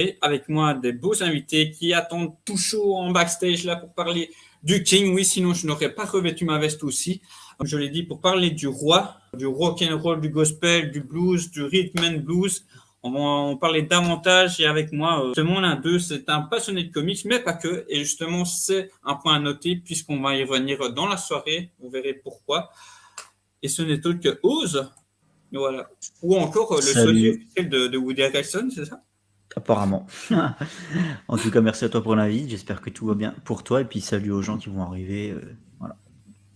Et avec moi des beaux invités qui attendent tout chaud en backstage là pour parler du King. Oui, sinon je n'aurais pas revêtu ma veste aussi. Comme je l'ai dit, pour parler du roi, du rock and roll, du gospel, du blues, du rhythm and blues. On va en parler davantage et avec moi, justement l'un d'eux, c'est un passionné de comics, mais pas que. Et justement, c'est un point à noter puisqu'on va y revenir dans la soirée. Vous verrez pourquoi. Et ce n'est autre que Oz. Voilà. Ou encore le sosie Salut, officiel de Woody Harrelson, c'est ça? apparemment. En tout cas, merci à toi pour l'invite. J'espère que tout va bien pour toi. Et puis, salut aux gens qui vont arriver. Voilà.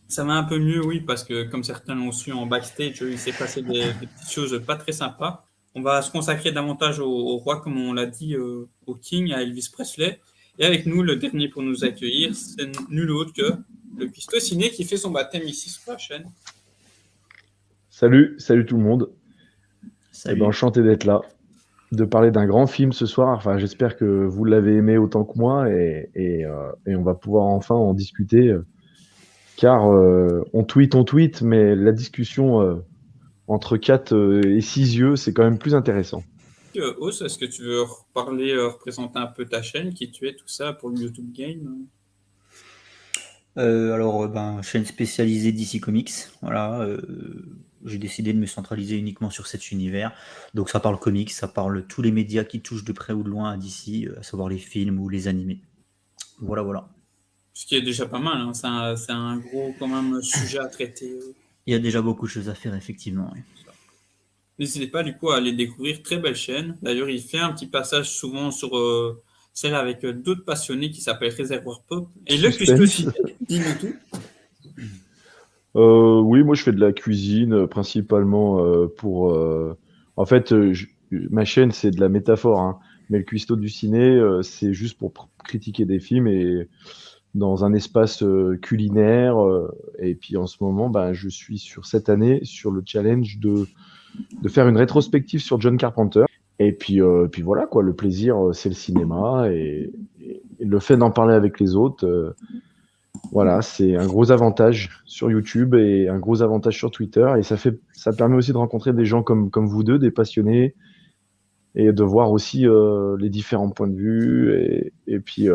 Ça va un peu mieux, oui, parce que comme certains l'ont su en backstage, il s'est passé des petites choses pas très sympas. On va se consacrer davantage au roi, comme on l'a dit, au King, à Elvis Presley. Et avec nous, le dernier pour nous accueillir, c'est nul autre que le Cuisto Ciné qui fait son baptême ici sur la chaîne. Salut, salut tout le monde. Salut. Enchanté d'être là, de parler d'un grand film ce soir. Enfin, j'espère que vous l'avez aimé autant que moi et on va pouvoir enfin en discuter. Car on tweet, mais la discussion entre 4 et 6 yeux, c'est quand même plus intéressant. Os, est-ce que tu veux parler, représenter un peu ta chaîne, qui tu es, tout ça, pour le YouTube Game? Chaîne spécialisée DC Comics. Voilà. J'ai décidé de me centraliser uniquement sur cet univers. Donc, ça parle comics, ça parle tous les médias qui touchent de près ou de loin à DC, à savoir les films ou les animés. Voilà. Ce qui est déjà pas mal, hein. C'est un gros, quand même, sujet à traiter. Il y a déjà beaucoup de choses à faire, effectivement. Oui. N'hésitez pas du coup à aller découvrir, très belle chaîne. D'ailleurs, il fait un petit passage souvent sur celle avec d'autres passionnés qui s'appelle Réservoir Pop. Et le Cuisto aussi, dis-nous tout. Oui, moi je fais de la cuisine principalement En fait, ma chaîne c'est de la métaphore, hein. Mais le cuistot du ciné, c'est juste pour critiquer des films et dans un espace culinaire. Et puis en ce moment, ben, je suis sur cette année sur le challenge de faire une rétrospective sur John Carpenter. Et puis voilà quoi, le plaisir, c'est le cinéma et le fait d'en parler avec les autres. Voilà, c'est un gros avantage sur YouTube et un gros avantage sur Twitter. Et ça permet aussi de rencontrer des gens comme vous deux, des passionnés, et de voir aussi les différents points de vue. Puis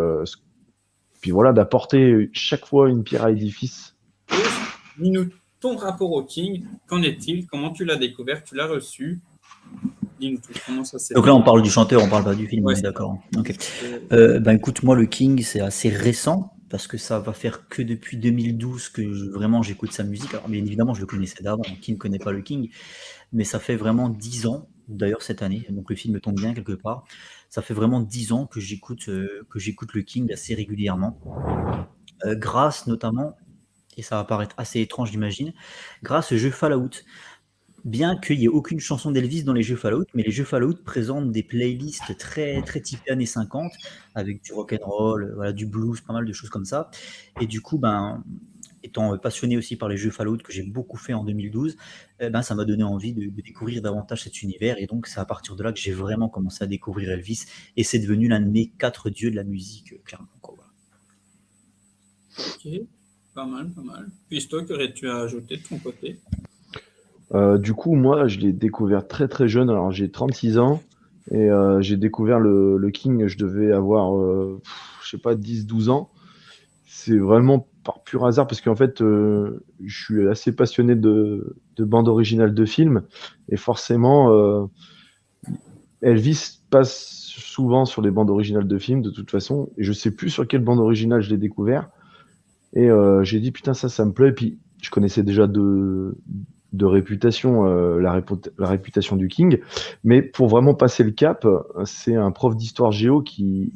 voilà, d'apporter chaque fois une pierre à l'édifice. Dis-nous ton rapport au King. Qu'en est-il? Comment tu l'as découvert? Tu l'as reçu? Dis-nous tout. Comment ça s'est Donc là, on parle du chanteur, on parle pas du film, Ouais, on est d'accord. Ok. Euh, Écoute, moi, le King, c'est assez récent parce que ça va faire que depuis 2012 que vraiment j'écoute sa musique. Alors, bien évidemment, je le connaissais d'avant. Qui ne connaît pas le King? Mais ça fait vraiment 10 ans, d'ailleurs cette année, donc le film tombe bien quelque part. Ça fait vraiment 10 ans que j'écoute le King assez régulièrement, grâce notamment, et ça va paraître assez étrange j'imagine, grâce au jeu Fallout. Bien qu'il n'y ait aucune chanson d'Elvis dans les jeux Fallout, mais les jeux Fallout présentent des playlists très, très typées années 50, avec du rock and roll, voilà, du blues, pas mal de choses comme ça. Et du coup, étant passionné aussi par les jeux Fallout que j'ai beaucoup fait en 2012, ça m'a donné envie de découvrir davantage cet univers. Et donc, c'est à partir de là que j'ai vraiment commencé à découvrir Elvis. Et c'est devenu l'un de mes 4 dieux de la musique, clairement. Voilà. Ok, pas mal, pas mal. Puis toi, qu'aurais-tu à ajouter de ton côté? Du coup, moi, je l'ai découvert très très jeune. Alors, j'ai 36 ans et j'ai découvert le King, je devais avoir, je sais pas, 10, 12 ans. C'est vraiment par pur hasard parce qu'en fait, je suis assez passionné de bandes originales de films et forcément, Elvis passe souvent sur les bandes originales de films de toute façon et je sais plus sur quelle bande originale je l'ai découvert et j'ai dit putain ça me plaît et puis je connaissais déjà de réputation la réputation du King, mais pour vraiment passer le cap, c'est un prof d'histoire géo qui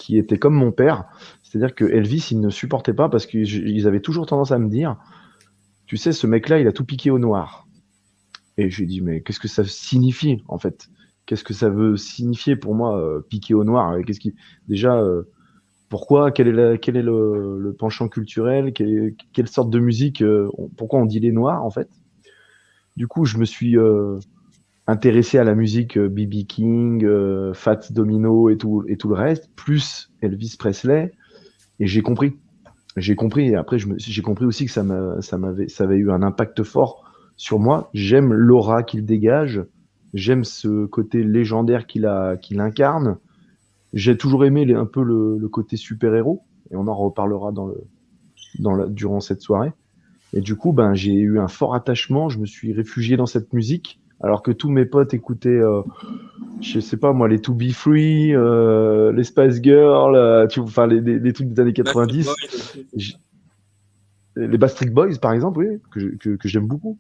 était comme mon père. C'est-à-dire que Elvis, il ne supportait pas parce qu'ils avaient toujours tendance à me dire, tu sais, ce mec-là, il a tout piqué au noir. Et je lui ai dit, mais qu'est-ce que ça signifie, en fait? Qu'est-ce que ça veut signifier pour moi, piqué au noir? Déjà, pourquoi? Quel est le penchant culturel? Quelle sorte de musique? Pourquoi on dit les noirs, en fait? Du coup, je me suis intéressé à la musique B.B. King, Fats Domino et tout le reste, plus Elvis Presley. Et j'ai compris. Et après, j'ai compris aussi que ça avait eu un impact fort sur moi. J'aime l'aura qu'il dégage. J'aime ce côté légendaire qu'il incarne. J'ai toujours aimé un peu le côté super-héros, et on en reparlera durant cette soirée. Et du coup, ben, j'ai eu un fort attachement, je me suis réfugié dans cette musique, alors que tous mes potes écoutaient, je sais pas moi, les To Be Free, les Spice Girls, enfin les trucs des années Backstreet 90, Boys aussi. J- les Backstreet Boys par exemple, oui, que j'aime beaucoup,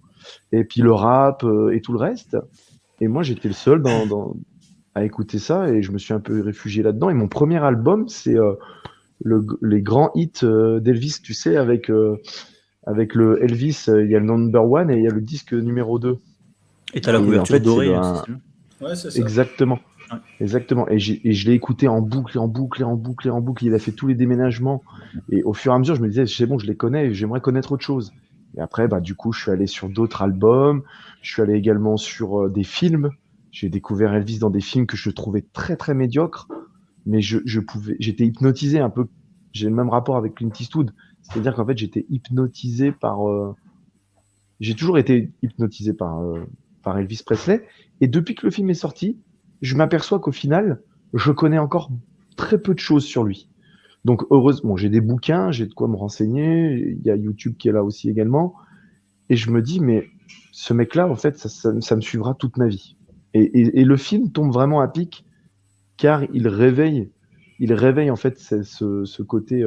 et puis le rap et tout le reste. Et moi, j'étais le seul à écouter ça, et je me suis un peu réfugié là-dedans. Et mon premier album, c'est les grands hits d'Elvis, tu sais, avec le Elvis, il y a le number one et il y a le disque numéro 2. Et t'as la Et en couverture fait, c'est dorée, c'est ça? Ouais, c'est ça. exactement. Ouais. Exactement. Et je l'ai écouté en boucle, en boucle, en boucle, en boucle. Il a fait tous les déménagements. Et au fur et à mesure, je me disais, c'est bon, je les connais, j'aimerais connaître autre chose. Et après, bah, du coup, je suis allé sur d'autres albums. Je suis allé également sur des films. J'ai découvert Elvis dans des films que je trouvais très, très médiocres. Mais j'étais hypnotisé un peu. J'ai le même rapport avec Clint Eastwood. C'est-à-dire qu'en fait, j'étais hypnotisé j'ai toujours été hypnotisé par Elvis Presley. Et depuis que le film est sorti, je m'aperçois qu'au final, je connais encore très peu de choses sur lui. Donc, heureusement, j'ai des bouquins, j'ai de quoi me renseigner. Il y a YouTube qui est là aussi également. Et je me dis, mais ce mec-là, en fait, ça me suivra toute ma vie. Et le film tombe vraiment à pic, car il réveille en fait ce côté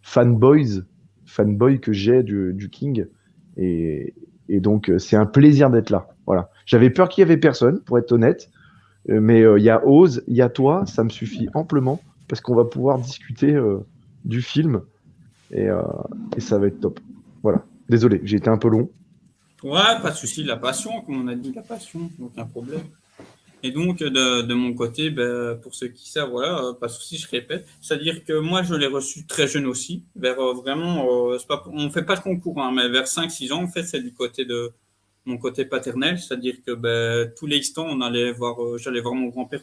fanboy que j'ai du King. Et, et donc, c'est un plaisir d'être là. Voilà. J'avais peur qu'il y avait personne, pour être honnête. Mais il y a Oz, il y a toi, ça me suffit amplement parce qu'on va pouvoir discuter du film et, euh, et ça va être top. Voilà. Désolé, j'ai été un peu long. Ouais, pas de souci, la passion, comme on a dit, la passion, aucun problème. Et donc, de mon côté, ben, pour ceux qui savent, voilà, pas de souci, je répète. C'est-à-dire que moi, je l'ai reçu très jeune aussi, vers vraiment, c'est pas, on fait pas de concours, hein, mais vers 5-6 ans, en fait, c'est du côté de mon côté paternel, c'est-à-dire que ben, tous les instants, j'allais voir mon grand-père,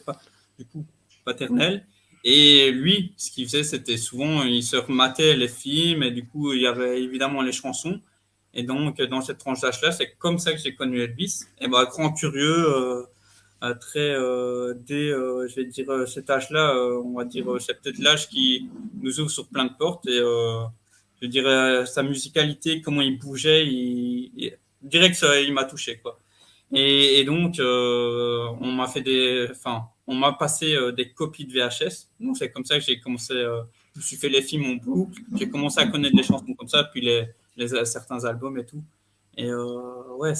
du coup, paternel. Et lui, ce qu'il faisait, c'était souvent, il se rematait les films, et du coup, il y avait évidemment les chansons. Et donc, dans cette tranche d'âge-là, c'est comme ça que j'ai connu Elvis. Et ben, grand curieux, très dès je vais dire cet âge-là, on va dire c'est peut-être l'âge qui nous ouvre sur plein de portes et je dirais sa musicalité, comment il bougeait, je dirais que ça, il m'a touché quoi. Et donc on m'a passé des copies de VHS. Donc c'est comme ça que j'ai commencé. Je me suis fait les films en boucle. J'ai commencé à connaître des chansons comme ça, puis certains albums et tout. Et ouais,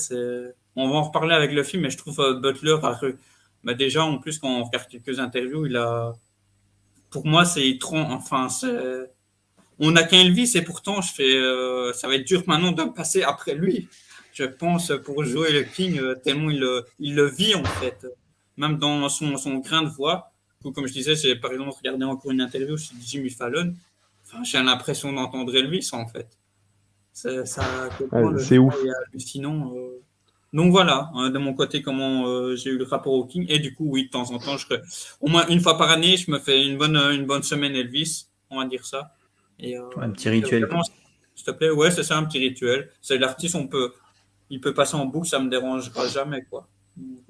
on va en reparler avec le film, mais je trouve Butler bah déjà en plus quand on regarde quelques interviews, pour moi on n'a qu'un Elvis et pourtant ça va être dur maintenant de passer après lui. Je pense pour jouer le King tellement il le vit en fait, même dans son grain de voix. Comme je disais, j'ai par exemple regardé encore une interview chez Jimmy Fallon. Enfin, j'ai l'impression d'entendre Elvis en fait. Ça, à quel point le C'est choix ouf. est hallucinant. Donc voilà, hein, de mon côté, comment j'ai eu le rapport au King. Et du coup, oui, de temps en temps, au moins une fois par année, je me fais une bonne semaine Elvis, on va dire ça. Et Ouais, un petit rituel, quoi. vraiment, s'il te plaît, ouais, c'est ça, un petit rituel. C'est l'artiste, il peut passer en boucle, ça me dérangera jamais, quoi.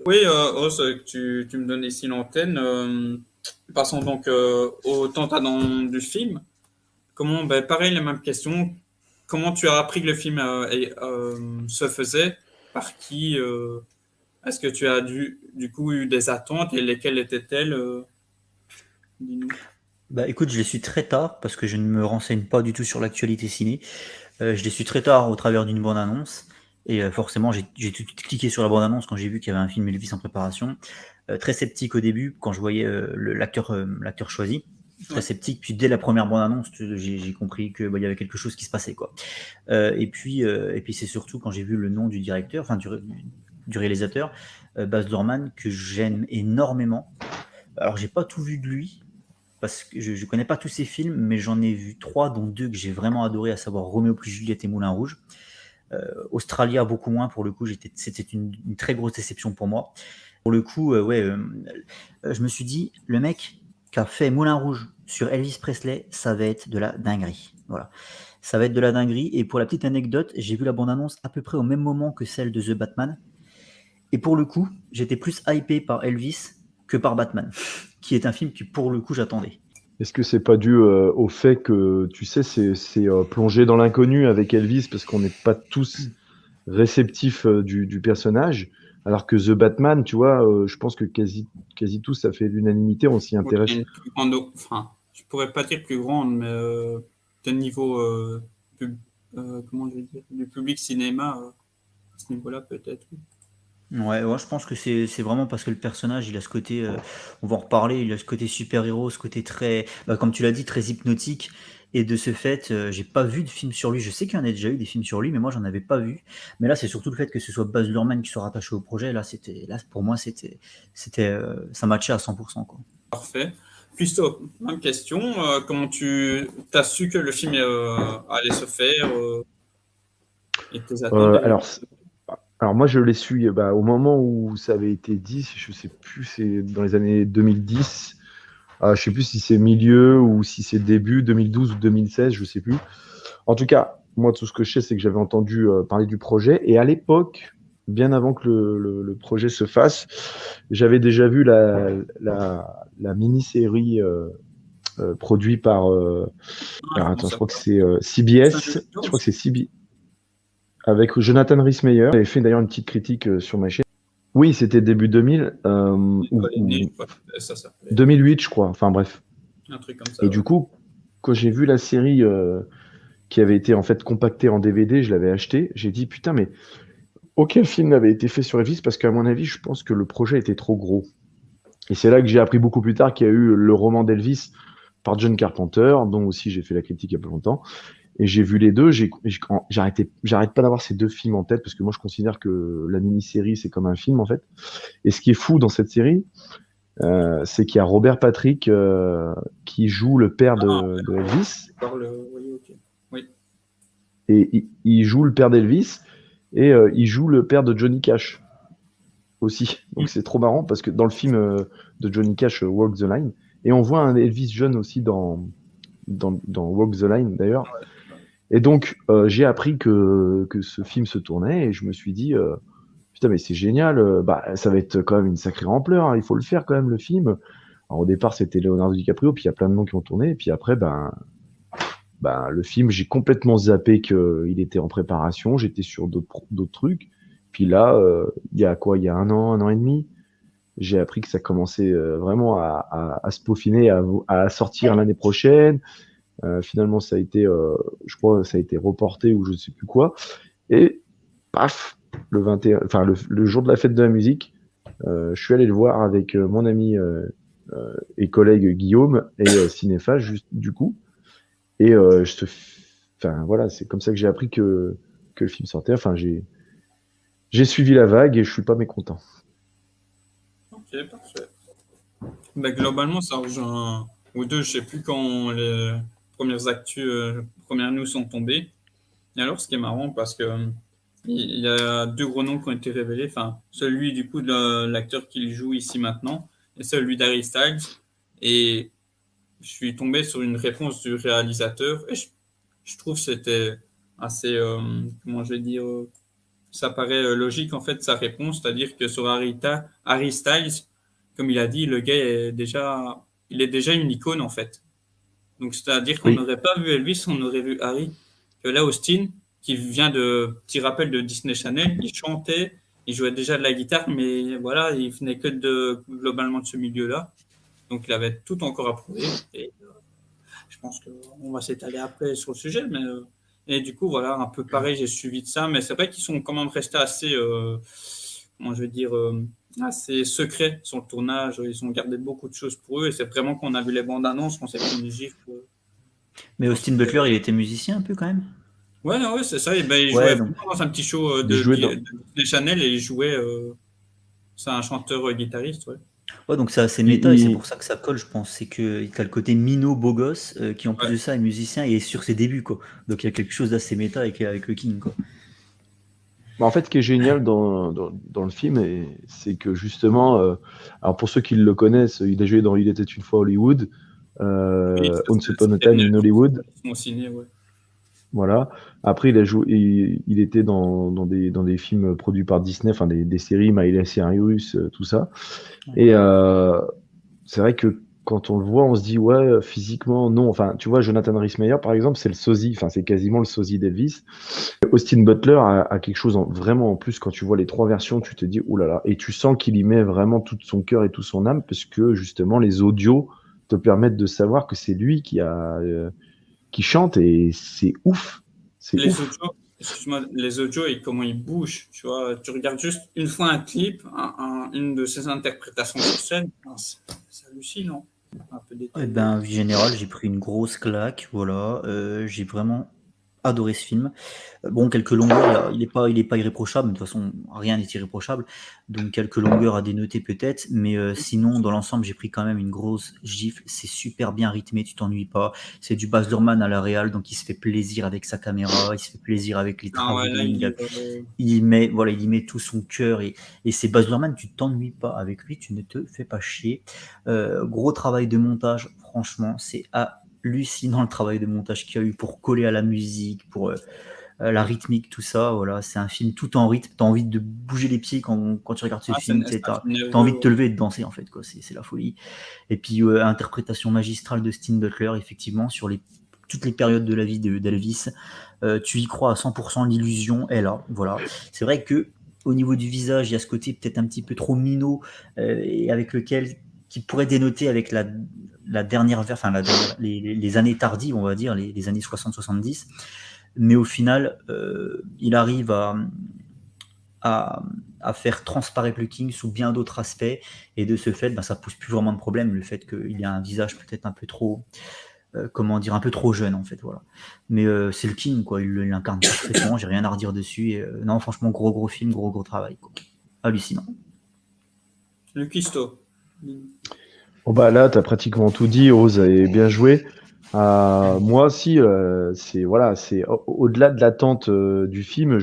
Oui, Ose, tu me donnes ici l'antenne. Passons donc au temps du film. Comment, ben, pareil, les mêmes questions. Comment tu as appris que le film se faisait? Par qui? Est-ce que tu as du coup eu des attentes et lesquelles étaient-elles? Dis-nous. Bah écoute, je les suis très tard parce que je ne me renseigne pas du tout sur l'actualité ciné. Je les suis très tard au travers d'une bande-annonce. Et forcément, j'ai tout de suite cliqué sur la bande-annonce quand j'ai vu qu'il y avait un film Elvis en préparation. Très sceptique au début quand je voyais l'acteur choisi. Très Ouais. sceptique. Puis dès la première bande-annonce, j'ai compris que il y avait quelque chose qui se passait, quoi. Et puis c'est surtout quand j'ai vu le nom du directeur, enfin du réalisateur, Baz Luhrmann, que j'aime énormément. Alors j'ai pas tout vu de lui, parce que je connais pas tous ses films, mais j'en ai vu 3, dont 2 que j'ai vraiment adoré, à savoir Roméo plus Juliette et Moulin Rouge. Australia, beaucoup moins, pour le coup, c'était une très grosse déception pour moi. Pour le coup, je me suis dit, le mec qui a fait Moulin Rouge sur Elvis Presley, ça va être de la dinguerie. Voilà. Ça va être de la dinguerie. Et pour la petite anecdote, j'ai vu la bande-annonce à peu près au même moment que celle de The Batman. Et pour le coup, j'étais plus hypé par Elvis que par Batman, qui est un film qui, pour le coup, j'attendais. Est-ce que c'est pas dû au fait que, tu sais, c'est plongé dans l'inconnu avec Elvis parce qu'on n'est pas tous réceptifs du personnage, alors que The Batman, tu vois, je pense que quasi tous, ça fait l'unanimité, on s'y Il y a intéresse. une plus grande, enfin, je pourrais pas dire plus grande, mais d'un niveau, comment je vais dire, du public cinéma, à ce niveau-là, peut-être. Oui. Ouais, je pense que c'est vraiment parce que le personnage, il a ce côté, on va en reparler, il a ce côté super-héros, ce côté très, comme tu l'as dit, très hypnotique. Et de ce fait, j'ai pas vu de film sur lui. Je sais qu'il y en a déjà eu des films sur lui, mais moi, j'en avais pas vu. Mais là, c'est surtout le fait que ce soit Baz Luhrmann qui soit rattaché au projet. Là, pour moi, ça matchait à 100%, quoi. Parfait. Christophe, même question. Comment tu as su que le film allait se faire et tes attentes Alors moi, je l'ai su au moment où ça avait été dit, je sais plus, c'est dans les années 2010. Je sais plus si c'est milieu ou si c'est début 2012 ou 2016, je sais plus. En tout cas, moi, tout ce que je sais, c'est que j'avais entendu parler du projet. Et à l'époque, bien avant que le projet se fasse, j'avais déjà vu la mini-série produite par... alors, attends, je crois que c'est CBS. Je crois que c'est CBS. Avec Jonathan Rhys-Meyer. J'avais fait d'ailleurs une petite critique sur ma chaîne. Oui, c'était début 2000. Ou 2008, je crois. Enfin bref. Un truc comme ça. Et du coup, quand j'ai vu la série qui avait été en fait compactée en DVD, je l'avais acheté. J'ai dit putain, mais aucun film n'avait été fait sur Elvis parce qu'à mon avis, je pense que le projet était trop gros. Et c'est là que j'ai appris beaucoup plus tard qu'il y a eu le roman d'Elvis par John Carpenter, dont aussi j'ai fait la critique il y a pas longtemps. Et j'ai vu les deux, j'arrête pas d'avoir ces deux films en tête parce que moi je considère que la mini-série c'est comme un film en fait. Et ce qui est fou dans cette série, c'est qu'il y a Robert Patrick qui joue le père de Elvis. Oui. Et il joue le père d'Elvis et il joue le père de Johnny Cash aussi. Donc c'est trop marrant parce que dans le film de Johnny Cash, Walk the Line, et on voit un Elvis jeune aussi dans Walk the Line d'ailleurs. Ouais. Et donc, j'ai appris que ce film se tournait et je me suis dit, putain, mais c'est génial, ça va être quand même une sacrée ampleur, hein, il faut le faire quand même, le film. Alors, au départ, c'était Leonardo DiCaprio, puis il y a plein de noms qui ont tourné, et puis après, le film, j'ai complètement zappé qu'il était en préparation, j'étais sur d'autres trucs. Puis là, il y a un an et demi, j'ai appris que ça commençait vraiment à se peaufiner, à sortir l'année prochaine. Finalement, ça a été, je crois, ça a été reporté ou je ne sais plus quoi. Et paf, le 21, enfin le jour de la fête de la musique, je suis allé le voir avec mon ami et collègue Guillaume et Cinéphage, juste du coup. Et voilà, c'est comme ça que j'ai appris que le film sortait. Enfin, j'ai suivi la vague et je suis pas mécontent. Ok, parfait. Globalement, ça rejoint ou deux, je sais plus quand les premières actus, premières news sont tombées. Et alors, ce qui est marrant, parce que il y a deux gros noms qui ont été révélés. Enfin, celui du coup de l'acteur qui joue ici maintenant, et celui d'Harry Styles. Et je suis tombé sur une réponse du réalisateur. Et je trouve que c'était assez, comment je vais dire, ça paraît logique en fait sa réponse, c'est-à-dire que sur Harry Styles, comme il a dit, le gars il est déjà une icône en fait. Donc c'est-à-dire qu'on n'aurait pas vu Elvis, on aurait vu Harry. Que là, Austin, qui vient de petit rappel de Disney Channel, il chantait, il jouait déjà de la guitare, mais voilà, il venait que globalement de ce milieu-là. Donc il avait tout encore à prouver. Et je pense qu'on va s'étaler après sur le sujet, mais et du coup voilà, un peu pareil, j'ai suivi de ça, mais c'est vrai qu'ils sont quand même restés assez, comment je vais dire, assez secrets sur le tournage. Ils ont gardé beaucoup de choses pour eux, et c'est vraiment qu'on a vu les bandes annonces, qu'on s'est pris une gifle. Mais Austin Butler, il était musicien un peu quand même. Ouais, c'est ça. Et il jouait dans un petit show de Disney Channel et il jouait. C'est un chanteur guitariste, ouais. Ouais, donc c'est assez méta et c'est pour ça que ça colle, je pense. C'est qu'il a le côté minot beau gosse qui, en plus de ça, est musicien et est sur ses débuts, quoi. Donc il y a quelque chose d'assez méta avec le King, quoi. En fait, ce qui est génial dans le film, c'est que justement, alors pour ceux qui le connaissent, il a joué dans Il était une fois Hollywood, Once Upon a Time in Hollywood. Ils sont signés, ouais. Voilà. Après, il était dans des films produits par Disney, enfin des séries, Miley Cyrus, tout ça. Et c'est vrai que quand on le voit, on se dit ouais, physiquement, non. Enfin, tu vois, Jonathan Rhys-Meyer, par exemple, c'est le sosie, enfin, c'est quasiment le sosie d'Elvis. Austin Butler a quelque chose vraiment en plus. Quand tu vois les 3 versions, tu te dis oulala, et tu sens qu'il y met vraiment tout son cœur et tout son âme, parce que justement, les audios te permettent de savoir que c'est lui qui chante, et c'est ouf. C'est Les ouf. audios, excuse-moi, les audios et comment ils bougent, tu vois. Tu regardes juste une fois un clip, une de ses interprétations sur scène, c'est hallucinant. Un peu Eh détaillé. ben, vie générale, j'ai pris une grosse claque, voilà. J'ai vraiment adoré ce film. Bon, quelques longueurs, il est pas irréprochable, mais de toute façon, rien n'est irréprochable. Donc, quelques longueurs à dénoter peut-être, mais sinon, dans l'ensemble, j'ai pris quand même une grosse gifle. C'est super bien rythmé, tu t'ennuies pas. C'est du Baz Luhrmann à la réal, donc il se fait plaisir avec sa caméra, il se fait plaisir avec les Ah ouais, là, il travelling. y va. Il y met tout son cœur et c'est Baz Luhrmann, tu t'ennuies pas avec lui, tu ne te fais pas chier. Gros travail de montage, franchement, c'est hallucinant le travail de montage qu'il y a eu pour coller à la musique, pour la rythmique, tout ça. Voilà, c'est un film tout en rythme. T'as envie de bouger les pieds quand tu regardes ce Ah, film. c'est un film T'as envie de te nerveux. lever et de danser en fait, quoi. C'est la folie. Et puis interprétation magistrale de Steven Butler, effectivement, sur toutes les périodes de la vie d'Elvis. Tu y crois à 100%, l'illusion est là. Voilà. C'est vrai que au niveau du visage, il y a ce côté peut-être un petit peu trop minot et avec lequel qui pourrait dénoter avec la dernière, enfin les années tardives, on va dire, les années 60-70. Mais au final, il arrive à, à faire transparaître le King sous bien d'autres aspects, et de ce fait, ben, ça pose plus vraiment de problème, le fait qu'il ait un visage peut-être un peu trop, comment dire, un peu trop jeune en fait, voilà. Mais c'est le King, quoi, il l'incarne parfaitement, j'ai rien à redire dessus, et non, franchement, gros film, gros travail, quoi. Hallucinant. Le cuistot. Bon bah là, t'as pratiquement tout dit, Rose, et bien joué. Moi aussi, c'est voilà, c'est au-delà de l'attente du film,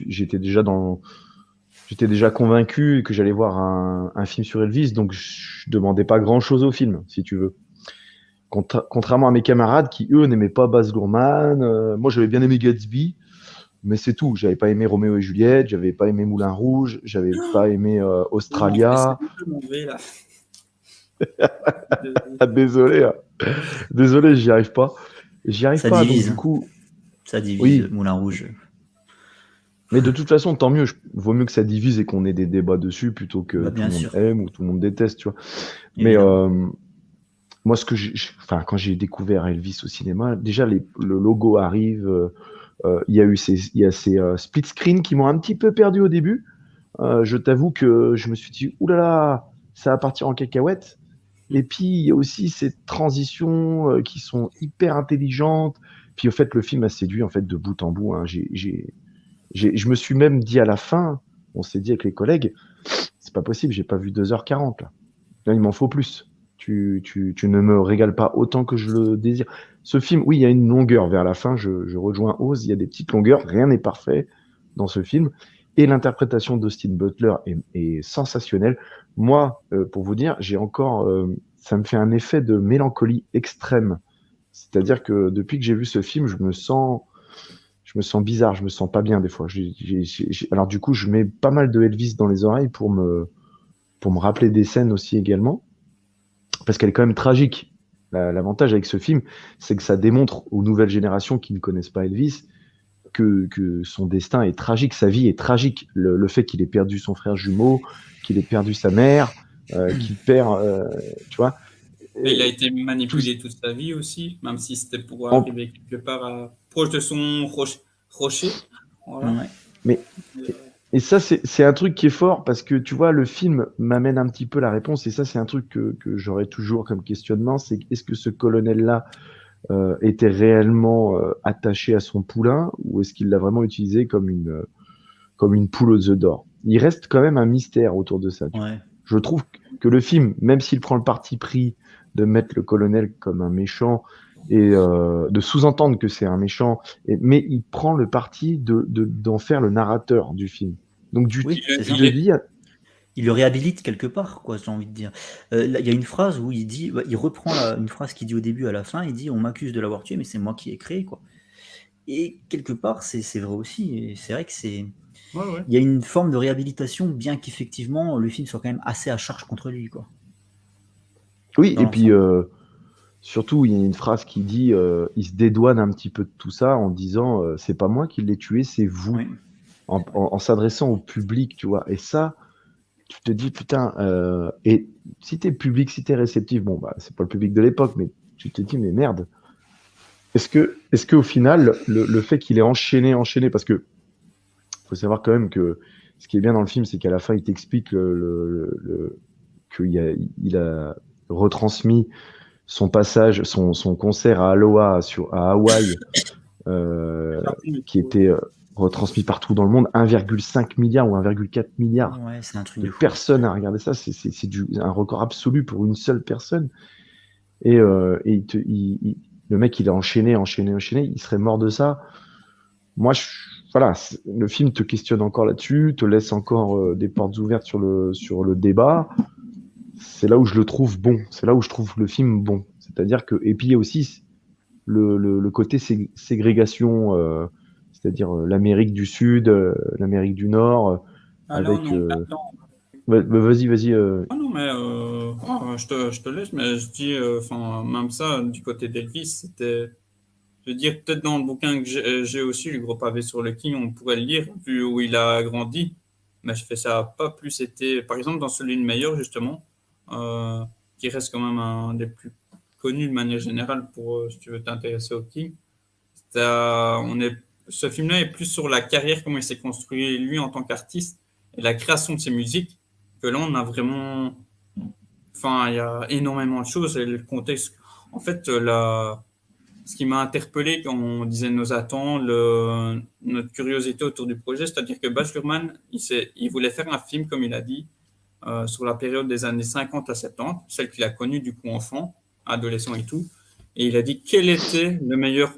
j'étais déjà convaincu que j'allais voir un film sur Elvis, donc je demandais pas grand-chose au film, si tu veux. Contrairement à mes camarades qui eux n'aimaient pas Baz Luhrmann, moi j'avais bien aimé Gatsby, mais c'est tout. J'avais pas aimé Roméo et Juliette, j'avais pas aimé Moulin Rouge, j'avais pas aimé On fait ça Australia. de mauvais, là. Ah, désolé, hein. Désolé, j'y arrive pas. J'y arrive Ça pas, donc divise, du coup, ça divise, oui. Moulin Rouge. Mais de toute façon, tant mieux. Vaut mieux que ça divise et qu'on ait des débats dessus plutôt que Bah, tout bien le monde sûr, aime ou tout le monde déteste, tu vois. Mais évidemment. moi, enfin, quand j'ai découvert Elvis au cinéma, déjà le logo arrive. Il y a ces split screen qui m'ont un petit peu perdu au début. Je t'avoue que je me suis dit, oulala, ça va partir en cacahuète. Et puis, il y a aussi ces transitions qui sont hyper intelligentes. Puis, au fait, le film m'a séduit en fait de bout en bout, hein. Je me suis même dit à la fin, on s'est dit avec les collègues, c'est pas possible, j'ai pas vu 2h40 là. Là, il m'en faut plus. Tu ne me régales pas autant que je le désire. Ce film, oui, il y a une longueur vers la fin, je rejoins Oz, il y a des petites longueurs, rien n'est parfait dans ce film. Et l'interprétation d'Austin Butler est sensationnelle. Moi, pour vous dire, ça me fait un effet de mélancolie extrême. C'est-à-dire que depuis que j'ai vu ce film, je me sens bizarre, je me sens pas bien des fois. Alors du coup, je mets pas mal de Elvis dans les oreilles pour me rappeler des scènes aussi également, parce qu'elle est quand même tragique. L'avantage avec ce film, c'est que ça démontre aux nouvelles générations qui ne connaissent pas Elvis que son destin est tragique, sa vie est tragique. Le fait qu'il ait perdu son frère jumeau, qu'il ait perdu sa mère, qu'il perd, tu vois, Et il a et été tout, manipulé toute sa vie aussi, même si c'était pour en- arriver quelque part proche de son rocher. Voilà. Ouais. mais Euh, et ça, c'est un truc qui est fort parce que tu vois, le film m'amène un petit peu la réponse. Et ça, c'est un truc que j'aurais toujours comme questionnement, c'est est-ce que ce colonel-là était réellement attaché à son poulain ou est-ce qu'il l'a vraiment utilisé comme une poule aux œufs d'or? Il reste quand même un mystère autour de ça. Ouais. Je trouve que le film, même s'il prend le parti pris de mettre le colonel comme un méchant et de sous-entendre que c'est un méchant, mais il prend le parti d'en faire le narrateur du film. Donc Oui, c'est tu ça. te dis, Il le réhabilite quelque part, quoi, j'ai envie de dire. Là, il y a une phrase où il dit, bah, il reprend une phrase qu'il dit au début à la fin, il dit on m'accuse de l'avoir tué, mais c'est moi qui ai créé, quoi. Et quelque part, c'est vrai aussi. Et c'est vrai que ouais, ouais. il y a une forme de réhabilitation, bien qu'effectivement le film soit quand même assez à charge contre lui, quoi. Oui, dans et puis l'ensemble. surtout, il y a une phrase qui dit il se dédouane un petit peu de tout ça en disant c'est pas moi qui l'ai tué, c'est vous. Oui, En s'adressant au public, tu vois. Et ça, tu te dis putain, et si t'es public, si t'es réceptif, bon, bah, c'est pas le public de l'époque, mais tu te dis, mais merde. Est-ce que au final, le fait qu'il ait enchaîné, parce que faut savoir quand même que ce qui est bien dans le film, c'est qu'à la fin, il t'explique qu'il a retransmis son passage, son concert à Aloha, à Hawaï, euh, qui était retransmis partout dans le monde, 1,5 milliard ou 1,4 milliard ouais, c'est un truc de de fou. personnes à regarder ça. C'est un record absolu pour une seule personne. Et le mec, il a enchaîné. Il serait mort de ça. Moi, voilà, le film te questionne encore là-dessus, te laisse encore des portes ouvertes sur le débat. C'est là où je le trouve bon. C'est là où je trouve le film bon. C'est-à-dire que, et puis il y a aussi le côté ségrégation, c'est-à-dire l'Amérique du Sud, l'Amérique du Nord, Ah là, on est avec. en plein dedans. Vas-y. Ah non, mais je te laisse, mais je dis, enfin, même ça, du côté d'Elvis, c'était, je veux dire, peut-être dans le bouquin que j'ai aussi, le gros pavé sur le King, on pourrait le lire, vu où il a grandi, mais je fais ça pas plus été, par exemple, dans celui de Meilleur, justement, euh, qui reste quand même un des plus connus de manière générale pour, si tu veux t'intéresser au King. On est, ce film-là est plus sur la carrière, comment il s'est construit lui en tant qu'artiste et la création de ses musiques, que là, on a vraiment. Enfin, il y a énormément de choses et le contexte. En fait, ce qui m'a interpellé quand on disait nos attentes, notre curiosité autour du projet, c'est-à-dire que Baz Luhrmann, il voulait faire un film, comme il a dit, sur la période des années 50 à 70, celle qu'il a connue du coup enfant, adolescent et tout. Et il a dit quel était le meilleur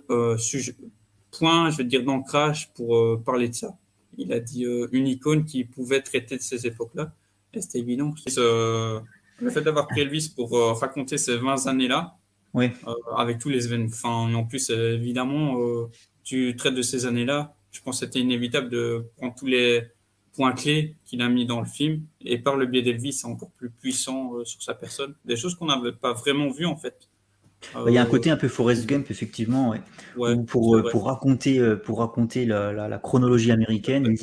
point, je vais dire, d'ancrage pour parler de ça. Il a dit une icône qui pouvait traiter de ces époques-là. Et c'était évident. Le fait d'avoir pris Elvis pour raconter ces 20 années-là, Oui. avec tous les événements. Enfin, en plus, évidemment, tu traites de ces années-là. Je pense que c'était inévitable de prendre tous les points clés qu'il a mis dans le film. Et par le biais d'Elvis, c'est encore plus puissant sur sa personne. Des choses qu'on n'avait pas vraiment vues, en fait. Bah, il y a un Euh, côté un peu Forrest Gump, effectivement, ouais, ouais, où c'est vrai. pour raconter la chronologie américaine,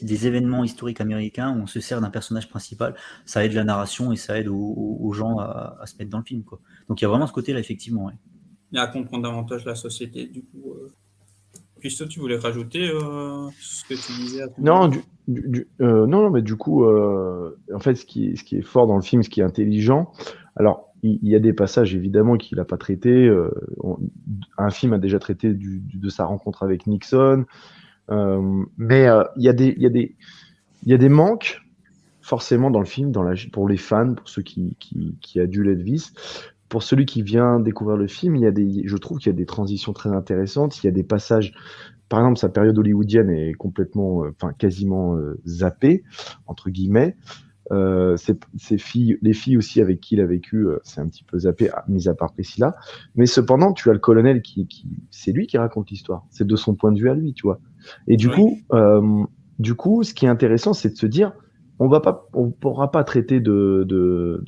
des événements historiques américains, où on se sert d'un personnage principal, ça aide la narration et ça aide aux gens à se mettre dans le film, quoi. Donc il y a vraiment ce côté-là, effectivement. Ouais. Et à comprendre davantage la société, du coup. Christo, tu voulais rajouter ce que tu disais à ce Non, moment-là? non, mais du coup, en fait, ce qui est fort dans le film, ce qui est intelligent, alors, il y a des passages, évidemment, qu'il n'a pas traités. Un film a déjà traité de sa rencontre avec Nixon, mais il y a des manques, forcément, dans le film, pour les fans, pour ceux qui adulent Elvis. Pour celui qui vient découvrir le film, je trouve qu'il y a des transitions très intéressantes. Il y a des passages, par exemple, sa période hollywoodienne est complètement, enfin quasiment zappée entre guillemets. Les filles aussi avec qui il a vécu, c'est un petit peu zappé, mis à part Priscilla. Mais cependant, tu as le colonel c'est lui qui raconte l'histoire. C'est de son point de vue à lui, tu vois. Et Oui, du coup, ce qui est intéressant, c'est de se dire, on pourra pas traiter de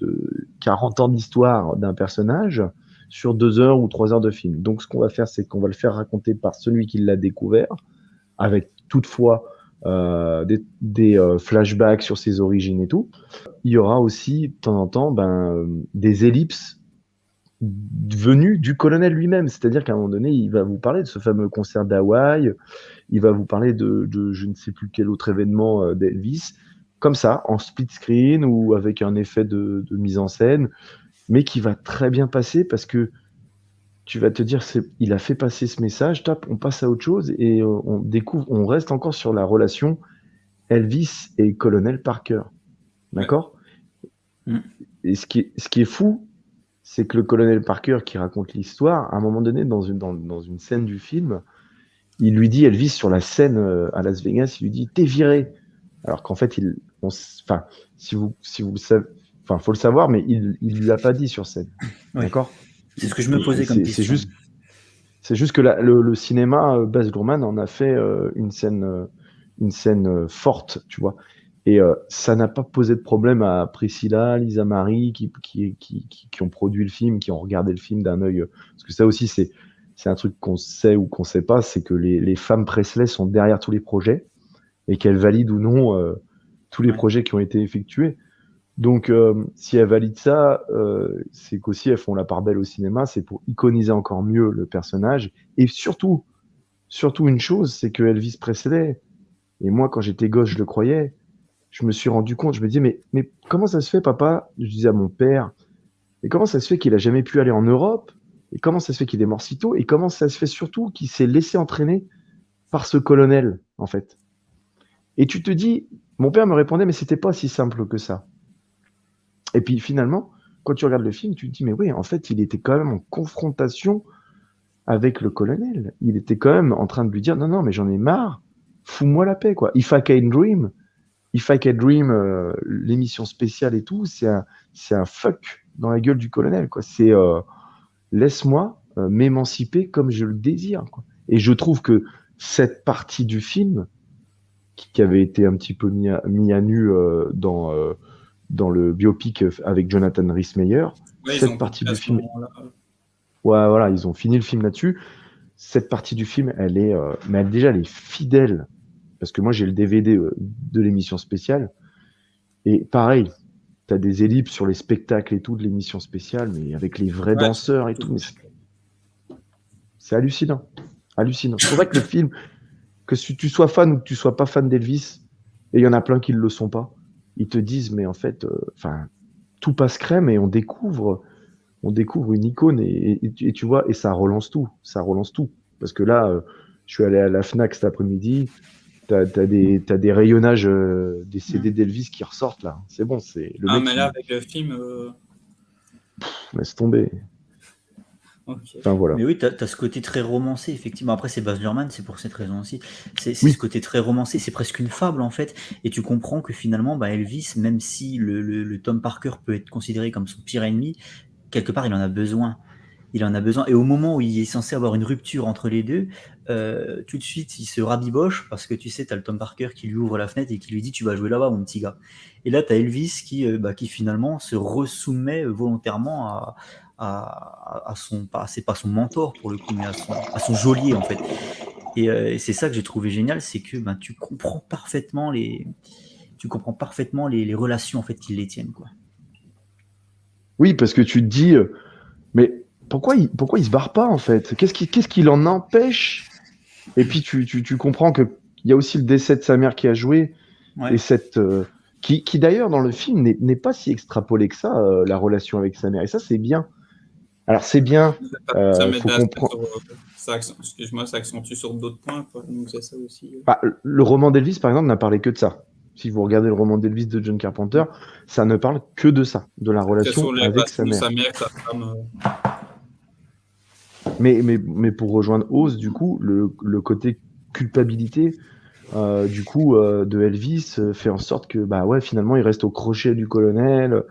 40 ans d'histoire d'un personnage sur 2 heures ou 3 heures de film. Donc, ce qu'on va faire, c'est qu'on va le faire raconter par celui qui l'a découvert, avec toutefois des flashbacks sur ses origines et tout. Il y aura aussi, de temps en temps, des ellipses venues du colonel lui-même. C'est-à-dire qu'à un moment donné, il va vous parler de ce fameux concert d'Hawaï, il va vous parler de je ne sais plus quel autre événement d'Elvis, comme ça, en split screen ou avec un effet de mise en scène, mais qui va très bien passer parce que tu vas te dire, il a fait passer ce message, top, on passe à autre chose et on reste encore sur la relation Elvis et Colonel Parker. ouais. D'accord? Mm. Et ce qui est fou, c'est que le colonel Parker qui raconte l'histoire, à un moment donné, dans une scène du film, il lui dit, Elvis, sur la scène à Las Vegas, il lui dit, t'es viré. Alors qu'en fait, enfin, si vous le savez, enfin, faut le savoir, mais il l'a pas dit sur scène. Oui. D'accord? C'est ce que je me posais comme question. C'est juste que le cinéma, Baz Luhrmann en a fait une scène forte, tu vois. Et ça n'a pas posé de problème à Priscilla, Lisa Marie, qui ont produit le film, qui ont regardé le film d'un œil. Parce que ça aussi, c'est un truc qu'on sait ou qu'on sait pas, c'est que les femmes Presley sont derrière tous les projets et qu'elles valident ou non tous les Ouais. projets qui ont été effectués. Donc, si elles valident ça, c'est qu'aussi elles font la part belle au cinéma, c'est pour iconiser encore mieux le personnage. Et surtout une chose, c'est que Elvis Presley, et moi quand j'étais gosse, je le croyais, je me suis rendu compte, je me disais, mais comment ça se fait, papa? Je disais à mon père, mais comment ça se fait qu'il a jamais pu aller en Europe? Et comment ça se fait qu'il est mort si tôt? Et comment ça se fait surtout qu'il s'est laissé entraîner par ce colonel, en fait? Et tu te dis, mon père me répondait, mais c'était pas si simple que ça. Et puis finalement, quand tu regardes le film, tu te dis, mais oui, en fait, il était quand même en confrontation avec le colonel. Il était quand même en train de lui dire, non, non, mais j'en ai marre, fous-moi la paix, quoi. If I Can Dream, l'émission spéciale et tout, c'est un fuck dans la gueule du colonel, quoi. C'est laisse-moi m'émanciper comme je le désire, quoi. Et je trouve que cette partie du film, qui avait été un petit peu mis à nu dans le biopic avec Jonathan Rhys-Meyer, Ouais, ils cette ont partie coupé à du ce film, moment-là. ouais, voilà, ils ont fini le film là-dessus. Cette partie du film, elle est, mais déjà, elle est fidèle. Parce que moi, j'ai le DVD de l'émission spéciale. Et pareil, t'as des ellipses sur les spectacles et tout de l'émission spéciale, mais avec les vrais Ouais, danseurs et tout. Mais c'est hallucinant. Hallucinant. C'est pour ça que le film, que si tu sois fan ou que tu sois pas fan d'Elvis, et il y en a plein qui ne le sont pas, ils te disent, mais en fait, tout passe crème et on découvre une icône et tu vois, et ça relance tout. Ça relance tout. Parce que là, je suis allé à la Fnac cet après-midi. T'as des rayonnages, des CD d'Elvis qui ressortent là. C'est bon, c'est le Ah, mec mais qui là, avec le film, laisse tomber. ok. Enfin voilà. Mais oui, tu as ce côté très romancé, effectivement. Après, c'est Baz Luhrmann, c'est pour cette raison aussi. C'est Oui. ce côté très romancé, c'est presque une fable en fait. Et tu comprends que finalement, bah, Elvis, même si le Tom Parker peut être considéré comme son pire ennemi, quelque part, il en a besoin. Il en a besoin. Et au moment où il est censé avoir une rupture entre les deux, tout de suite, il se rabiboche parce que tu sais, tu as le Tom Parker qui lui ouvre la fenêtre et qui lui dit tu vas jouer là-bas, mon petit gars. Et là, tu as Elvis qui finalement se resoumet volontairement à son. C'est pas son mentor pour le coup, mais à son geôlier en fait. Et c'est ça que j'ai trouvé génial, c'est que tu comprends parfaitement les relations en fait qu'ils les tiennent, quoi. Oui, parce que tu te dis, mais pourquoi il se barre pas en fait? Qu'est-ce qui l'en empêche? Et puis tu comprends que il y a aussi le décès de sa mère qui a joué Ouais. et cette qui d'ailleurs dans le film n'est pas si extrapolé que ça, la relation avec sa mère. Et ça c'est bien. Alors c'est bien. Ça met Faut de l'aspect comprendre. excuse-moi, ça accentue sur d'autres points, quoi. Donc, c'est ça aussi. Bah, le roman d'Elvis, par exemple, n'a parlé que de ça. Si vous regardez le roman d'Elvis de John Carpenter, ça ne parle que de ça, de la Que relation sur les avec relations sa de mère. sa mère, sa femme. Mais pour rejoindre Oz, du coup, le côté culpabilité de Elvis fait en sorte que bah ouais, finalement, il reste au crochet du colonel,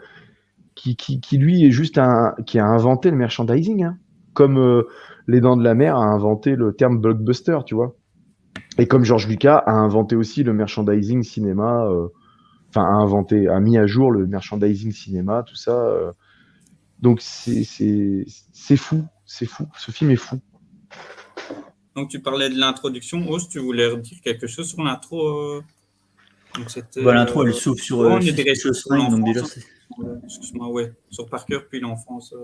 qui lui est juste qui a inventé le merchandising, hein. Comme Les Dents de la Mer a inventé le terme blockbuster, tu vois. Et comme George Lucas a inventé aussi le merchandising cinéma, a mis à jour le merchandising cinéma, tout ça. Donc c'est fou, c'est fou. Ce film est fou. Donc, tu parlais de l'introduction. Ose, tu voulais dire quelque chose sur l'intro donc, c'était. L'intro, elle s'ouvre sur on est direct Suspicious sur Mind, donc l'enfance. déjà, Hein. Excuse-moi, ouais. Sur Parker, puis l'enfance.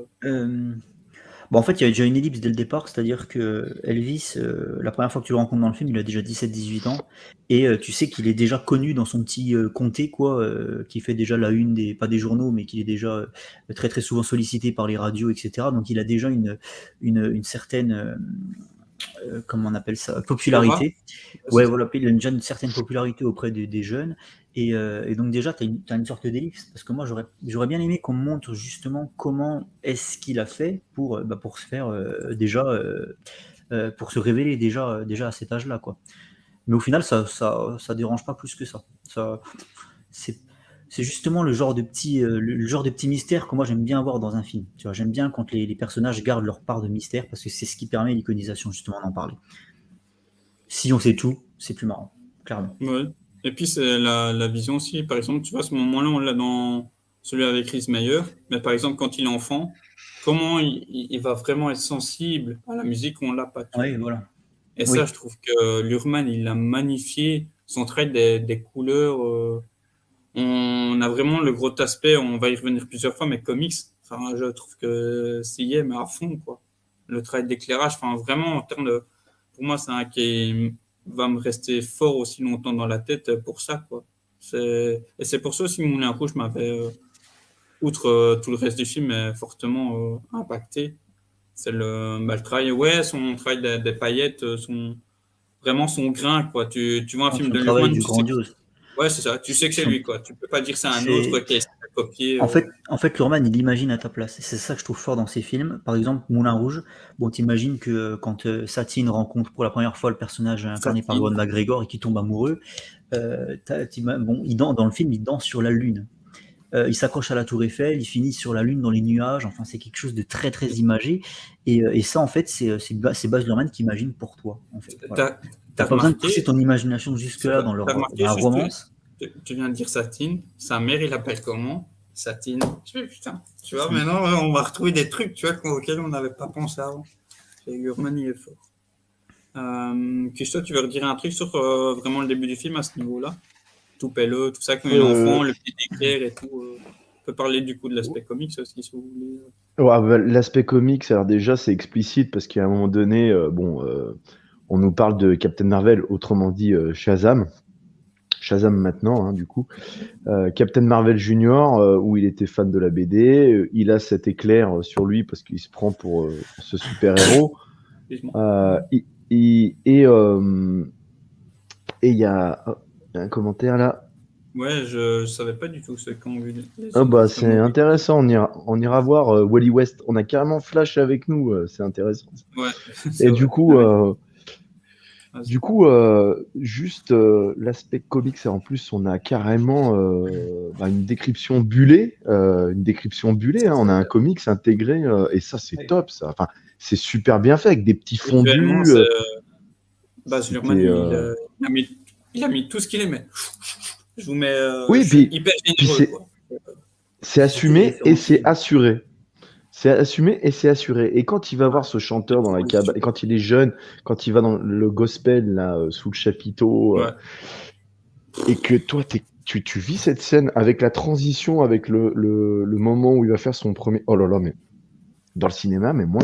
en fait, il y a déjà une ellipse dès le départ, c'est-à-dire que Elvis, la première fois que tu le rencontres dans le film, il a déjà 17-18 ans, et tu sais qu'il est déjà connu dans son petit comté, quoi, qui fait déjà la une pas des journaux, mais qu'il est déjà très très souvent sollicité par les radios, etc. Donc il a déjà une certaine, comment on appelle ça, popularité. Ouais, voilà, il a déjà une certaine popularité auprès des jeunes. Et donc déjà, tu as une sorte d'ellipse. Parce que moi, j'aurais bien aimé qu'on me montre justement comment est-ce qu'il a fait pour se faire pour se révéler déjà à cet âge-là, quoi. Mais au final, ça dérange pas plus que ça. C'est justement le genre de petit mystère que moi j'aime bien avoir dans un film. Tu vois, j'aime bien quand les personnages gardent leur part de mystère parce que c'est ce qui permet l'iconisation, justement, d'en parler. Si on sait tout, c'est plus marrant, clairement. Ouais. Et puis, c'est la vision aussi. Par exemple, tu vois, ce moment-là, on l'a dans celui avec Chris Meyer. Mais par exemple, quand il est enfant, comment il va vraiment être sensible à la musique, on l'a pas, tu vois. Oui, voilà. Et ça, Oui, je trouve que Luhrmann, il a magnifié son trait des couleurs. On a vraiment le gros aspect, on va y revenir plusieurs fois, mais comics, enfin, je trouve que c'est mais à fond, quoi. Le travail d'éclairage, enfin, vraiment, en termes de, pour moi, c'est un qui va me rester fort aussi longtemps dans la tête pour ça, quoi. Et c'est pour ça aussi que Moulin Rouge m'avait, outre tout le reste du film, fortement impacté. C'est le travail, ouais, son travail des paillettes, vraiment son grain, quoi. Tu vois un film son de travail Luhrmann, du tu sais grandiose. ouais, c'est ça. Tu sais que c'est Son- lui, quoi. Tu peux pas dire c'est un autre C'est, qui a essayé de copier. en fait, Luhrmann, il imagine à ta place. Et c'est ça que je trouve fort dans ses films. Par exemple, Moulin Rouge. Bon, t'imagines que quand Satine rencontre pour la première fois le personnage incarné par Satine. Ewan McGregor et qu'il tombe amoureux, bon, dans le film, il danse sur la lune. Il s'accroche à la tour Eiffel, il finit sur la lune dans les nuages. Enfin, c'est quelque chose de très très imagé. Et ça, en fait, c'est Baz Luhrmann qui imagine pour toi. En fait, voilà. T'as T'as t'as pas besoin de pousser remarqué, ton imagination c'est jusque-là ça. dans T'as remarqué la juste, romance. tu viens de dire Satine. Sa mère, il l'appelle comment? Satine. Je fais, putain. Tu vois, maintenant, on va retrouver des trucs, tu vois, auxquels on n'avait pas pensé avant. Et Luhrmann, il est fort. Christophe, tu veux redire un truc sur vraiment le début du film à ce niveau-là? Tout pelleux, tout ça, quand il est Euh, enfant, le petit éclair et tout. On peut parler du coup de l'aspect comics aussi, si vous voulez. Ouais, bah, l'aspect comics, alors déjà, c'est explicite parce qu'à un moment donné, on nous parle de Captain Marvel, autrement dit Shazam. Shazam maintenant, hein, du coup. Captain Marvel Junior, où il était fan de la BD, il a cet éclair sur lui parce qu'il se prend pour ce super-héros. Excuse-moi. Il- il- et euh, et il y a un commentaire là. Ouais, je savais pas du tout ce qu'ont vu les Ah autres bah dans ce c'est movie. intéressant, on ira voir Wally West. On a carrément Flash avec nous, c'est intéressant. Ouais, c'est Et vrai. du coup, Vas-y. juste l'aspect comics, et en plus, on a carrément une description bullée. Hein. On a un comics intégré, et ça, c'est top, ça. Enfin, c'est super bien fait avec des petits Visuellement, fondus. c'est Baz Luhrmann, C'était, il a mis tout ce qu'il aimait. Je vous mets, oui, je suis puis, hyper puis généreux, c'est quoi. c'est C'est des assumé et références. c'est assuré. C'est assumé et c'est assuré. Et quand il va voir ce chanteur dans la cabane, et quand il est jeune, quand il va dans le gospel là, sous le chapiteau, Ouais. et que toi, tu vis cette scène avec la transition, avec le moment où il va faire son premier. Oh là là, mais dans le cinéma, mais moi,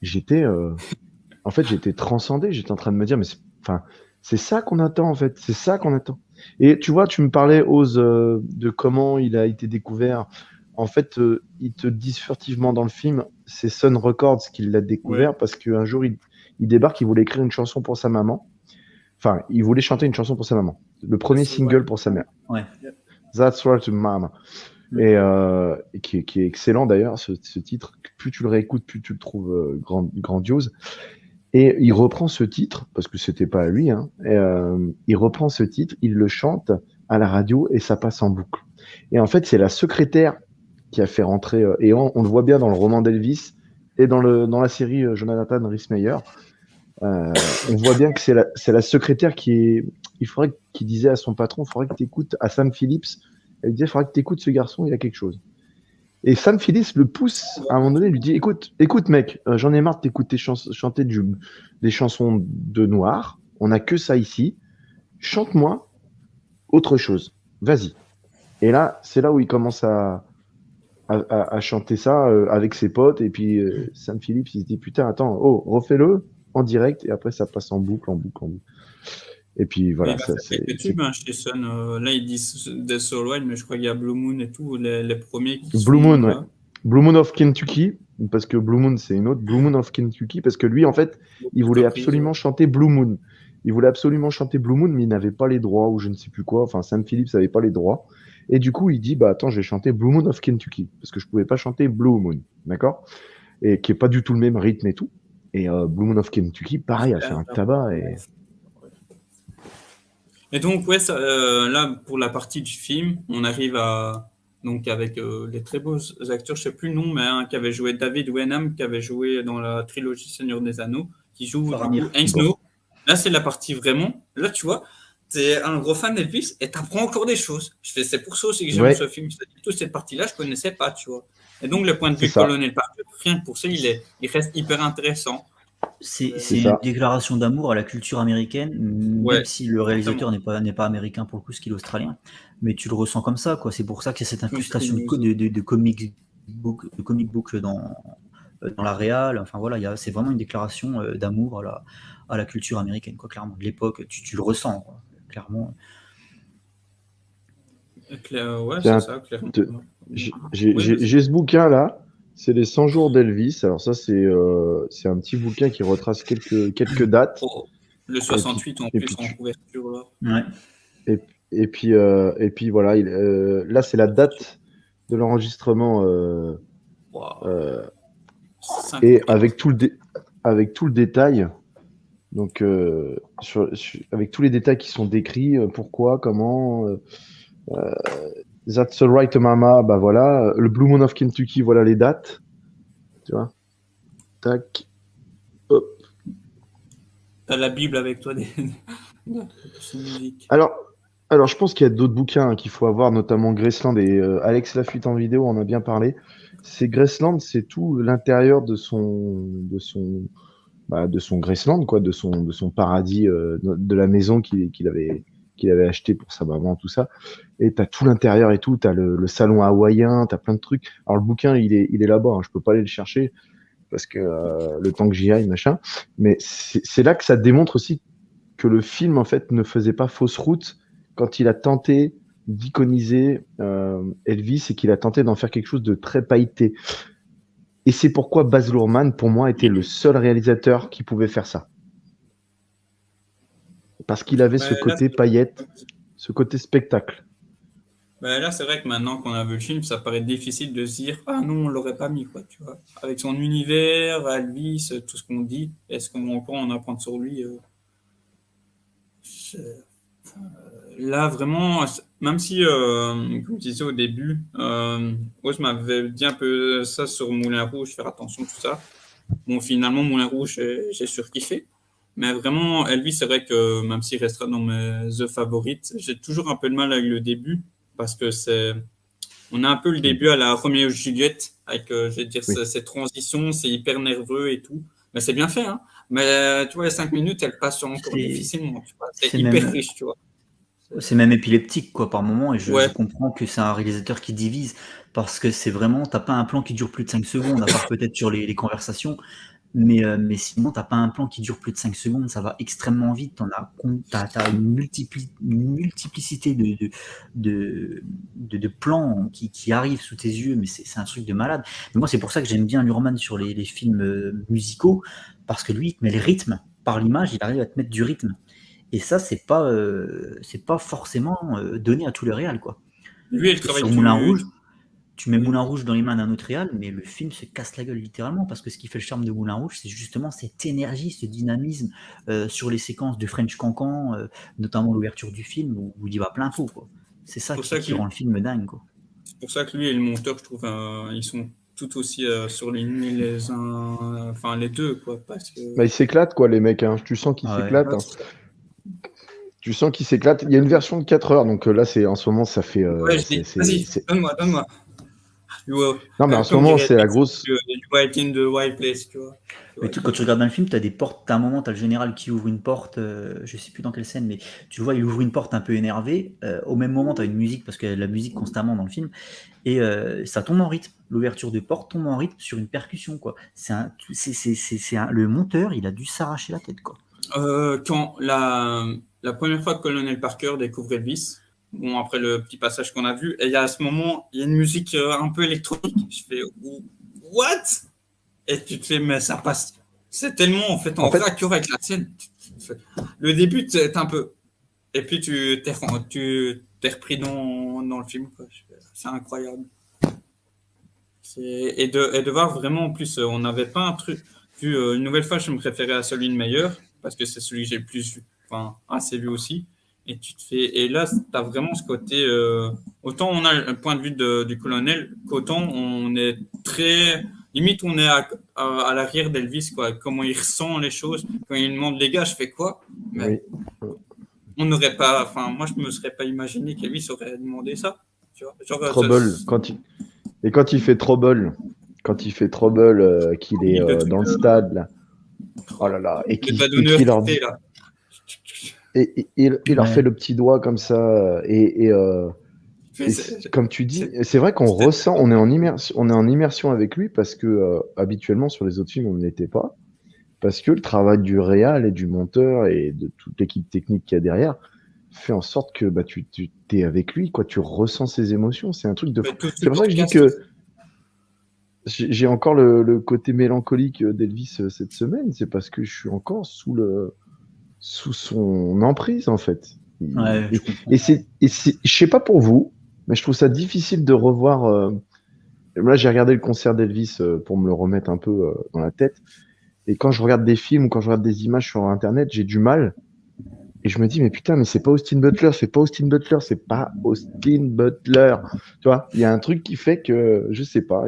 j'étais, en fait, j'étais transcendé. J'étais en train de me dire, mais enfin, c'est ça qu'on attend, en fait. C'est ça qu'on attend. Et tu vois, tu me parlais, Oz, de comment il a été découvert. En fait, ils te disent furtivement dans le film, c'est Sun Records qui l'a Ouais. découvert parce qu'un jour, il débarque, il voulait écrire une chanson pour sa maman. Enfin, il voulait chanter une chanson pour sa maman. Le premier That's right. single pour sa mère. Ouais. That's right, mama. Et qui est excellent d'ailleurs, ce titre. Plus tu le réécoutes, plus tu le trouves grandiose. Et il reprend ce titre, parce que c'était pas à lui, hein, il reprend ce titre, il le chante à la radio et ça passe en boucle. Et en fait, c'est la secrétaire qui a fait rentrer, et on le voit bien dans le roman d'Elvis et dans la série Jonathan Rhys-Meyer. On voit bien que c'est la secrétaire qui disait à son patron, il faudrait que tu écoutes, à Sam Phillips, elle disait, il faudrait que tu écoutes ce garçon, il a quelque chose. Et Sam Phillips le pousse à un moment donné, lui dit, écoute mec, j'en ai marre de t'écouter chanter des chansons de noir, on n'a que ça ici, chante-moi autre chose, vas-y. Et là, c'est là où il commence à chanter ça avec ses potes, et puis Sam Phillips, il se dit, putain, attends, refais-le en direct, et après ça passe en boucle, en boucle, en boucle. Et puis Mais voilà, il va ça, faire quelques tubes hein, chez Sun. Là, ils disent des Soul Wild, mais je crois qu'il y a Blue Moon et tout, les premiers qui Blue sont Moon, ouais. là. Blue Moon of Kentucky, parce que Blue Moon, c'est une autre. Blue Moon of Kentucky, parce que lui, en fait, il voulait absolument chanter Blue Moon. Il voulait absolument chanter Blue Moon, mais il n'avait pas les droits, ou je ne sais plus quoi. Enfin, Sam Phillips n'avait pas les droits. Et du coup, il dit, bah attends, je vais chanter Blue Moon of Kentucky, parce que je pouvais pas chanter Blue Moon, d'accord? Et qui est pas du tout le même rythme et tout. Et Blue Moon of Kentucky, pareil, a fait un tabac. Et donc, ouais, ça, là, pour la partie du film, on arrive à. Donc, avec les très beaux acteurs, je sais plus le nom, mais qui avait joué David Wenham, qui avait joué dans la trilogie Seigneur des Anneaux, qui joue Faramir. du coup Eng Snow. Là, c'est la partie vraiment. Là, tu vois, t'es un gros fan d'Elvis et t'apprends encore des choses. C'est pour ça aussi que j'aime Ouais, ce film. Toute cette partie-là, je connaissais pas, tu vois. Et donc, le point de c'est vue ça, Colonel Parker, rien que pour ça, il reste hyper intéressant. c'est C'est une ça. déclaration d'amour à la culture américaine, même Ouais, si le exactement. réalisateur n'est pas américain pour le coup, ce qu'il est australien. Mais tu le ressens comme ça, quoi. C'est pour ça qu'il y a cette Country incrustation music. de comic book dans la réal. Enfin voilà, c'est vraiment une déclaration d'amour à la culture américaine, quoi, clairement. De l'époque, tu le ressens, quoi, clairement. Ouais, c'est Tiens, ça, clairement. te- Oui, vas-y. j'ai ce bouquin-là, c'est les 100 jours d'Elvis. Alors ça, c'est un petit bouquin qui retrace quelques dates. Oh, le Et puis, 68 en et puis, plus en couverture, là. Ouais. et, et puis voilà, là, c'est la date de l'enregistrement Waouh, euh, et 54. avec tout le détail. Donc, avec tous les détails qui sont décrits, pourquoi, comment, That's Alright Mama, bah voilà, le Blue Moon of Kentucky, voilà les dates, tu vois, tac, hop. T'as la Bible avec toi de ces musiques. Alors, alors je pense qu'il y a d'autres bouquins qu'il faut avoir, notamment Graceland et Alex Lafitte en vidéo, on a bien parlé. C'est Graceland, c'est tout l'intérieur de son Graceland, quoi, de son paradis, de la maison qu'il avait acheté pour sa maman, tout ça. Et t'as tout l'intérieur et tout, t'as le salon hawaïen, t'as plein de trucs. Alors le bouquin, il est là-bas, hein, je peux pas aller le chercher parce que le temps que j'y aille, machin. Mais c'est là que ça démontre aussi que le film, en fait, ne faisait pas fausse route quand il a tenté d'iconiser Elvis et qu'il a tenté d'en faire quelque chose de très pailleté. Et c'est pourquoi Baz Luhrmann, pour moi, était le seul réalisateur qui pouvait faire ça. Parce qu'il avait ce Bah, là, côté paillette, ce côté spectacle. là, c'est vrai que maintenant qu'on a vu le film, ça paraît difficile de se dire ah non, on l'aurait pas mis, quoi, tu vois. Avec son univers, Elvis, tout ce qu'on dit, est-ce qu'on peut en apprendre sur lui c'est- Là, vraiment, même si, comme je disais au début, Oz m'avait dit un peu ça sur Moulin Rouge, faire attention, tout ça. Bon, finalement, Moulin Rouge, j'ai surkiffé. Mais vraiment, Elvis, c'est vrai que même s'il restera dans mes The favorites, j'ai toujours un peu de mal avec le début parce que on a un peu le Mm. début à la Roméo et Juliette avec, je vais dire, Oui. ces transitions, c'est hyper nerveux et tout. Mais c'est bien fait, hein. Mais tu vois, les 5 minutes, elles passent encore C'est difficilement, tu vois. C'est c'est hyper même, riche, tu vois. c'est même épileptique, quoi, par moment, et je Ouais, comprends que c'est un réalisateur qui divise, parce que c'est vraiment, t'as pas un plan qui dure plus de 5 secondes, à part peut-être sur les conversations, mais sinon, t'as pas un plan qui dure plus de 5 secondes, ça va extrêmement vite, t'as une multiplicité de plans qui arrivent sous tes yeux, mais c'est un truc de malade. Mais moi, c'est pour ça que j'aime bien Luhrmann sur les films musicaux, parce que lui, il te met le rythme. Par l'image, il arrive à te mettre du rythme. Et ça, c'est pas forcément donné à tous les réals, quoi. lui, il Parce que travaille sur Moulin tout. Rouge, tu mets Oui. Moulin Rouge dans les mains d'un autre réal, mais le film se casse la gueule littéralement, parce que ce qui fait le charme de Moulin Rouge, c'est justement cette énergie, ce dynamisme sur les séquences de French Cancan, notamment l'ouverture du film, où il y va plein fou, quoi. C'est C'est ça pour qui, ça que qui rend le film dingue, quoi. C'est pour ça que lui et le monteur, je trouve, ils sont tout aussi surlignés les uns, enfin les deux, quoi, parce que Bah, ils s'éclatent, quoi, les mecs, hein. Tu sens qu'ils Ah ouais. s'éclatent, hein. Tu sens qu'ils s'éclatent. Il y a une version de 4 heures, donc là, en ce moment, ça fait. ouais, je dis, vas-y, donne-moi. Non, mais en ce Comme moment, dirait c'est la Dixon, grosse. du White in the White Place, tu vois. Mais quand tu regardes dans le film, tu as des portes, tu as un moment, tu as le général qui ouvre une porte, je sais plus dans quelle scène, mais tu le vois, il ouvre une porte un peu énervé. Au même moment, tu as une musique, parce qu'il y a de la musique constamment dans le film, et ça tombe en rythme. L'ouverture de porte tombe en rythme sur une percussion, quoi. Le monteur, il a dû s'arracher la tête, quoi. Quand la première fois que Colonel Parker découvre Elvis, bon, après le petit passage qu'on a vu, et il y a à ce moment, il y a une musique un peu électronique. Je fais, what? Et tu te fais, mais ça passe. C'est tellement en fait En en fait, raccord avec la scène. Le début, t'es un peu. Et puis tu t'es repris dans le film, quoi. C'est incroyable. Et de voir vraiment, en plus, on n'avait pas un truc. Vu une nouvelle fois, je me préférais à celui de meilleur, parce que c'est celui que j'ai le plus vu, enfin, assez vu aussi. Et tu te fais. Et là, tu as vraiment ce côté. Autant on a un point de vue du colonel, qu'autant on est très. Limite, on est à l'arrière d'Elvis, quoi. Comment il ressent les choses. Quand il demande les gars, je fais quoi? Mais oui. on n'aurait pas, enfin, moi, je me serais pas imaginé qu'Elvis aurait demandé ça. Tu vois, genre, Trouble, quand il fait Trouble, qu'il est dans le stade, là. Oh là là, et le doigt qu'il d'honneur leur qui dit, fait, là. il leur Ouais. fait le petit doigt comme ça, et comme tu dis, c'est vrai qu'on ressent, on est en immersion avec lui parce que habituellement sur les autres films on n'était pas, parce que le travail du réal et du monteur et de toute l'équipe technique qu'il y a derrière fait en sorte que bah, tu t'es avec lui, quoi, tu ressens ses émotions, c'est un truc de fou. C'est pour ça que je dis que j'ai encore le côté mélancolique d'Elvis cette semaine, c'est parce que je suis encore sous son emprise en fait. Ouais, je comprends. Je sais pas pour vous, mais je trouve ça difficile de revoir. Là, j'ai regardé le concert d'Elvis pour me le remettre un peu dans la tête. Et quand je regarde des films ou quand je regarde des images sur Internet, j'ai du mal. Et je me dis, mais putain, mais c'est pas Austin Butler, c'est pas Austin Butler, c'est pas Austin Butler. Tu vois, il y a un truc qui fait que, je sais pas,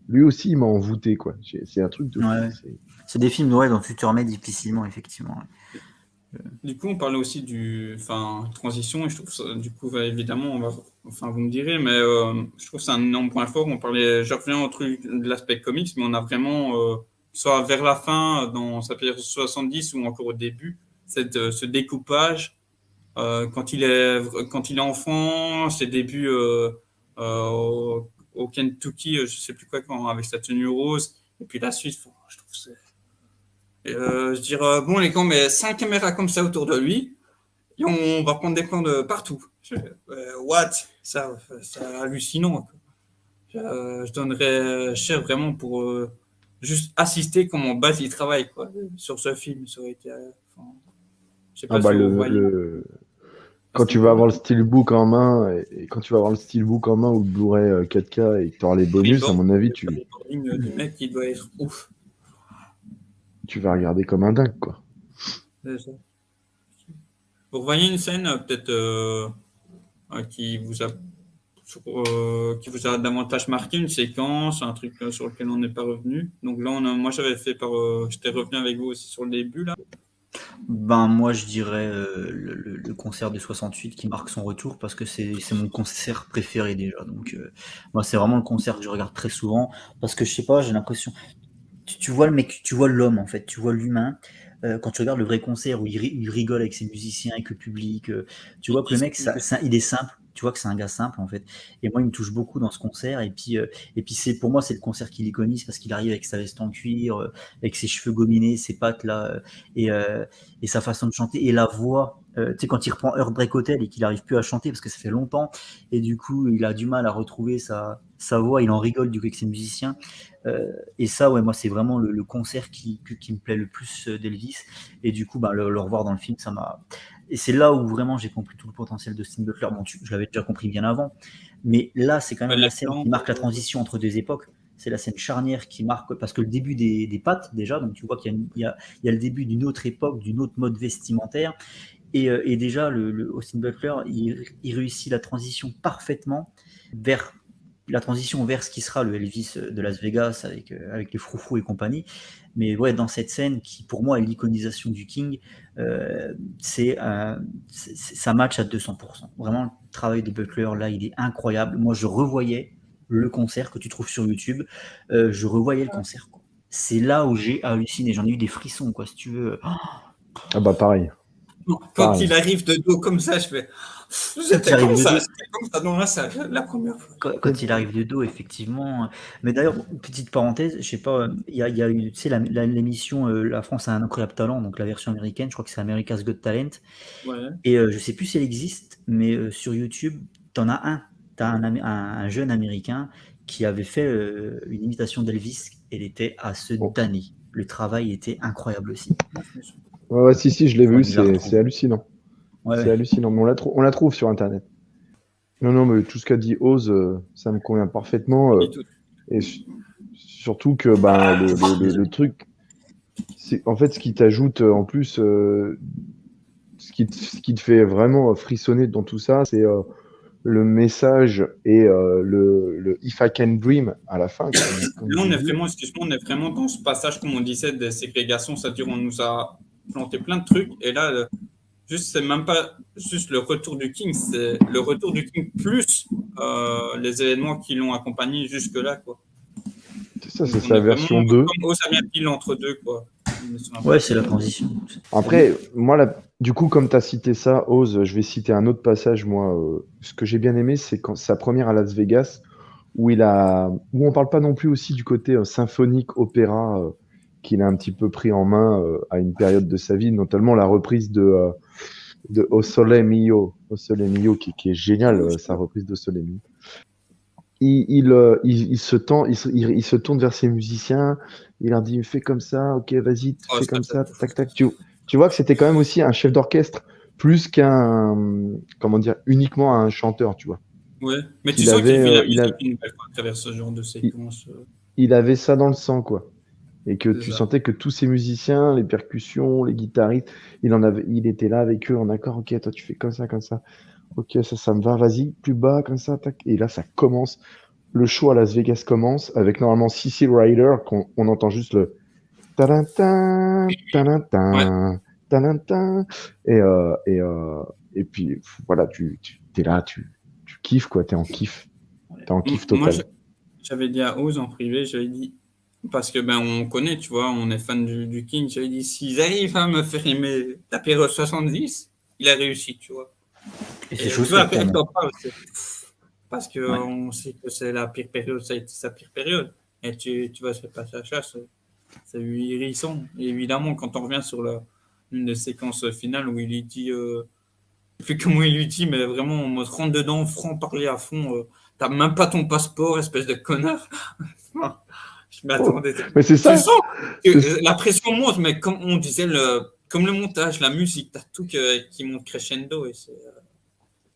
lui aussi, il m'a envoûté, quoi. C'est un truc de fou. Ouais. C'est des films dont tu te remets difficilement, effectivement. Du coup, on parlait aussi transition, et je trouve ça, du coup, évidemment, vous me direz, mais je trouve que c'est un énorme point fort. Je reviens au truc de l'aspect comics, mais on a vraiment, soit vers la fin, dans sa période 70 ou encore au début, ce découpage, quand il est enfant, ses débuts au Kentucky, je sais plus quoi, avec sa tenue rose, et puis la suite, je trouve que c'est je dirais, bon, les gars, on met 5 caméras comme ça autour de lui et on va prendre des plans de partout. What? C'est hallucinant, quoi. Je donnerais cher vraiment pour juste assister comment Baz il travaille, quoi, sur ce film. Ça aurait été, je sais Ah pas bah si vous voyez à quand ce tu vas avoir niveau-là. le steelbook en main et quand tu vas avoir le steelbook en main ou le Blu-ray 4K et que tu auras les bonus, à mon avis, Le storyboarding du mec, il doit être ouf. tu vas regarder comme un dingue, quoi. C'est ça. Vous voyez une scène peut-être qui vous a qui vous a davantage marqué, une séquence, un truc sur lequel on n'est pas revenu. Donc là, moi, j'étais revenu avec vous aussi sur le début là. Ben moi je dirais le concert de 68 qui marque son retour parce que c'est mon concert préféré déjà. Donc moi c'est vraiment le concert que je regarde très souvent parce que je sais pas, j'ai l'impression tu vois le mec, tu vois l'homme en fait, tu vois l'humain. Quand tu regardes le vrai concert où il rigole avec ses musiciens, avec le public, tu vois que le mec, il est simple. Tu vois que c'est un gars simple en fait. Et moi, il me touche beaucoup dans ce concert. Et puis c'est pour moi, c'est le concert qui l'iconise parce qu'il arrive avec sa veste en cuir, avec ses cheveux gominés, ses pattes là, et sa façon de chanter et la voix. Tu sais, quand il reprend Heartbreak Hotel et qu'il n'arrive plus à chanter parce que ça fait longtemps, et du coup, il a du mal à retrouver sa voix. Il en rigole du coup avec ses musiciens. Et ça, ouais, moi, c'est vraiment le concert qui me plaît le plus d'Elvis. Et du coup, bah, le revoir dans le film, ça m'a. Et c'est là où vraiment j'ai compris tout le potentiel de Austin Butler. Bon, je l'avais déjà compris bien avant, mais là, c'est quand même la scène qui marque la transition entre deux époques. C'est la scène charnière qui marque, parce que le début des pattes, déjà, donc tu vois qu'il y a le début d'une autre époque, d'une autre mode vestimentaire. Et déjà, le Austin Butler, il réussit la transition parfaitement vers ce qui sera le Elvis de Las Vegas avec les froufrous et compagnie. Mais ouais, dans cette scène qui, pour moi, est l'iconisation du King, ça match à 200%. Vraiment, le travail de Butler, là, il est incroyable. Moi, je revoyais le concert que tu trouves sur YouTube. Je revoyais le concert, quoi. C'est là où j'ai halluciné. J'en ai eu des frissons, quoi, si tu veux. Ah bah pareil. Quand il arrive de dos comme ça, je fais. C'était comme ça dans la salle, la première fois. Quand il arrive de dos, effectivement. Mais d'ailleurs, petite parenthèse, je sais pas, il y a eu, tu sais, l'émission La France a un incroyable talent, donc la version américaine, je crois que c'est America's Got Talent. Ouais. Et je sais plus si elle existe, mais sur YouTube, t'en as un. T'as un jeune américain qui avait fait une imitation d'Elvis. Elle était à se damner. Le travail était incroyable aussi. Ouais, si, je l'ai vu, c'est hallucinant. Ouais, c'est hallucinant, mais on la trouve sur Internet. Non, mais tout ce qu'a dit Oz, ça me convient parfaitement. Et surtout que le truc, c'est en fait ce qui t'ajoute en plus, ce qui te fait vraiment frissonner dans tout ça, c'est le message et le If I Can Dream à la fin. Là, on est vraiment dans ce passage, comme on disait, de ségrégation, c'est-à-dire on nous a planté plein de trucs, et là, Juste, c'est même pas juste le retour du King, c'est le retour du King plus les événements qui l'ont accompagné jusque-là, quoi. C'est ça, Donc, c'est on sa est vraiment version 2. comme Osama Pile entre deux, quoi. Ouais, c'est la transition. Après, moi, du coup, comme tu as cité ça, Oz, je vais citer un autre passage, moi. Ce que j'ai bien aimé, c'est quand sa première à Las Vegas, où on parle pas non plus aussi du côté symphonique, opéra, qu'il a un petit peu pris en main à une période de sa vie, notamment la reprise de O Sole Mio, qui est génial, sa reprise de Sole Mio. Il se tourne vers ses musiciens, il leur dit fais comme ça, ok, vas-y, Oh, fais comme ça, tac, tac. Tu vois que c'était quand même aussi un chef d'orchestre plus comment dire, uniquement un chanteur, tu vois. ouais. Mais tu Qu'il sens qu'il avait, vit la il, a- musique une nouvelle fois à travers ce genre de il, séquence. il avait ça dans le sang, quoi. Et que C'est tu ça. sentais que tous ces musiciens, les percussions, les guitaristes, il était là avec eux en accord, ok, toi tu fais comme ça, ok, ça me va, vas-y, plus bas, comme ça, tac. Et là, ça commence. Le show à Las Vegas commence avec normalement Cecil Rider, on entend juste le ta-da-ta, Ouais. ta-da-ta, ta-da-ta. Et puis voilà, t'es là, tu kiffes quoi, t'es en kiff. T'es en kiff Moi, total. j'avais dit à Oz en privé, j'avais dit, parce que ben on connaît, tu vois, on est fan du King, j'avais dit, s'ils arrivent à me faire aimer la période 70, il a réussi, tu vois. Et c'est Et chose tu vois, faite après, pour elle moi. t'en parle, parce Ouais. qu'on sait que c'est la pire période, ça a été sa pire période. Et tu vas se faire passer à chasse, c'est hérisson. Et évidemment, quand on revient sur une des séquences finales où il lui dit, je sais plus comment il lui dit, mais vraiment, on me rentre dedans, franc parler à fond, t'as même pas ton passeport, espèce de connard. Je Oh, m'attendais. mais c'est Tu ça. sens que C'est- la pression monte, mais comme on disait, comme le montage, la musique, t'as tout qui monte crescendo.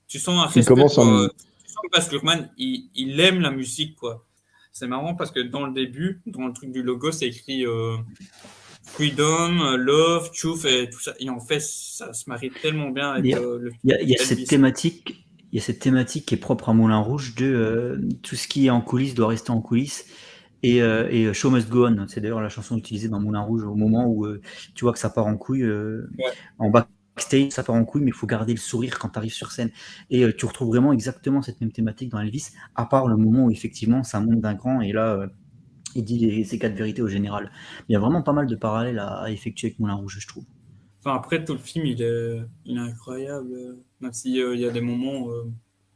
Tu sens un Il respect commence pour. en. Tu sens que Baz Luhrmann, il aime la musique, quoi. C'est marrant parce que dans le début, dans le truc du logo, c'est écrit Freedom, Love, Truth et tout ça. Et en fait, ça se marie tellement bien Il y avec a, le il y a cette Elvis. thématique. Il y a cette thématique qui est propre à Moulin Rouge de tout ce qui est en coulisses doit rester en coulisses et Show Must Go On. C'est d'ailleurs la chanson utilisée dans Moulin Rouge au moment où tu vois que ça part en couille Ouais. en backstage, ça part en couille, mais il faut garder le sourire quand tu arrives sur scène. Et tu retrouves vraiment exactement cette même thématique dans Elvis, à part le moment où effectivement ça monte d'un cran et là il dit ses quatre vérités au général. Il y a vraiment pas mal de parallèles à effectuer avec Moulin Rouge, je trouve. Enfin, après, tout le film, il est incroyable. Même s'il y a des moments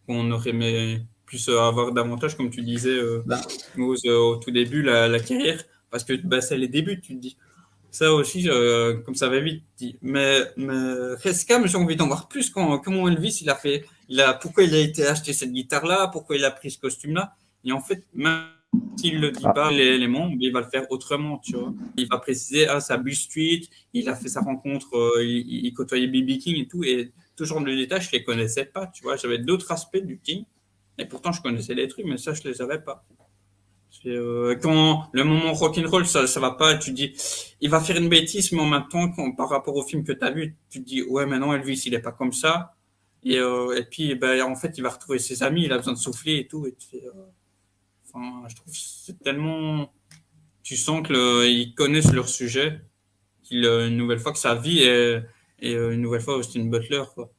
qu'on aurait aimé plus avoir davantage, comme tu disais, Ben, au tout début, la carrière. Parce que bah, c'est les débuts, tu te dis. Ça aussi, comme ça va vite, tu dis. Mais Rescam, j'ai envie d'en voir plus comment Elvis, pourquoi il a été acheté cette guitare-là, pourquoi il a pris ce costume-là. Et en fait, même s'il le dit Ah, pas, l'élément, il va le faire autrement, tu vois. Il va préciser, ah, c'est à Bush Street, il a fait sa rencontre, il côtoyait B.B. King et tout, et tout genre de détails, je les connaissais pas, tu vois. J'avais d'autres aspects du King, et pourtant, je connaissais les trucs, mais ça, je les avais pas. Quand le moment rock'n'roll, ça va pas, tu dis, il va faire une bêtise, mais en même temps, par rapport au film que tu as vu, tu te dis, ouais, maintenant Elvis, il est pas comme ça. Et puis, ben, en fait, il va retrouver ses amis, il a besoin de souffler et tout. Enfin, je trouve que c'est tellement. Tu sens qu'ils connaissent leur sujet, une nouvelle fois que sa vie est une nouvelle fois Austin Butler, quoi.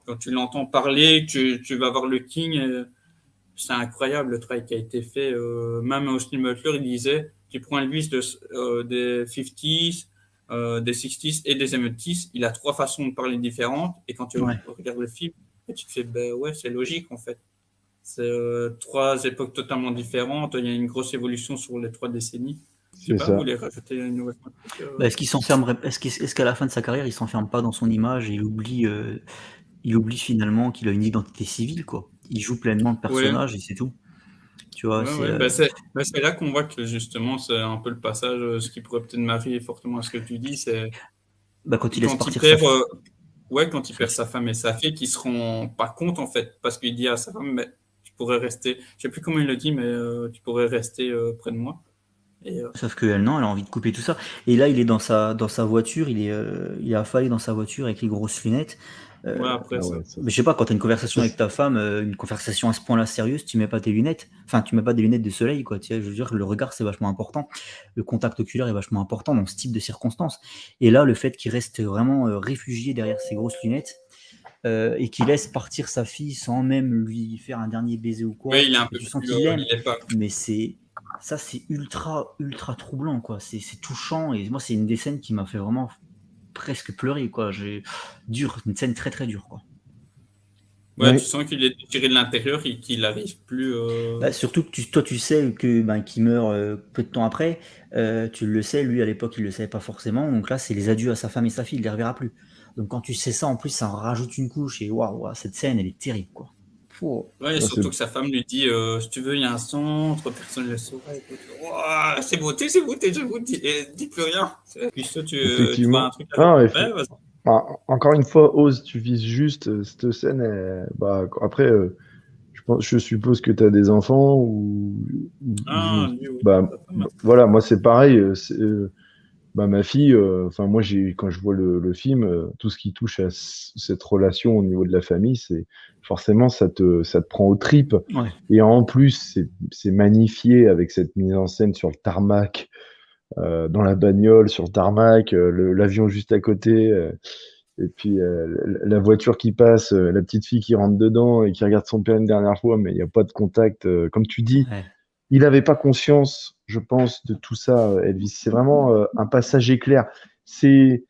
Quand tu l'entends parler, tu vas voir le King. C'est incroyable le travail qui a été fait. Même Austin Butler, il disait, tu prends Elvis des 50s, des 60s et des 70s, il a trois façons de parler différentes. Et quand tu ouais. regardes le film, tu te fais, ben ouais, c'est logique en fait. C'est trois époques totalement différentes. Il y a une grosse évolution sur les 3 décennies. Je sais c'est pas, vous ça. voulez rajouter une nouvelle fois Bah, est-ce qu'à la fin de sa carrière, il s'enferme pas dans son image et il oublie finalement qu'il a une identité civile, quoi. Il joue pleinement le Ouais, personnage et c'est tout. Tu vois, ouais, c'est ouais. C'est là qu'on voit que justement, c'est un peu le passage, ce qui pourrait peut-être marier fortement à ce que tu dis, c'est bah, quand il laisse quand il partir sa perd, fille. ouais, quand il perd sa femme et sa fille, qui se rend pas compte en fait, parce qu'il dit à sa femme, mais tu pourrais rester, je sais plus comment il le dit, mais tu pourrais rester près de moi. Sauf qu'elle, non, elle a envie de couper tout ça. Et là, il est dans sa voiture, il est affalé dans sa voiture avec les grosses lunettes. Ouais, après, Ah ça. ouais, ça, Mais je sais pas, quand tu as une conversation ça, avec ta femme, une conversation à ce point-là sérieuse, tu mets pas tes lunettes. Enfin, tu mets pas des lunettes de soleil, quoi. Tu vois, je veux dire, le regard, c'est vachement important. Le contact oculaire est vachement important dans ce type de circonstances. Et là, le fait qu'il reste vraiment réfugié derrière ses grosses lunettes et qu'il laisse partir sa fille sans même lui faire un dernier baiser ou quoi, Oui, il est un et peu tu sens plus. qu'il l'aime, Il est pas. mais ça, c'est ultra, ultra troublant, quoi. C'est touchant. Et moi, c'est une des scènes qui m'a fait vraiment presque pleurer, quoi. Dur, une scène très, très dure, quoi. Ouais, tu oui, sens qu'il est tiré de l'intérieur et qu'il n'arrive plus. Bah, surtout que toi, tu sais que qu'il meurt peu de temps après. Tu le sais, lui à l'époque, il le savait pas forcément. Donc là, c'est les adieux à sa femme et sa fille, il les reverra plus. Donc quand tu sais ça, en plus, ça en rajoute une couche. Et waouh, cette scène, elle est terrible, quoi. Pouh. Ouais, et ouais, surtout que sa femme lui dit si tu veux, il y a un centre, personne ne le saura. Ouah, c'est beauté, je vous dis, et dis plus rien. Puis toi, tu vois un effectivement. truc à Ah, ouais, vas-y. encore une fois, Oz, tu vises juste cette scène. Bah, après, je suppose que tu as des enfants Ah, lui, oui, bah, papa, ma voilà, moi c'est pareil. Bah, ma fille, enfin moi quand je vois le film, tout ce qui touche à cette relation au niveau de la famille, c'est forcément ça te prend aux tripes. Ouais. Et en plus, c'est magnifié avec cette mise en scène sur le tarmac, dans la bagnole, sur le tarmac, l'avion juste à côté. Et puis la voiture qui passe, la petite fille qui rentre dedans et qui regarde son père une dernière fois, mais il n'y a pas de contact. Comme tu dis, Ouais. il n'avait pas conscience, je pense, de tout ça, Elvis. C'est vraiment un passage éclair. C'est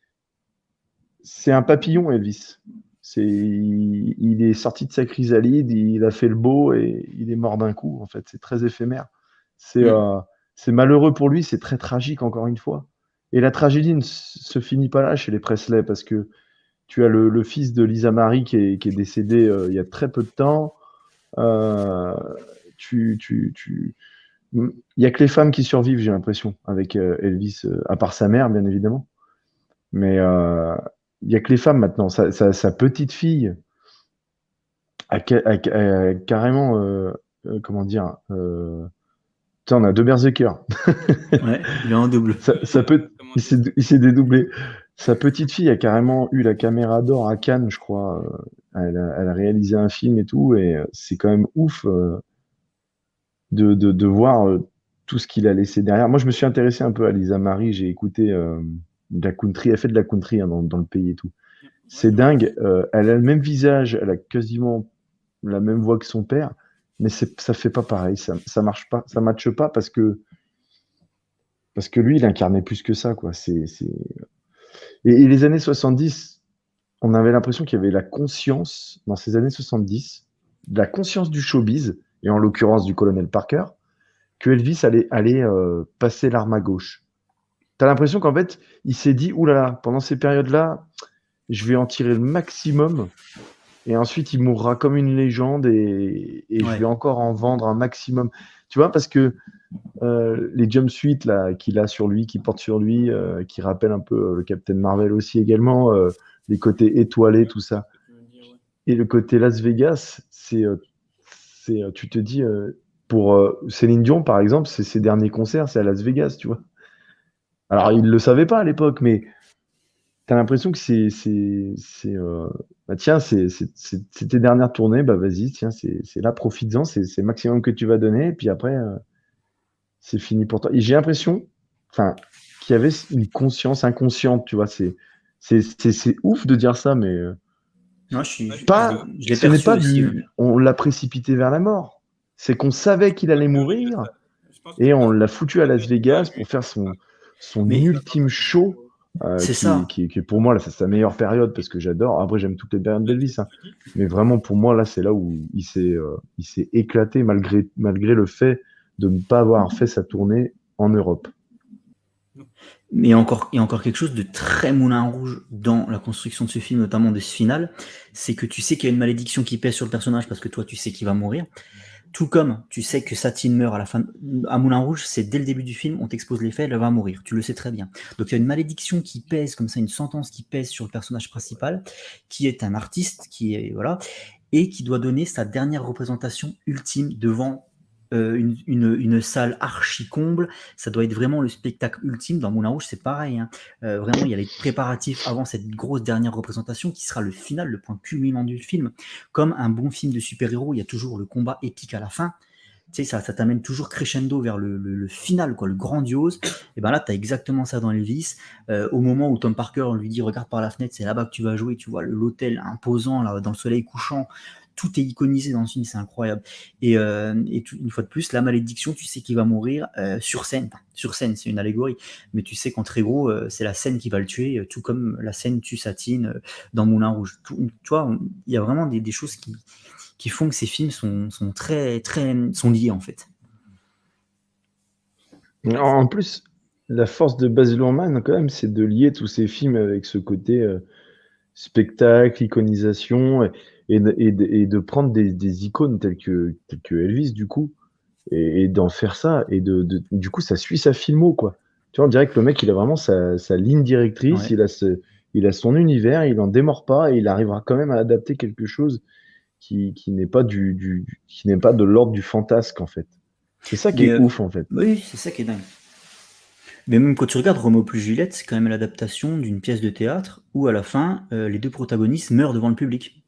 c'est un papillon, Elvis. Il est sorti de sa chrysalide, il a fait le beau et il est mort d'un coup. En fait, c'est très éphémère. C'est Mm. euh, c'est malheureux pour lui, c'est très tragique encore une fois. Et la tragédie ne se finit pas là chez les Presley parce que tu as le fils de Lisa Marie qui est décédé il y a très peu de temps. Euh, tu, tu, tu... Il n'y a que les femmes qui survivent, j'ai l'impression, avec Elvis, à part sa mère, bien évidemment. Mais il n'y a que les femmes maintenant. Sa petite fille a carrément, comment dire, putain, on a deux Berserker. Ouais, il est en double. Il s'est dédoublé. Sa petite fille a carrément eu la caméra d'or à Cannes, je crois. Elle a réalisé un film et tout, et c'est quand même ouf de voir tout ce qu'il a laissé derrière. Moi, je me suis intéressé un peu à Lisa Marie. J'ai écouté de la country. Elle fait de la country hein, dans le pays et tout. Ouais, C'est je vois. dingue. Elle a le même visage, elle a quasiment la même voix que son père, mais ça fait pas pareil. Ça marche pas, ça matche pas parce que lui, il incarnait plus que ça, quoi. Et les années 70, on avait l'impression qu'il y avait la conscience dans ces années 70, de la conscience du showbiz, et en l'occurrence du colonel Parker, que Elvis allait passer l'arme à gauche. T'as l'impression qu'en fait, il s'est dit, oulala, pendant ces périodes-là, je vais en tirer le maximum. Et ensuite, il mourra comme une légende et je Ouais. vais encore en vendre un maximum. Tu vois, parce que les jumpsuits là, qu'il a sur lui, qui porte sur lui, qui rappellent un peu le Captain Marvel aussi également, les côtés étoilés, tout ça. Tu veux dire, ouais. Et le côté Las Vegas, tu te dis, pour Céline Dion, par exemple, c'est ses derniers concerts, c'est à Las Vegas, tu vois. Alors, il ne le savait pas à l'époque, mais t'as l'impression que bah tiens, c'est tes dernières tournées, bah vas-y, tiens, c'est là, profites-en, c'est le maximum que tu vas donner, et puis après, c'est fini pour toi. Et j'ai l'impression, enfin, qu'il y avait une conscience inconsciente, tu vois, c'est ouf de dire ça, mais Moi, Ouais, je pense que je l'ai ce n'est perçu pas aussi. Ouais. on l'a précipité vers la mort. C'est qu'on savait qu'il allait oui, mourir, je pense que et t'as on pas l'a foutu à Las Vegas vu. pour faire son Mais ultime show c'est ça. qui est pour moi là, c'est sa meilleure période parce que j'adore. Après, j'aime toutes les périodes d'Elvis, hein. Mais vraiment pour moi là, c'est là où il s'est éclaté malgré le fait de ne pas avoir fait sa tournée en Europe. Mais il y a encore quelque chose de très Moulin Rouge dans la construction de ce film, notamment de ce final, c'est que tu sais qu'il y a une malédiction qui pèse sur le personnage parce que toi tu sais qu'il va mourir. Tout comme tu sais que Satine meurt à la fin. À Moulin Rouge, c'est dès le début du film, on t'expose les faits, elle va mourir. Tu le sais très bien. Donc il y a une malédiction qui pèse comme ça, une sentence qui pèse sur le personnage principal, qui est un artiste, qui est voilà, et qui doit donner sa dernière représentation ultime devant une salle archi comble, ça doit être vraiment le spectacle ultime. Dans Moulin Rouge, c'est pareil, hein. Vraiment, il y a les préparatifs avant cette grosse dernière représentation qui sera le final, le point culminant du film. Comme un bon film de super-héros, il y a toujours le combat épique à la fin. Tu sais, ça t'amène toujours crescendo vers le final, quoi, le grandiose. Et ben là, tu as exactement ça dans Elvis. Au moment où Tom Parker lui dit regarde par la fenêtre, c'est là-bas que tu vas jouer, tu vois l'hôtel imposant là, dans le soleil couchant. Tout est iconisé dans le film, c'est incroyable. Et une fois de plus, la malédiction, tu sais qu'il va mourir sur scène. Enfin, sur scène, c'est une allégorie. Mais tu sais qu'en très gros, c'est la scène qui va le tuer, tout comme la scène tue Satine dans Moulin Rouge. Tu vois, il y a vraiment des choses qui font que ces films sont sont liés, en fait. En plus, la force de Baz Luhrmann, quand même, c'est de lier tous ces films avec ce côté spectacle, iconisation, et de prendre des icônes telles que Elvis, du coup, et d'en faire ça, et du coup, ça suit sa filmo, quoi. Tu vois, on dirait que le mec, il a vraiment sa ligne directrice, Ouais. il a son univers, il en démord pas, et il arrivera quand même à adapter quelque chose qui n'est pas qui n'est pas de l'ordre du fantasque, en fait. C'est ça qui Mais est ouf, en fait. oui, c'est ça qui est dingue. Mais même quand tu regardes Roméo plus Juliette, c'est quand même l'adaptation d'une pièce de théâtre où à la fin, les deux protagonistes meurent devant le public.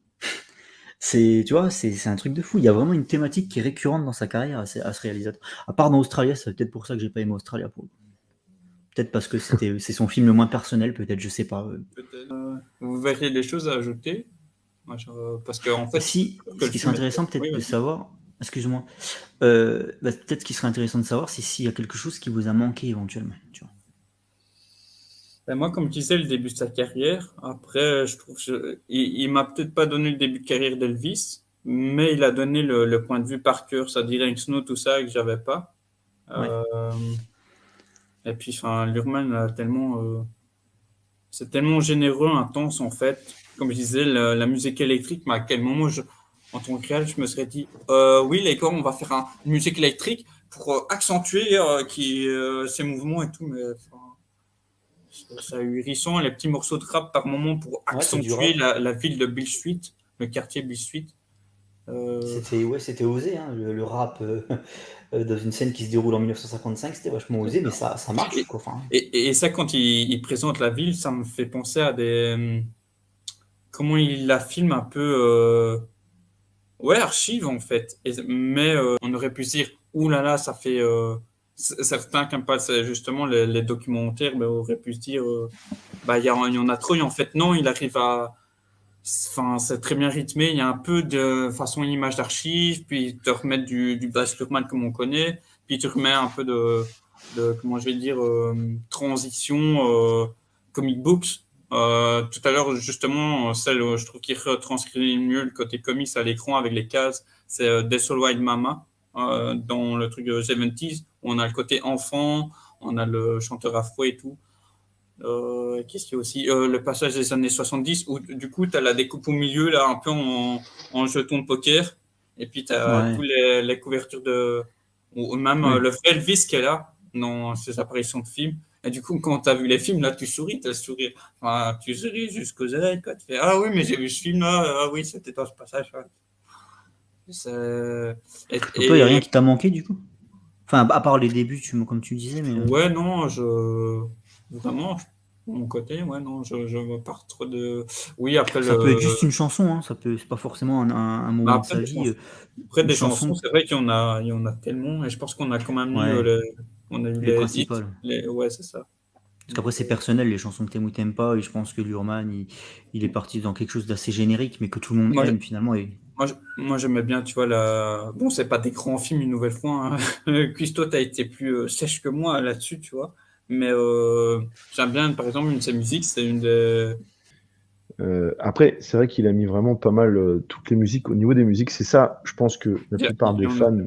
Tu vois, c'est un truc de fou. Il y a vraiment une thématique qui est récurrente dans sa carrière à ce réalisateur. À part dans Australia, c'est peut-être pour ça que j'ai pas aimé Australia. Peut-être parce que c'est son film le moins personnel, peut-être, je sais pas. Peut-être, vous verrez des choses à ajouter. Moi, parce que en fait, Si, que ce le qui serait film intéressant était... peut-être Oui, de vas-y. savoir, excuse-moi, peut-être ce qui serait intéressant de savoir, c'est s'il y a quelque chose qui vous a manqué éventuellement. Tu vois. Ben, moi, comme je disais, le début de sa carrière, après, je trouve il m'a peut-être pas donné le début de carrière d'Elvis, mais il a donné le point de vue par cœur, ça dirait Snow, tout ça, que j'avais pas. Ouais. Euh, et puis, enfin, Luhrmann a tellement, c'est tellement généreux, intense, en fait. Comme je disais, la musique électrique, mais à quel moment, en tant que réel, je me serais dit, oui, les gars, on va faire une musique électrique pour accentuer ces mouvements et tout, mais enfin, c'est ahurissant, les petits morceaux de rap par moment pour Ouais, c'est du accentuer rap. la ville de Bill Street, le quartier Bill Street. Euh, C'était osé, hein, le rap dans une scène qui se déroule en 1955, c'était vachement osé, mais ça marche, et, quoi. Enfin, et ça, quand il présente la ville, ça me fait penser à comment il la filme un peu. Ouais, archive en fait. Mais on aurait pu se dire, ouh là là, ça fait. Certains qui n'aiment pas justement les documentaires, ben, auraient pu se dire, bah, il y en a trop. Et en fait, non, il arrive à. Enfin, c'est très bien rythmé. Il y a un peu de façon image d'archive, puis te remettre du Baz Luhrmann comme on connaît, puis tu remets un peu comment je vais dire, transition comic books. Tout à l'heure, justement, celle où je trouve qu'il retranscrit mieux le côté comics à l'écran avec les cases, c'est Death All White Mama, dans le truc de 70s, où on a le côté enfant, on a le chanteur afro et tout. Qu'est-ce qu'il y a aussi le passage des années 70 où du coup tu as la découpe au milieu là un peu en jeton de poker et puis tu as ouais, tous les couvertures ou même oui. le vrai Elvis qui est là dans ses apparitions de films et du coup quand tu as vu les films là tu souris, tu souris, enfin, tu souris jusqu'aux oreilles quoi. Tu fais ah oui mais j'ai vu ce film là, ah oui c'était dans ce passage ouais. Donc toi, il n'y a rien qui t'a manqué, du coup? Enfin, à part les débuts, comme tu disais, mais... Ouais, non, vraiment, de mon côté, ouais, non, je vois pas trop de. Oui, après Ça peut être juste une chanson, hein, c'est pas forcément un bah, moment de sa vie. après Une des chansons, chanson, c'est vrai il y en a tellement, et je pense qu'on a quand même eu ouais, on a eu les les hits, principales. ouais, c'est ça. Parce qu'après, c'est personnel, les chansons que t'aimes ou t'aimes pas, et je pense que Luhrmann, il est parti dans quelque chose d'assez générique, mais que tout le monde Moi, aime, finalement. Et... moi, j'aimais bien, tu vois, bon, c'est pas des grands films une nouvelle fois, hein. Custo, t'as été plus sèche que moi là-dessus, tu vois. Mais j'aime bien, par exemple, une de ses musiques, c'est une des. Après, c'est vrai qu'il a mis vraiment pas mal toutes les musiques. Au niveau des musiques, c'est ça, je pense que la plupart Il y des en a. fans,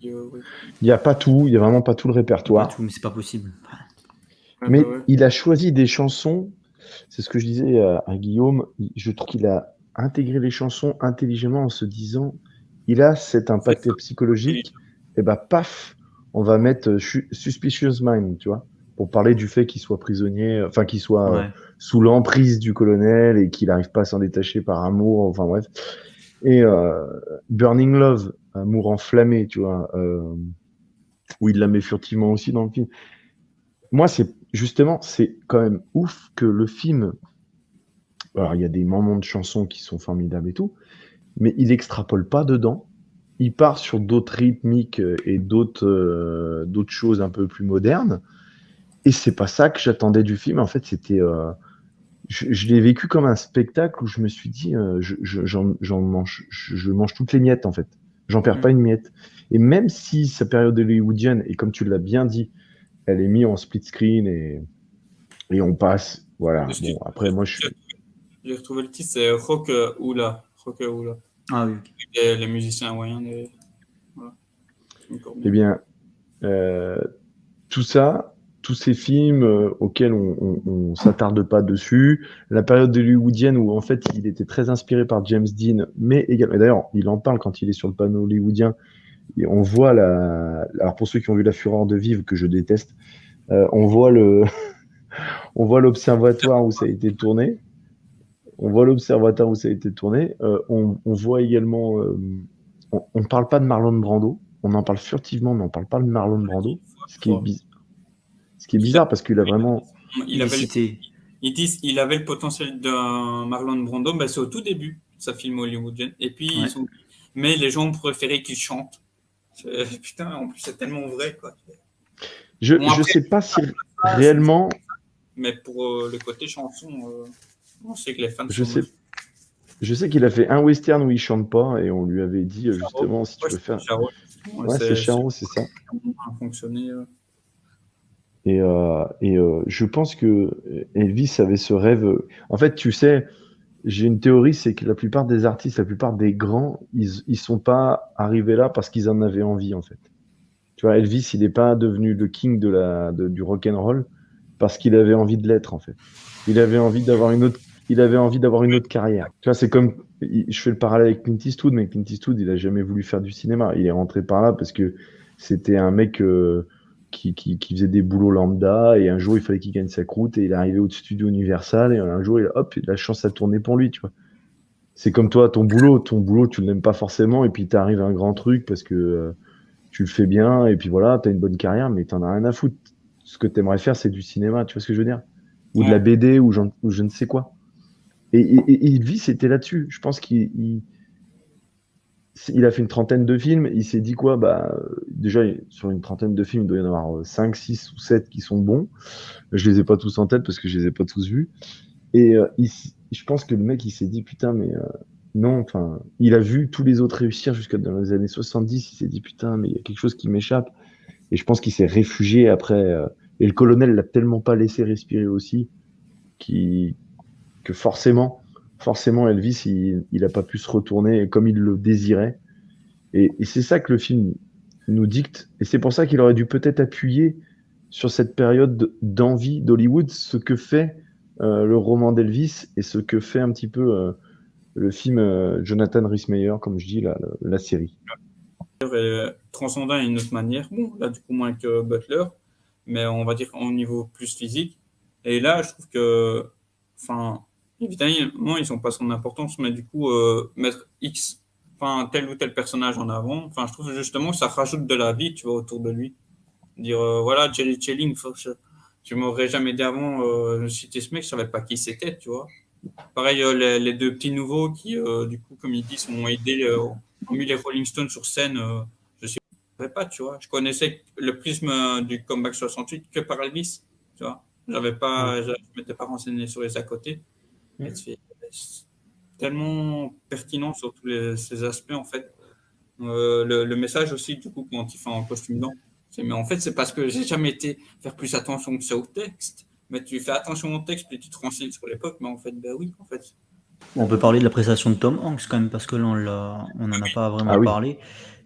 Oui. il n'y a pas tout, il n'y a vraiment pas tout le Pas répertoire. tout, mais c'est pas possible. Ouais, bah Mais ouais. il a choisi des chansons, c'est ce que je disais à Guillaume, je trouve qu'il a intégré les chansons intelligemment en se disant, il a cet C'est impact ça. psychologique, et bah paf, on va mettre Suspicious Mind, tu vois, pour parler du fait qu'il soit prisonnier, enfin qu'il soit Ouais. sous l'emprise du colonel et qu'il n'arrive pas à s'en détacher par amour, enfin bref. Et Burning Love, amour enflammé, tu vois, où il la met furtivement aussi dans le film. Moi, c'est quand même ouf que le film. Alors, il y a des moments de chansons qui sont formidables et tout, mais il extrapole pas dedans. Il part sur d'autres rythmiques et d'autres choses un peu plus modernes. Et c'est pas ça que j'attendais du film. En fait, je l'ai vécu comme un spectacle où je me suis dit, je mange toutes les miettes en fait. J'en perds pas une miette. Et même si sa période hollywoodienne, et comme tu l'as bien dit, elle est mise en split screen et on passe. Voilà. Bon, après, moi, J'ai retrouvé le titre, c'est Rock Oula. Ah oui. Les musiciens hawaïens. Voilà. Eh bien, tout ça, tous ces films auxquels on s'attarde pas dessus, la période hollywoodienne où en fait il était très inspiré par James Dean, mais également, et d'ailleurs il en parle quand il est sur le panneau hollywoodien, et on voit alors pour ceux qui ont vu La Fureur de vivre, que je déteste, on voit on voit l'observatoire où ça a été tourné. On voit également, on parle pas de Marlon Brando, on en parle furtivement, mais on parle pas de Marlon Brando, ce qui est bizarre parce qu'il a vraiment. Il avait le potentiel d'un Marlon Brando, mais c'est au tout début, sa film hollywoodienne. Et puis, mais les gens préféraient qu'il chante. Putain, en plus, c'est tellement vrai, quoi. Je sais pas si réellement. Mais pour le côté chanson, on sait que les fans Je sais qu'il a fait un western où il chante pas et on lui avait dit justement si tu veux faire. C'est Charo, c'est ça. Et je pense que Elvis avait ce rêve. En fait, tu sais, j'ai une théorie, c'est que la plupart des artistes, la plupart des grands, ils sont pas arrivés là parce qu'ils en avaient envie, en fait. Tu vois, Elvis, il n'est pas devenu le king du rock and roll parce qu'il avait envie de l'être, en fait. Il avait envie d'avoir une autre carrière. Tu vois, c'est comme, je fais le parallèle avec Clint Eastwood, mais Clint Eastwood, il a jamais voulu faire du cinéma. Il est rentré par là parce que c'était un mec qui faisait des boulots lambda et un jour, il fallait qu'il gagne sa croûte et il est arrivé au studio Universal et un jour, hop, la chance a tourné pour lui, tu vois. C'est comme toi, ton boulot, tu ne l'aimes pas forcément et puis tu arrives à un grand truc parce que tu le fais bien et puis voilà, tu as une bonne carrière, mais tu n'en as rien à foutre. Ce que tu aimerais faire, c'est du cinéma, tu vois ce que je veux dire? Ou de la BD ou je ne sais quoi. Et Elvis, c'était là-dessus. Je pense qu'il a fait une trentaine de films. Il s'est dit quoi? Bah, déjà, sur une trentaine de films, il doit y en avoir 5, 6 ou 7 qui sont bons. Je les ai pas tous en tête parce que je les ai pas tous vus. Et je pense que le mec, il s'est dit, putain, mais non, enfin, il a vu tous les autres réussir jusqu'à dans les années 70. Il s'est dit, putain, mais il y a quelque chose qui m'échappe. Et je pense qu'il s'est réfugié après. Et le colonel l'a tellement pas laissé respirer aussi que forcément Elvis, il a pas pu se retourner comme il le désirait. Et c'est ça que le film nous dicte. Et c'est pour ça qu'il aurait dû peut-être appuyer sur cette période d'envie d'Hollywood, ce que fait le roman d'Elvis et ce que fait un petit peu le film Jonathan Rhys-Meyer, comme je dis, la série. Transcendant d'une autre manière. Bon, là, du coup, moins que Butler, mais on va dire au niveau plus physique. Et là, je trouve que, enfin, évidemment, ils n'ont pas son importance, mais du coup, mettre tel ou tel personnage en avant, enfin, je trouve justement que ça rajoute de la vie, tu vois, autour de lui. Dire, voilà, Jerry Chelling, tu m'aurais jamais dit avant, citer ce mec, je savais pas qui c'était, tu vois. Pareil, les deux petits nouveaux qui, du coup, comme ils disent, m'ont aidé, ont mis les Rolling Stones sur scène, je sais pas, tu vois. Je connaissais le prisme du Comeback 68 que par Elvis, tu vois. Je m'étais pas renseigné sur les à côté. C'est tellement pertinent sur tous ces aspects, en fait. Le message aussi, du coup, quand il fait en costume blanc, mais en fait, c'est parce que j'ai jamais été faire plus attention que ça au texte. Mais tu fais attention au texte, puis tu te renseignes sur l'époque, mais en fait, ben oui, en fait. On peut parler de la prestation de Tom Hanks quand même, parce que là, on n'en a pas vraiment parlé.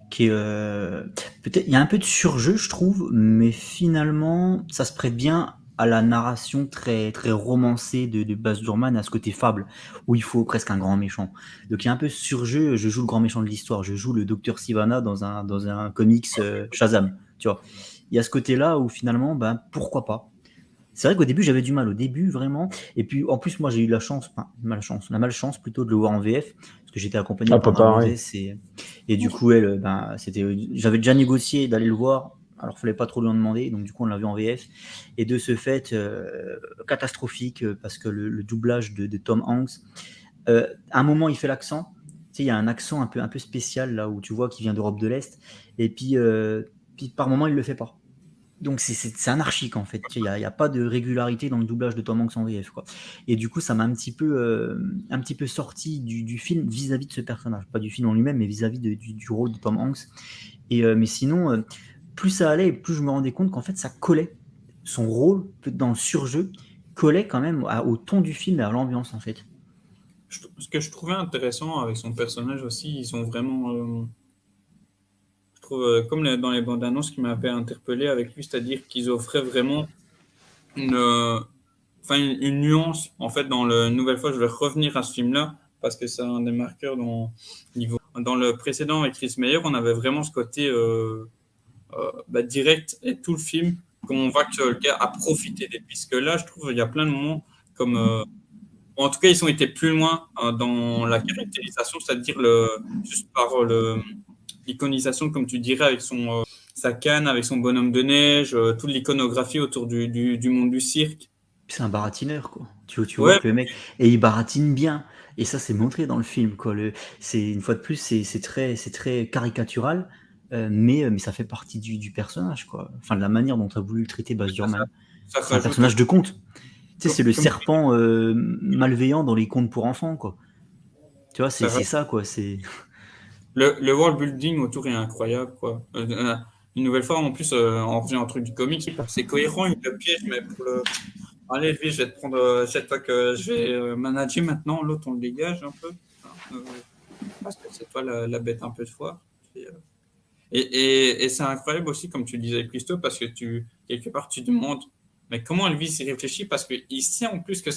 Qui est, peut-être, il y a un peu de surjeu, je trouve, mais finalement, ça se prête bien à la narration très, très romancée de Baz Luhrmann, à ce côté fable, où il faut presque un grand méchant. Donc il y a un peu de surjeu, je joue le grand méchant de l'histoire, je joue le docteur Sivana dans un comics Shazam, tu vois. Il y a ce côté-là où finalement, ben, pourquoi pas. C'est vrai qu'au début, j'avais du mal. Au début, vraiment. Et puis, en plus, moi, j'ai eu la malchance plutôt de le voir en VF, parce que j'étais accompagné Ah, par pas ma pareil. gonzesse. Et du coup, elle, j'avais déjà négocié d'aller le voir. Alors, il fallait pas trop lui en demander. Donc, du coup, on l'a vu en VF. Et de ce fait, catastrophique, parce que le doublage de Tom Hanks, à un moment, il fait l'accent. Tu sais, il y a un accent un peu spécial, là, où tu vois qu'il vient d'Europe de l'Est. Et puis, par moment, il le fait pas. Donc c'est anarchique en fait, il n'y a pas de régularité dans le doublage de Tom Hanks en VF, quoi. Et du coup ça m'a un petit peu sorti du film vis-à-vis de ce personnage, pas du film en lui-même, mais vis-à-vis du rôle de Tom Hanks. Mais sinon, plus ça allait, plus je me rendais compte qu'en fait ça collait, son rôle dans le surjeu collait quand même au ton du film et à l'ambiance en fait. Ce que je trouvais intéressant avec son personnage aussi, ils ont vraiment, je trouve, comme dans les bandes annonces qui m'avaient interpellé avec lui, c'est-à-dire qu'ils offraient vraiment une, enfin une nuance en fait dans le nouvelle fois. Je vais revenir à ce film-là parce que c'est un des marqueurs dans le précédent avec Chris Meyer, on avait vraiment ce côté direct et tout le film qu'on voit que le gars a profité des pistes. Que là, je trouve il y a plein de moments comme en tout cas, ils ont été plus loin dans la caractérisation, c'est-à-dire juste par l'iconisation, comme tu dirais, avec sa canne, avec son bonhomme de neige, toute l'iconographie autour du monde du cirque. C'est un baratineur, quoi. Tu vois Ouais, que le mec, et il baratine bien. Et ça, c'est montré dans le film, quoi. Une fois de plus, c'est très caricatural, mais ça fait partie du personnage, quoi. Enfin, de la manière dont a voulu le traiter Baz Luhrmann. ça C'est un rajoute, personnage de conte. Tu sais, c'est le comme serpent malveillant dans les contes pour enfants, quoi. Tu vois, c'est ça rajoute. ça, quoi. C'est Le world building autour est incroyable, quoi. Une nouvelle fois, en plus, on revient au truc du comics. C'est cohérent, il le piège, mais pour le. Allez, lui, je vais te prendre cette fois que je vais manager maintenant. L'autre, on le dégage un peu, hein, parce que c'est toi la bête un peu de foire. Et, et c'est incroyable aussi, comme tu le disais, Christo, parce que quelque part, tu te demandes, mais comment lui s'y réfléchit, parce qu'il sait en plus que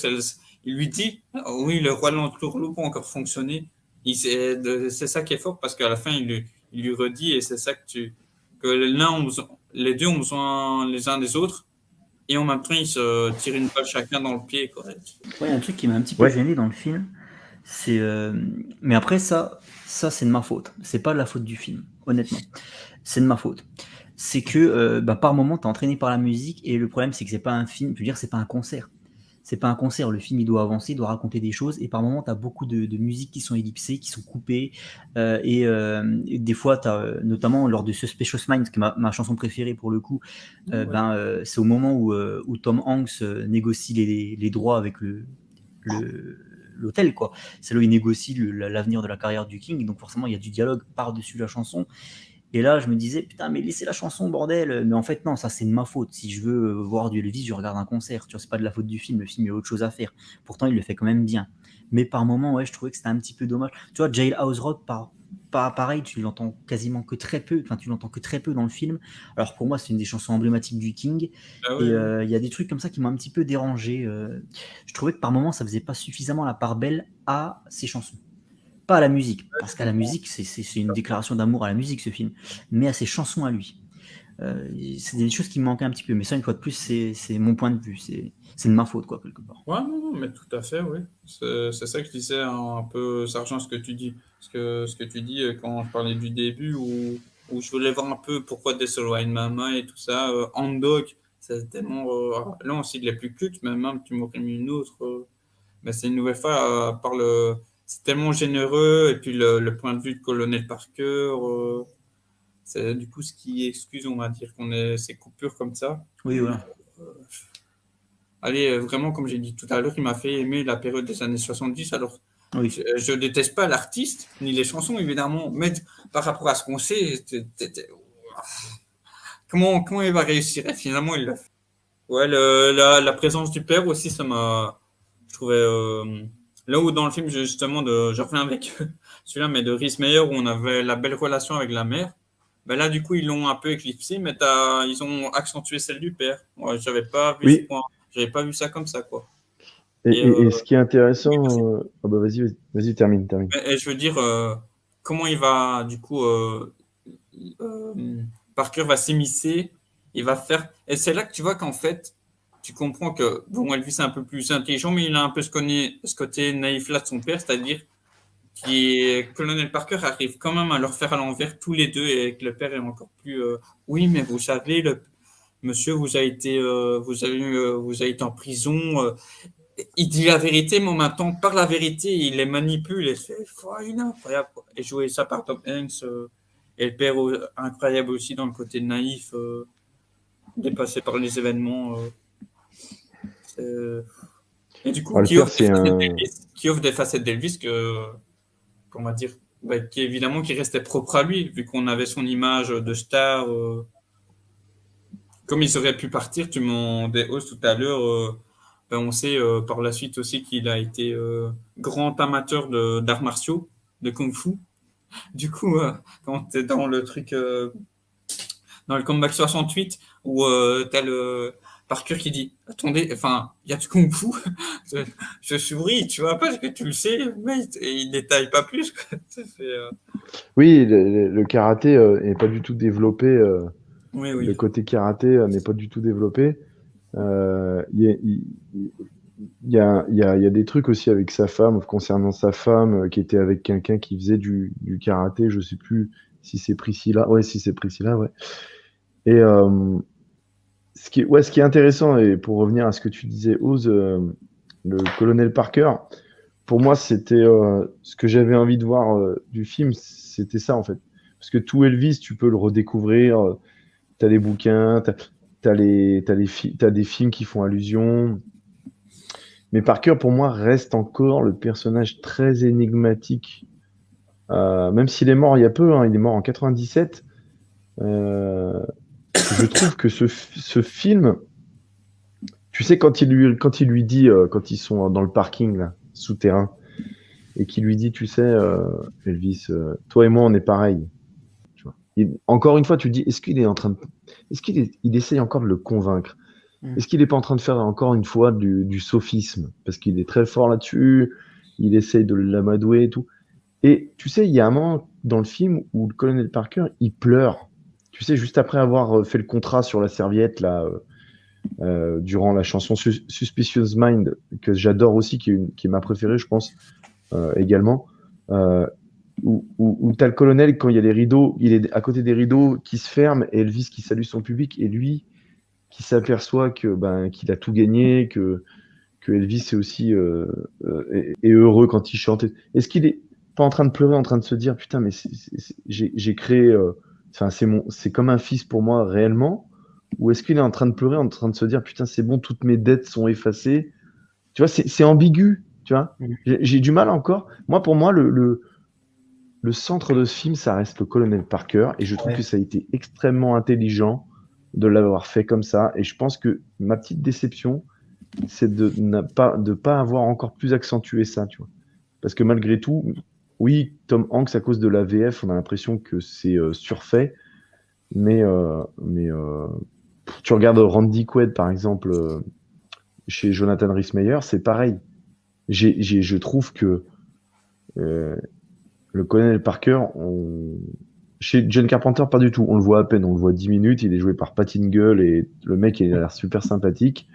il lui dit, oui, le roi Lantourlou peut encore fonctionner. C'est ça qui est fort, parce qu'à la fin, il lui redit, et c'est ça que les deux ont besoin les uns des autres, et en même temps, ils se tirent une balle chacun dans le pied, quoi. ouais, un truc qui m'a un petit peu Ouais. gêné dans le film. C'est Mais après, ça c'est de ma faute. C'est pas de la faute du film, honnêtement. C'est de ma faute. C'est que par moment, tu es entraîné par la musique et le problème, c'est que c'est pas un film, je veux dire, c'est pas un concert. C'est pas un concert. Le film, il doit avancer, il doit raconter des choses et par moment, tu as beaucoup de musiques qui sont ellipsées, qui sont coupées. Et des fois, notamment lors de ce Special Minds, qui est ma chanson préférée pour le coup, c'est au moment où Tom Hanks négocie les droits avec l'hôtel, quoi. C'est là où il négocie l'avenir de la carrière du King, donc forcément il y a du dialogue par-dessus la chanson. Et là, je me disais, putain, mais laissez la chanson, bordel. Mais en fait, non, ça, c'est de ma faute. Si je veux voir du Elvis, je regarde un concert. Tu vois, c'est pas de la faute du film. Le film, il y a autre chose à faire. Pourtant, il le fait quand même bien. Mais par moments, ouais, je trouvais que c'était un petit peu dommage. Tu vois, Jailhouse Rock, pareil, tu l'entends quasiment que très peu. Enfin, tu l'entends que très peu dans le film. Alors, pour moi, c'est une des chansons emblématiques du King. Ah Et ouais, ouais. il y a des trucs comme ça qui m'ont un petit peu dérangé. Je trouvais que par moments, ça faisait pas suffisamment la part belle à ces chansons. Pas à la musique, parce qu'à la musique, c'est une déclaration d'amour à la musique, ce film, mais à ses chansons à lui. C'est des choses qui me manquaient un petit peu, mais ça, une fois de plus, c'est mon point de vue, c'est de ma faute, quoi, quelque part. Ouais, non, non, mais tout à fait, oui. C'est ça que je disais un peu, Sergent, ce que tu dis. Ce que tu dis quand je parlais du début, où je voulais voir un peu pourquoi Des Wine Mama et tout ça. Hand Dog, c'est tellement. Là aussi, de les plus cultes, mais même tu m'aurais mis une autre. Mais c'est une nouvelle fois, c'est tellement généreux, et puis le point de vue de Colonel Parker, c'est du coup ce qui excuse, on va dire, qu'on ait ces coupures comme ça. Oui, Mais voilà. allez, vraiment, comme j'ai dit tout à l'heure, il m'a fait aimer la période des années 70. Alors, Oui. je déteste pas l'artiste, ni les chansons, évidemment, mais par rapport à ce qu'on sait, comment il va réussir? Et finalement, il l'a fait. Ouais, la présence du père aussi, ça m'a. Je trouvais. Là où dans le film, justement, je reviens avec celui-là, mais de Rhys Meyer, où on avait la belle relation avec la mère. Ben là, du coup, ils l'ont un peu éclipsé, mais ils ont accentué celle du père. Ouais, j'avais pas vu ce Oui, point. J'avais pas vu ça comme ça, quoi. et, Et, et- et ce qui est oui, vas-y. intéressant, ah bah vas-y, termine. Et je veux dire, comment il va, du coup, Parker va s'immiscer, il va faire. Et c'est là que tu vois qu'en fait, tu comprends que bon, Elvis est un peu plus intelligent, mais il a un peu ce côté naïf-là de son père, c'est-à-dire que Colonel Parker arrive quand même à leur faire à l'envers tous les deux et que le père est encore plus oui, mais vous savez, monsieur vous a été en prison. Il dit la vérité, mais en même temps, par la vérité, il les manipule et c'est incroyable. Et jouer ça par Tom Hanks et le père incroyable aussi dans le côté naïf, dépassé par les événements. Et du coup, qui offre des facettes d'Elvis qu'on va dire, qui évidemment qui restait propre à lui, vu qu'on avait son image de star. Comme il aurait pu partir, tu m'en dis tout à l'heure. On sait par la suite aussi qu'il a été grand amateur d'arts martiaux, de kung-fu. Du coup, quand tu es dans le truc, dans le Comeback 68, où tu as le Parker qui dit « Attendez, enfin, il y a du kung-fu ?» Je souris, tu vois, parce que tu le sais, mais il détaille pas plus. Oui, le karaté n'est pas du tout développé. Oui. Le côté karaté n'est pas du tout développé. Il y a des trucs aussi avec sa femme, concernant sa femme, qui était avec quelqu'un qui faisait du karaté. Je sais plus si c'est Priscilla. Ouais, si c'est Priscilla, ouais. Et ce qui est intéressant, et pour revenir à ce que tu disais, Oz, le colonel Parker, pour moi, c'était ce que j'avais envie de voir du film, c'était ça en fait. Parce que tout Elvis, tu peux le redécouvrir. T'as les bouquins, t'as des films qui font allusion. Mais Parker, pour moi, reste encore le personnage très énigmatique. Même s'il est mort il y a peu, il est mort en 97. Je trouve que ce film, tu sais, quand il lui dit, quand ils sont dans le parking là, souterrain, et qu'il lui dit, tu sais, Elvis, toi et moi, on est pareil. Tu vois. Encore une fois, tu te dis, est-ce qu'il essaye encore de le convaincre? Est-ce qu'il n'est pas en train de faire encore une fois du sophisme? Parce qu'il est très fort là-dessus, il essaye de l'amadouer et tout. Et tu sais, il y a un moment dans le film où le colonel Parker, il pleure. Tu sais, juste après avoir fait le contrat sur la serviette, là, durant la chanson Suspicious Mind, que j'adore aussi, qui est ma préférée, je pense, également, où tu as le colonel, quand il y a les rideaux, il est à côté des rideaux qui se ferment, et Elvis qui salue son public, et lui qui s'aperçoit qu'il a tout gagné, que Elvis est aussi est heureux quand il chante. Est-ce qu'il est pas en train de pleurer, en train de se dire putain, mais j'ai créé, c'est comme un fils pour moi réellement, ou est-ce qu'il est en train de pleurer, en train de se dire putain, c'est bon, toutes mes dettes sont effacées? Tu vois, c'est ambigu, tu vois. J'ai du mal encore. Pour moi, le centre de ce film, ça reste le colonel Parker, et je trouve que ça a été extrêmement intelligent de l'avoir fait comme ça. Et je pense que ma petite déception, c'est de ne pas avoir encore plus accentué ça, tu vois. Parce que malgré tout, oui, Tom Hanks, à cause de la VF, on a l'impression que c'est surfait. Mais tu regardes Randy Quaid, par exemple, chez Jonathan Rhys-Meyers, c'est pareil. Je trouve que le colonel Parker, chez John Carpenter, pas du tout. On le voit à peine, on le voit 10 minutes. Il est joué par Pat Hingle et le mec, il a l'air super sympathique.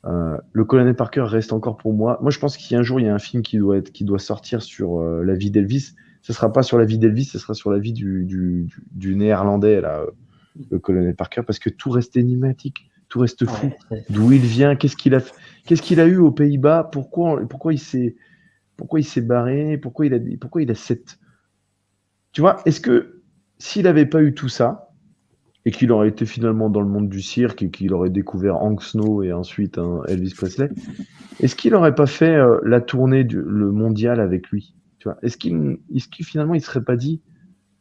Le colonel Parker reste encore pour moi. Moi, je pense qu'il y a un jour, il y a un film qui doit sortir sur la vie d'Elvis. Ce sera pas sur la vie d'Elvis, ce sera sur la vie du néerlandais, là, le colonel Parker, parce que tout reste énigmatique, tout reste fou. D'où il vient, qu'est-ce qu'il a eu aux Pays-Bas, pourquoi il s'est barré, pourquoi il a cette. Tu vois, est-ce que s'il n'avait pas eu tout ça, et qu'il aurait été finalement dans le monde du cirque, et qu'il aurait découvert Hank Snow et ensuite Elvis Presley, est-ce qu'il n'aurait pas fait la tournée le mondial avec lui? Tu vois, est-ce qu'il finalement il ne serait pas dit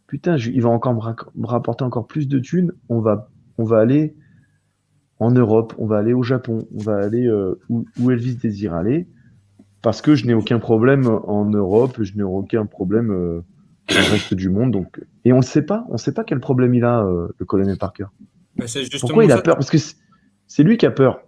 putain, il va encore me rapporter encore plus de thunes, on va aller en Europe, on va aller au Japon, on va aller où Elvis désire aller, parce que je n'ai aucun problème en Europe, je n'ai aucun problème dans le reste du monde. Donc. Et on ne sait pas quel problème il a, le colonel Parker. Pourquoi il a peur? Parce que c'est lui qui a peur.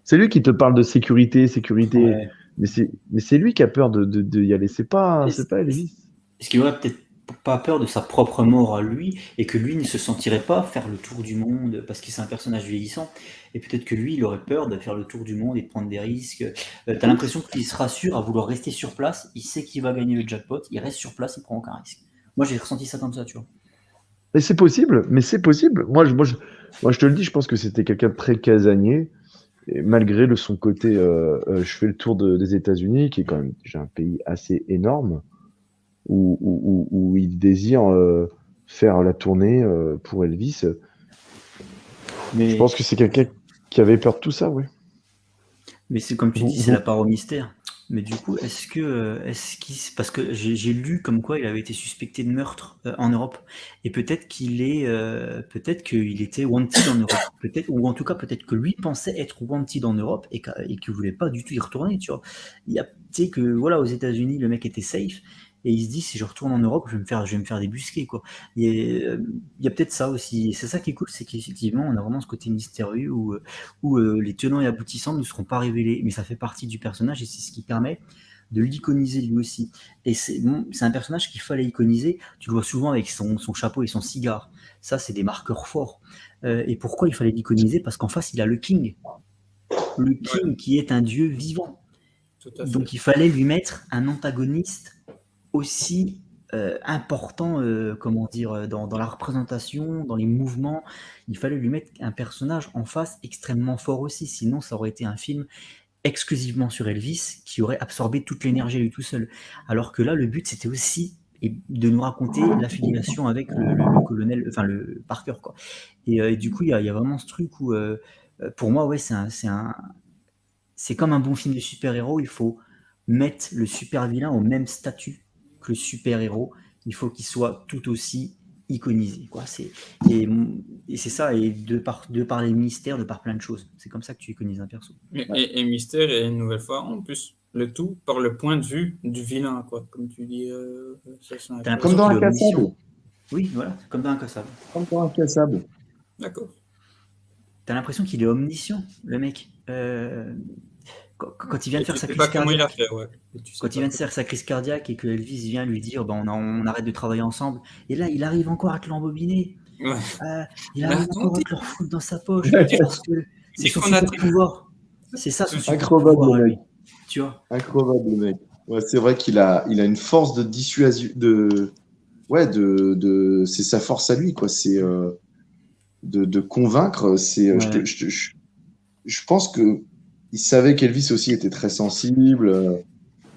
C'est lui qui te parle de sécurité. Ouais. Mais c'est lui qui a peur de y aller. C'est pas Elvis. Est-ce qu'il y aurait peut-être pas peur de sa propre mort à lui, et que lui ne se sentirait pas faire le tour du monde parce que c'est un personnage vieillissant, et peut-être que lui il aurait peur de faire le tour du monde et de prendre des risques. T'as l'impression qu'il se rassure à vouloir rester sur place, il sait qu'il va gagner le jackpot, il reste sur place, il prend aucun risque. Moi j'ai ressenti ça comme ça, tu vois. Mais c'est possible, mais c'est possible. Moi, je te le dis, je pense que c'était quelqu'un de très casanier. Et malgré son côté, je fais le tour des États-Unis, qui est quand même déjà un pays assez énorme, où il désire faire la tournée pour Elvis. Je Mais, pense que c'est quelqu'un qui avait peur de tout ça, oui. mais c'est comme tu Vous- dis, c'est vous- la part au mystère. Mais du coup, parce que j'ai lu comme quoi il avait été suspecté de meurtre en Europe, et peut-être qu'il était wanted en Europe, peut-être, ou en tout cas peut-être que lui pensait être wanted en Europe et qu'il voulait pas du tout y retourner, tu vois. Tu sais que voilà, aux États-Unis, le mec était safe, et il se dit si je retourne en Europe, je vais me faire débusquer, quoi. Il y a peut-être ça aussi. Et c'est ça qui est cool, c'est qu'effectivement, on a vraiment ce côté mystérieux où les tenants et aboutissants ne seront pas révélés, mais ça fait partie du personnage et c'est ce qui permet de l'iconiser lui aussi. Et c'est un personnage qu'il fallait iconiser. Tu le vois souvent avec son chapeau et son cigare. Ça, c'est des marqueurs forts. Et pourquoi il fallait l'iconiser? Parce qu'en face, il a le King. Le King Ouais, qui est un dieu vivant. tout à fait. Donc il fallait lui mettre un antagoniste aussi important, comment dire, dans la représentation, dans les mouvements. Il fallait lui mettre un personnage en face extrêmement fort aussi, sinon ça aurait été un film exclusivement sur Elvis qui aurait absorbé toute l'énergie à lui tout seul. Alors que là, le but c'était aussi de nous raconter l'affiliation avec le colonel, enfin le Parker, quoi. Et du coup, il y a vraiment ce truc où, pour moi, ouais, c'est comme un bon film de super-héros, il faut mettre le super-vilain au même statut que le super-héros. Il faut qu'il soit tout aussi iconisé, quoi. Et, et c'est ça, et de par les mystères, de par plein de choses. C'est comme ça que tu iconises un perso. Et Mystère, et une nouvelle fois, en plus, le tout par le point de vue du vilain, quoi. Comme tu dis, ça c'est T'as Comme l'impression intéressant. dans qu'il est omniscient. Incassable. Oui, voilà, comme dans Incassable. Comme dans Incassable. D'accord. T'as l'impression qu'il est omniscient, le mec. Quand il vient de Et faire tu sa sais pas crise comment il a cardiaque, fait, ouais. Et tu sais quand il pas vient de comment. faire sa crise cardiaque et que Elvis vient lui dire, ben, on arrête de travailler ensemble, et là, il arrive encore à te l'embobiner. Ouais. Il Mais arrive encore à attendez, te le refoutre dans sa poche parce que c'est c'est son qu'on a super pouvoir. C'est ça son super pouvoir Incroyable, à le lui. mec. Tu vois? Incroyable, le mec. Ouais, c'est vrai il a une force de dissuasion, ouais, c'est sa force à lui, quoi. C'est de convaincre. Ouais. Je pense que il savait qu'Elvis aussi était très sensible.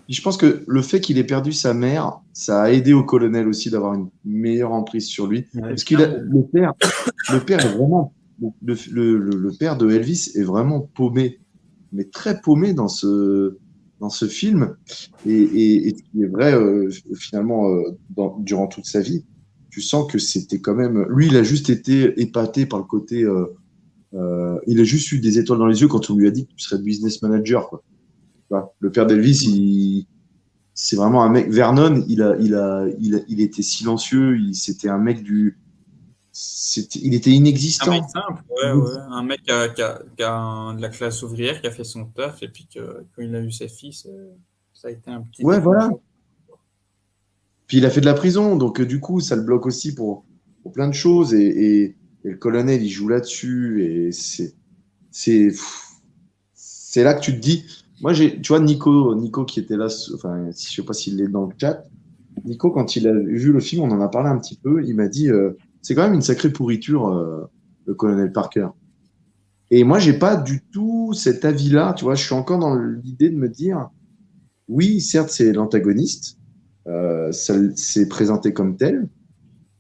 Et je pense que le fait qu'il ait perdu sa mère, ça a aidé au colonel aussi d'avoir une meilleure emprise sur lui. Ouais, Parce clairement. le père est vraiment, le père de Elvis est vraiment paumé, mais très paumé dans ce film. Et ce qui est vrai, finalement, durant toute sa vie, tu sens que c'était quand même. Lui, il a juste été épaté par le côté. Il a juste eu des étoiles dans les yeux quand on lui a dit que tu serais business manager, quoi. Tu vois, le père d'Elvis, c'est vraiment un mec. Vernon, il était silencieux. C'était un mec il était Un mec inexistant. simple, ouais, ouais. Un mec qui a de la classe ouvrière, qui a fait son taf, et puis quand il a eu ses fils, ça a été un petit Ouais, voilà. déclencheur. Puis il a fait de la prison, donc du coup, ça le bloque aussi pour plein de choses. Et le colonel, il joue là-dessus. Et c'est, c'est là que tu te dis. Moi, tu vois, Nico qui était là, enfin, je sais pas s'il est dans le chat. Nico, quand il a vu le film, on en a parlé un petit peu. Il m'a dit, c'est quand même une sacrée pourriture, le colonel Parker. Et moi, j'ai pas du tout cet avis-là. Tu vois, je suis encore dans l'idée de me dire, oui, certes, c'est l'antagoniste. Ça s'est présenté comme tel,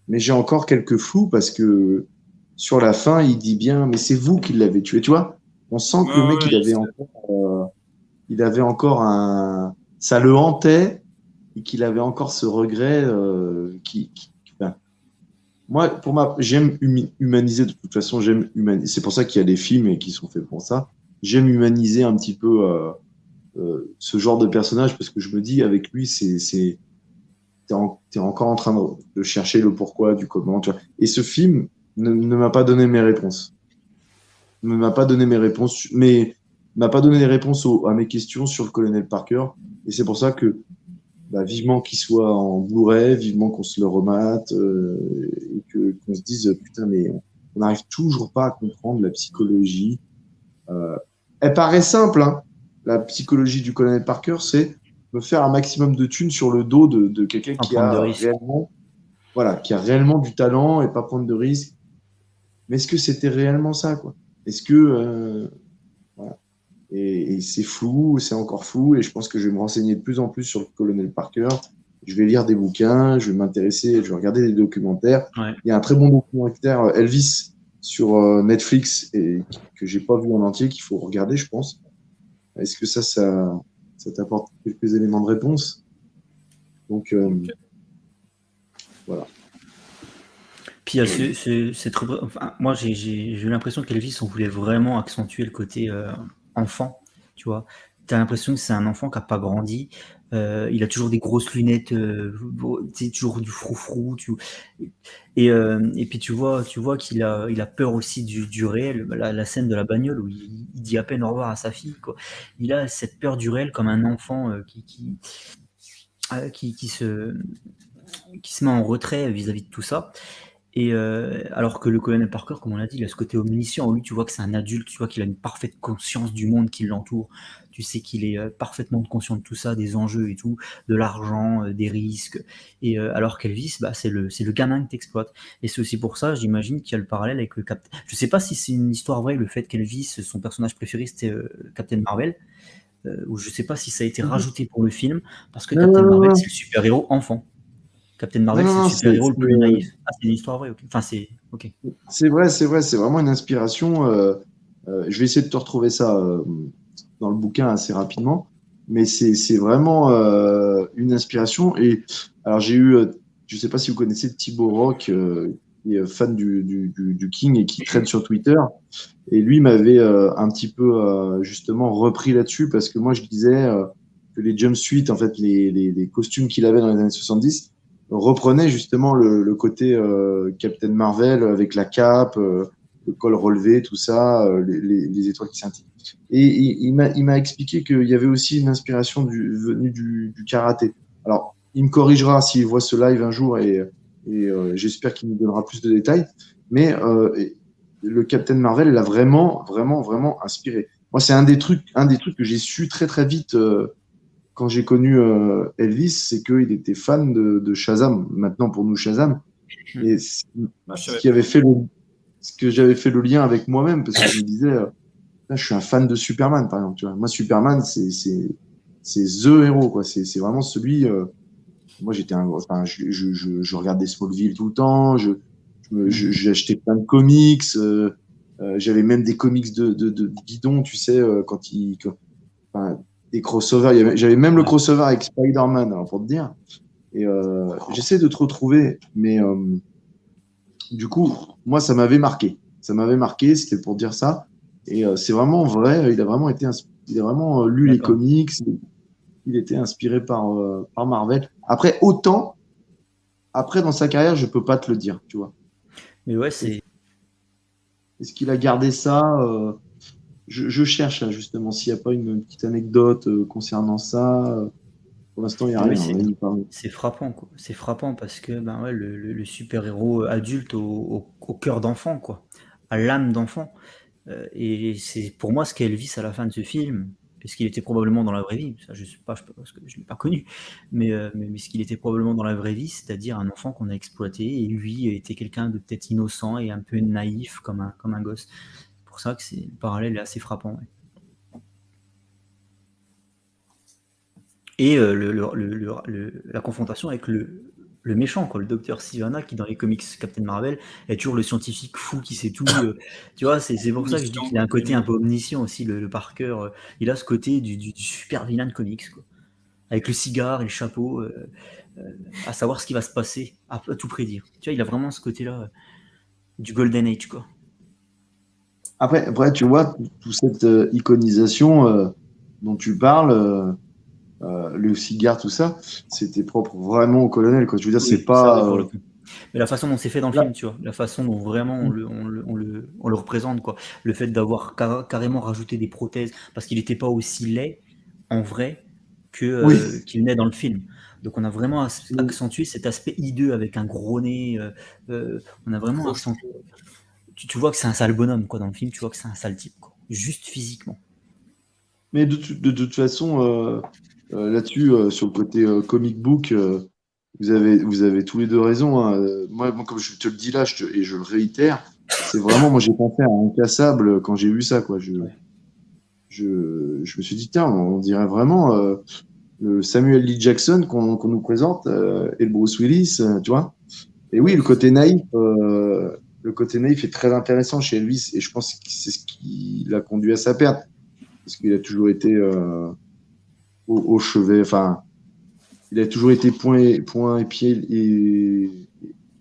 mais j'ai encore quelques flous parce que sur la fin, il dit bien, mais c'est vous qui l'avez tué. Tu vois, on sent Ouais, que le mec, ouais, il avait encore ça le hantait et qu'il avait encore ce regret enfin, moi, j'aime humaniser de toute façon. C'est pour ça qu'il y a des films et qui sont faits pour ça. J'aime humaniser un petit peu ce genre de personnage parce que je me dis avec lui, t'es encore en train de chercher le pourquoi du comment. Tu vois. Et ce film ne m'a pas donné mes réponses. Ne m'a pas donné mes réponses, mais m'a pas donné les réponses à mes questions sur le colonel Parker. Et c'est pour ça que vivement qu'il soit en Blu-ray, vivement qu'on se le remate, et qu'on se dise, putain, mais on n'arrive toujours pas à comprendre la psychologie. Elle paraît simple, hein. La psychologie du colonel Parker, c'est me faire un maximum de thunes sur le dos de quelqu'un Sans qui prendre de a risques. réellement, voilà, qui a réellement du talent et pas prendre de risques. Mais est-ce que c'était réellement ça, quoi? Est-ce que voilà. Et c'est flou, c'est encore flou, et je pense que je vais me renseigner de plus en plus sur le colonel Parker. Je vais lire des bouquins, je vais m'intéresser, je vais regarder des documentaires. Ouais. Il y a un très bon documentaire Elvis sur Netflix et que j'ai pas vu en entier, qu'il faut regarder, je pense. Est-ce que ça t'apporte quelques éléments de réponse? Donc voilà. Puis il y a enfin, moi j'ai eu l'impression qu'Elvis, on voulait vraiment accentuer le côté enfant, tu vois. T'as l'impression que c'est un enfant qui n'a pas grandi. Il a toujours des grosses lunettes, c'est toujours du froufrou. Et puis tu vois qu'il a peur aussi du réel. La scène de la bagnole où il dit à peine au revoir à sa fille, quoi. Il a cette peur du réel comme un enfant qui se met en retrait vis-à-vis de tout ça. Et alors que le colonel Parker, comme on l'a dit, il a ce côté omniscient. Lui, tu vois que c'est un adulte, tu vois qu'il a une parfaite conscience du monde qui l'entoure. Tu sais qu'il est parfaitement conscient de tout ça, des enjeux et tout, de l'argent, des risques. Et alors qu'Elvis, c'est le gamin que t'exploites. Et c'est aussi pour ça, j'imagine, qu'il y a le parallèle avec le Captain. Je sais pas si c'est une histoire vraie, le fait qu'Elvis, son personnage préféré, c'était Captain Marvel. Ou je sais pas si ça a été rajouté pour le film, parce que Captain Marvel, c'est le super-héros enfant. Captain Marvel, c'est le super-héros le plus naïf. Ah, c'est une histoire vraie, ok. Enfin, c'est ok. C'est vrai, c'est vraiment une inspiration. Je vais essayer de te retrouver ça dans le bouquin assez rapidement, mais c'est vraiment une inspiration. Et alors j'ai eu, je sais pas si vous connaissez Thibaut Rock, qui est fan du King et qui traîne sur Twitter. Et lui m'avait un petit peu justement repris là-dessus parce que moi je disais que les jumpsuits, en fait, les costumes qu'il avait dans les années 70 reprenait justement le côté Captain Marvel avec la cape, le col relevé, tout ça, les étoiles qui scintillent. Et il m'a expliqué qu'il y avait aussi une inspiration venue du karaté. Alors, il me corrigera s'il voit ce live un jour et j'espère qu'il nous donnera plus de détails. Mais le Captain Marvel l'a vraiment, vraiment, vraiment inspiré. Moi, c'est un des trucs que j'ai su très, très vite quand j'ai connu Elvis, c'est qu'il était fan de Shazam. Maintenant, pour nous, Shazam. Et ce que j'avais fait le lien avec moi-même, parce que je me disais, là, je suis un fan de Superman, par exemple. Tu vois. Moi, Superman, c'est the héros, quoi. C'est vraiment celui. Moi, je regardais Smallville tout le temps. J'ai acheté plein de comics. J'avais même des comics de bidon, tu sais, des crossovers. J'avais même le crossover avec Spider-Man, alors pour te dire. Et j'essaie de te retrouver, mais du coup, moi, ça m'avait marqué. Ça m'avait marqué, c'était pour dire ça. Et c'est vraiment vrai, il a vraiment lu les comics, il était inspiré par Marvel. Après, dans sa carrière, je peux pas te le dire, tu vois. Mais ouais, c'est. Est-ce qu'il a gardé ça je cherche là justement s'il n'y a pas une petite anecdote concernant ça. Pour l'instant, il n'y a rien. C'est frappant, quoi. C'est frappant parce que le super-héros adulte au cœur d'enfant, quoi, à l'âme d'enfant. Et c'est pour moi ce qu'est Elvis à la fin de ce film. Ce qu'il était probablement dans la vraie vie, ça je sais pas, parce que je l'ai pas connu, mais ce qu'il était probablement dans la vraie vie, c'est-à-dire un enfant qu'on a exploité, et lui était quelqu'un de peut-être innocent et un peu naïf comme un gosse. C'est pour ça que le parallèle est assez frappant. Ouais. Et la confrontation avec le méchant, quoi, le docteur Sivana, qui dans les comics Captain Marvel est toujours le scientifique fou qui sait tout. Tu vois, c'est pour ça que je dis qu'il a un côté un peu omniscient aussi, le Parker. Il a ce côté du super vilain de comics, quoi, avec le cigare et le chapeau, à savoir ce qui va se passer, à tout prédire. Tu vois, il a vraiment ce côté-là du Golden Age, quoi. Après, tu vois, toute cette iconisation dont tu parles. Le cigare, tout ça, c'était propre vraiment au colonel, quoi. Je veux dire, c'est pas. Mais la façon dont c'est fait dans le film, tu vois, la façon dont vraiment on le représente, quoi. Le fait d'avoir carrément rajouté des prothèses, parce qu'il n'était pas aussi laid en vrai Oui. qu'il n'est dans le film. Donc on a vraiment accentué cet aspect hideux avec un gros nez. On a vraiment accentué. Tu vois que c'est un sale bonhomme quoi, dans le film, tu vois que c'est un sale type, quoi. Juste physiquement. Mais de toute façon, là-dessus, sur le côté comic book, vous avez tous les deux raison, hein. Moi, comme je te le dis là, et je le réitère, c'est vraiment, moi j'ai pensé à Incassable quand j'ai vu ça, quoi. Je me suis dit, tiens, on dirait vraiment le Samuel L. Jackson qu'on nous présente et le Bruce Willis, tu vois. Et oui, le côté naïf est très intéressant chez Elvis, et je pense que c'est ce qui l'a conduit à sa perte, parce qu'il a toujours été au chevet, enfin, il a toujours été point et pied,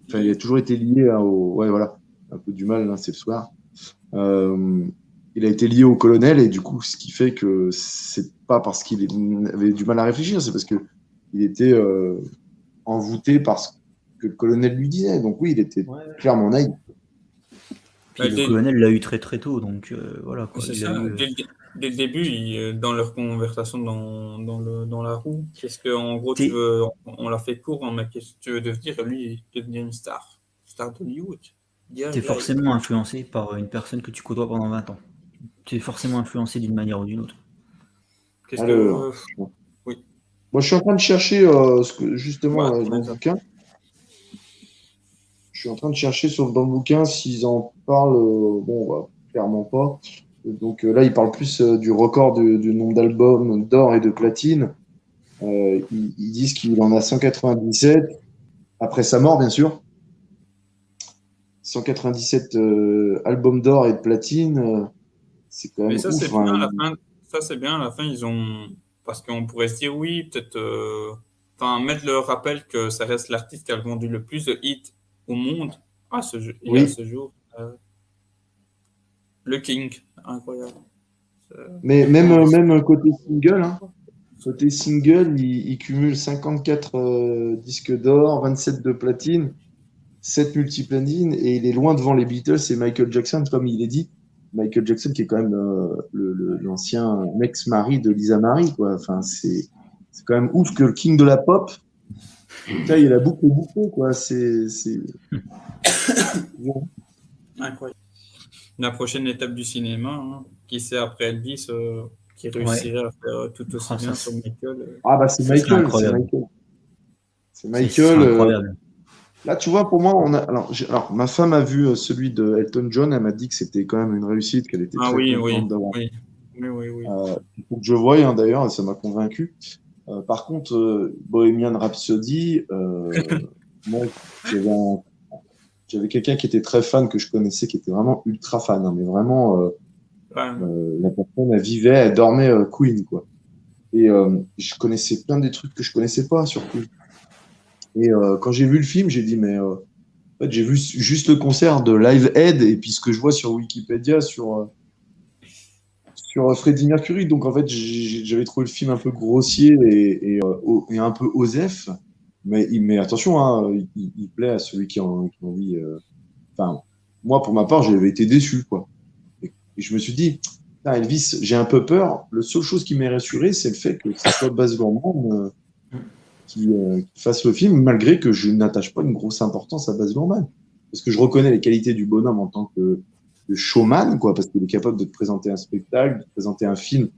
enfin, il a toujours été lié ouais, voilà, un peu du mal, hein, c'est le soir. Euh, il a été lié au colonel, et du coup, ce qui fait que c'est pas parce qu'il avait du mal à réfléchir, c'est parce que il était envoûté par ce que le colonel lui disait. Donc oui, il était clairement naïf. Puis le colonel l'a eu très très tôt, donc voilà quoi. C'est Il a ça. eu. Dès le début, dans leur conversation dans la roue, qu'est-ce que, en gros, tu T'es- veux, on l'a fait court, hein, mais qu'est-ce que tu veux devenir? Lui, devenir une star d'Hollywood. T'es Direct. forcément influencé par une personne que tu côtoies pendant 20 ans. T'es forcément influencé d'une manière ou d'une autre. Qu'est-ce Alors, que, oui, moi, je suis en train de chercher justement voilà, dans le bouquin. Je suis en train de chercher dans le bouquin s'ils en parlent. Bon, bah, clairement pas. Donc là, ils parlent plus du record du nombre d'albums d'or et de platine. Ils disent qu'il en a 197 après sa mort, bien sûr. 197 albums d'or et de platine, c'est quand mais même ça, c'est ouf, bien hein. à la fin. Ça, c'est bien à la fin. Ils ont, parce qu'on pourrait se dire, oui, peut-être, enfin, mettre le rappel que ça reste l'artiste qui a vendu le plus de hits au monde et à Oui, ce jour. Le King, incroyable. mais Non, même côté single, hein. Côté single, il cumule 54 disques d'or, 27 de platine, 7 multiplatines, et il est loin devant les Beatles et Michael Jackson, comme il est dit. Michael Jackson, qui est quand même l'ancien ex-mari de Lisa Marie, quoi. Enfin, c'est quand même ouf que le king de la pop, ça, il a beaucoup, beaucoup, quoi. incroyable. La prochaine étape du cinéma, hein. Qui sait après Elvis qui Ouais. réussirait à faire tout aussi Ah, bien sur Michael. Ah, bah, c'est ça serait Michael, c'est incroyable. Michael. C'est Ce serait Michael. incroyable. Là, tu vois, pour moi, alors, ma femme a vu celui de Elton John. Elle m'a dit que c'était quand même une réussite, qu'elle était Ah très oui, contente oui, d'avoir. oui, oui, oui, oui. Il faut que je voie, hein, d'ailleurs, ça m'a convaincu. Par contre, Bohemian Rhapsody, moi, j'avais un- j'avais quelqu'un qui était très fan, que je connaissais, qui était vraiment ultra fan, hein, mais vraiment, Ouais. la personne, elle vivait, elle dormait Queen, quoi. Et je connaissais plein des trucs que je connaissais pas sur Queen. Et quand j'ai vu le film, j'ai dit, mais en fait, j'ai vu juste le concert de Live Aid, et puis ce que je vois sur Wikipédia sur Freddie Mercury. Donc en fait, j'avais trouvé le film un peu grossier et un peu osef. Mais attention, hein, il plaît à celui qui en vit. Enfin, moi, pour ma part, j'avais été déçu, quoi. Et je me suis dit, putain, Elvis, j'ai un peu peur. La seule chose qui m'est rassuré, c'est le fait que ce soit Baz Luhrmann qui fasse le film, malgré que je n'attache pas une grosse importance à Baz Luhrmann. Parce que je reconnais les qualités du bonhomme en tant que showman, quoi, parce qu'il est capable de te présenter un spectacle, de te présenter un film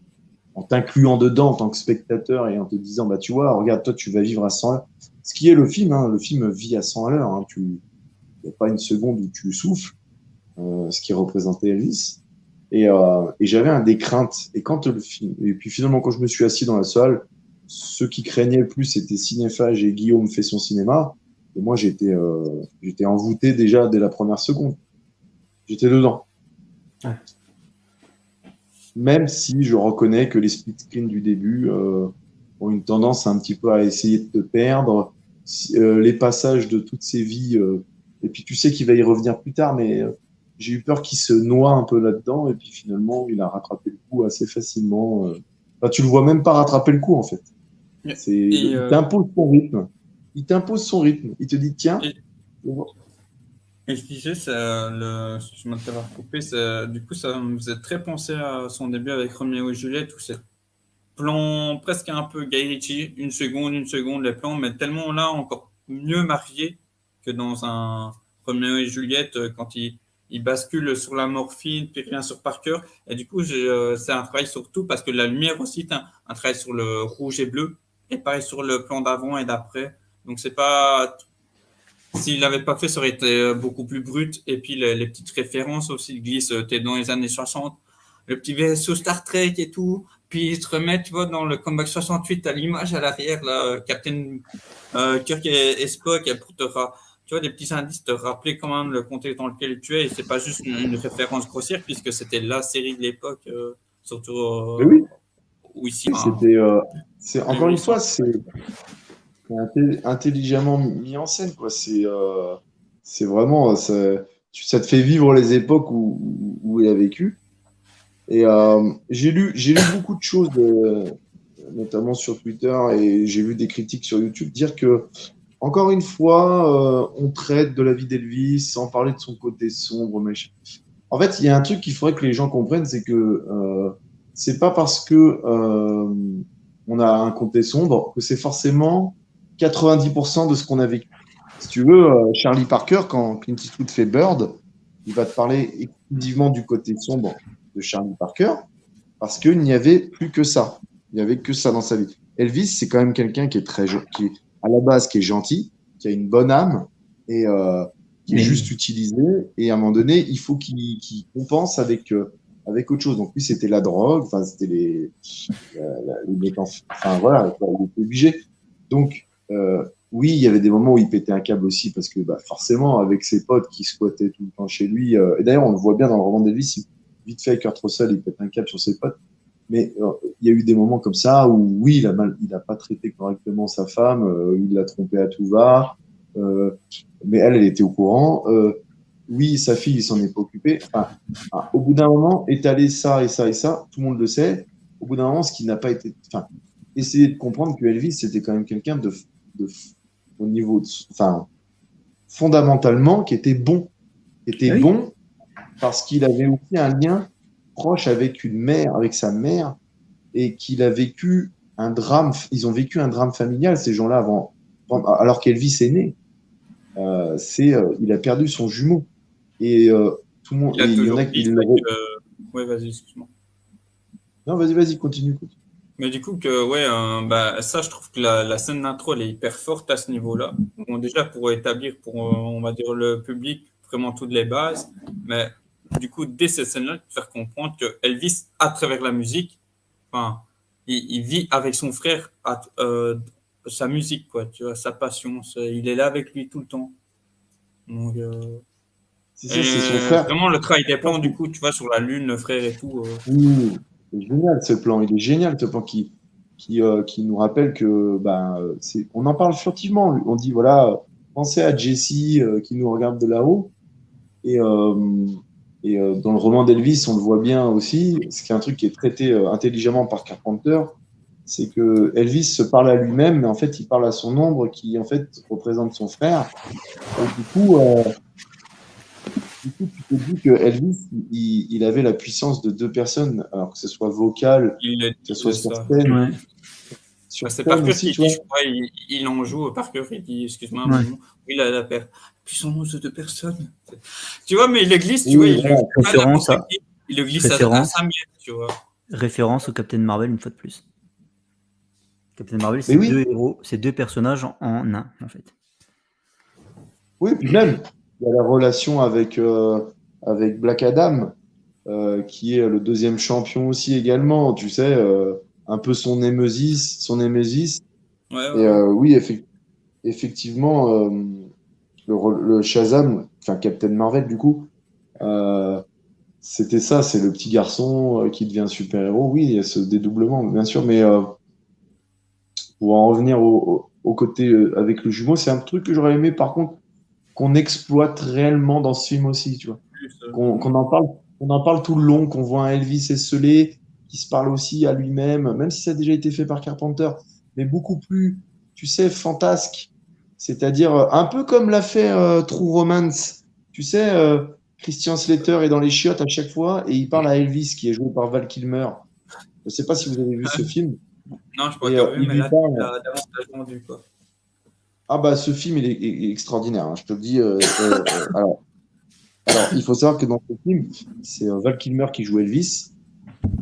en t'incluant dedans en tant que spectateur et en te disant, bah, tu vois, regarde, toi, tu vas vivre à 100 heures. Ce qui est le film, hein, le film vit à 100 à l'heure. Hein, il n'y a pas une seconde où tu souffles, ce qui représentait Elvis. Et j'avais un des craintes. Et quand le film, et puis finalement, quand je me suis assis dans la salle, ceux qui craignaient le plus, c'était Cinéphage et Guillaume fait son cinéma. Et moi, j'étais envoûté déjà dès la première seconde. J'étais dedans. Ouais. Même si je reconnais que les split screens du début ont une tendance un petit peu à essayer de te perdre. Les passages de toutes ces vies, et puis tu sais qu'il va y revenir plus tard, mais j'ai eu peur qu'il se noie un peu là-dedans, et puis finalement, il a rattrapé le coup assez facilement. Enfin, tu le vois même pas rattraper le coup, en fait. Il t'impose son rythme. Il t'impose son rythme. Il te dit, tiens, Et, et je disais, je m'interromps coupé, du coup, ça me faisait très penser à son début avec Roméo et Juliette, où c'est plan presque un peu Guy Ritchie, une seconde, les plans, mais tellement là encore mieux marié que dans un Roméo et Juliette quand il bascule sur la morphine, puis rien sur Parker. Et du coup, c'est un travail surtout parce que la lumière aussi, c'est un travail sur le rouge et bleu, et pareil sur le plan d'avant et d'après. Donc, c'est pas. S'il l'avait pas fait, ça aurait été beaucoup plus brut. Et puis, les petites références aussi, il glisse, t'es dans les années 60, le petit vaisseau Star Trek et tout. Puis, il te remet, tu vois, dans le Comeback 68, à l'image à l'arrière, là, Captain Kirk et Spock, pour tu vois, des petits indices, te rappeler quand même le contexte dans lequel tu es. Et c'est pas juste une référence grossière, puisque c'était la série de l'époque, surtout Oui, où ici. c'est encore une fois, c'est intelligemment mis en scène, quoi. C'est vraiment, ça te fait vivre les époques où il a vécu. Et j'ai lu beaucoup de choses, notamment sur Twitter, et j'ai vu des critiques sur YouTube dire que, encore une fois, on traite de la vie d'Elvis sans parler de son côté sombre. En fait, il y a un truc qu'il faudrait que les gens comprennent, c'est que c'est pas parce que on a un côté sombre que c'est forcément 90% de ce qu'on a vécu. Si tu veux, Charlie Parker, quand Clint Eastwood fait Bird, il va te parler exclusivement du côté sombre de Charlie Parker parce qu'il n'y avait plus que ça. Il n'y avait que ça dans sa vie. Elvis, c'est quand même quelqu'un qui est qui est à la base qui est gentil, qui a une bonne âme et qui est juste utilisé. Et à un moment donné, il faut qu'il compense avec autre chose. Donc lui, c'était la drogue, enfin c'était les enfin voilà, il était obligé. Donc oui, il y avait des moments où il pétait un câble aussi parce que forcément, avec ses potes qui squattaient tout le temps chez lui. Et d'ailleurs, on le voit bien dans le roman d'Elvis, vite fait, Kurt Russell, il pète un câble sur ses potes. Mais il y a eu des moments comme ça où, oui, il a pas traité correctement sa femme, il l'a trompée à tout va, mais elle était au courant. Oui, sa fille, il s'en est pas occupé. Au bout d'un moment, étaler ça et ça et ça, tout le monde le sait. Au bout d'un moment, ce qui n'a pas été. Essayer de comprendre que Elvis, c'était quand même quelqu'un au niveau fondamentalement, qui était bon. Bon parce qu'il avait aussi un lien proche avec avec sa mère, et qu'il a vécu un drame. Ils ont vécu un drame familial, ces gens-là, alors qu'Elvis est né. Il a perdu son jumeau. Et tout le monde. Il y en a qui Ouais, vas-y, excuse-moi. Non, vas-y, continue. Mais du coup, ça, je trouve que la scène d'intro, elle est hyper forte à ce niveau-là. Bon, déjà, pour établir, on va dire, le public, vraiment toutes les bases. Mais du coup, dès cette scène-là, te faire comprendre que Elvis, à travers la musique, il vit avec son frère sa musique, quoi, tu vois, sa passion. Il est là avec lui tout le temps. Donc, c'est son frère. Vraiment, le travail des plans, du coup, tu vois, sur la lune, le frère et tout. Oui, c'est génial ce plan. Il est génial ce plan qui nous rappelle que on en parle furtivement. On dit voilà, pensez à Jesse qui nous regarde de là-haut. Et dans le roman d'Elvis, on le voit bien aussi. C'est un truc qui est traité intelligemment par Carpenter, c'est que Elvis se parle à lui-même, mais en fait, il parle à son ombre qui en fait représente son frère. Et du coup, tu te dis que Elvis, il avait la puissance de deux personnes, alors que ce soit vocal, que ce soit sur scène. Ouais. C'est Parker qui dit, je crois, il en joue. Parker, il dit, excuse-moi, il a la puissance de deux personnes. Tu vois, mais il le glisse, tu vois, il le glisse à 5 mètres, tu vois. Référence au Captain Marvel une fois de plus. Captain Marvel, c'est deux héros, c'est deux personnages en un, en fait. Oui, puis même, il y a la relation avec Black Adam, qui est le deuxième champion aussi également, tu sais, un peu son némésis. Ouais. Et oui, effectivement, le Shazam, enfin Captain Marvel du coup, c'était ça, c'est le petit garçon qui devient super-héros. Oui, il y a ce dédoublement, bien sûr, mais pour en revenir au côté avec le jumeau, c'est un truc que j'aurais aimé, par contre, qu'on exploite réellement dans ce film aussi, tu vois. Qu'on en parle tout le long, qu'on voit un Elvis esselé qui se parle aussi à lui-même, même si ça a déjà été fait par Carpenter, mais beaucoup plus, tu sais, fantasque. C'est-à-dire un peu comme l'a fait True Romance. Tu sais, Christian Slater est dans les chiottes à chaque fois et il parle à Elvis qui est joué par Val Kilmer. Je ne sais pas si vous avez vu ce film. Non, je crois Et qu'il y a vu, il mais lui là, parle. il a davantage vendu, quoi. Ah bah ce film est extraordinaire, hein, je te le dis. Alors, il faut savoir que dans ce film, c'est Val Kilmer qui joue Elvis.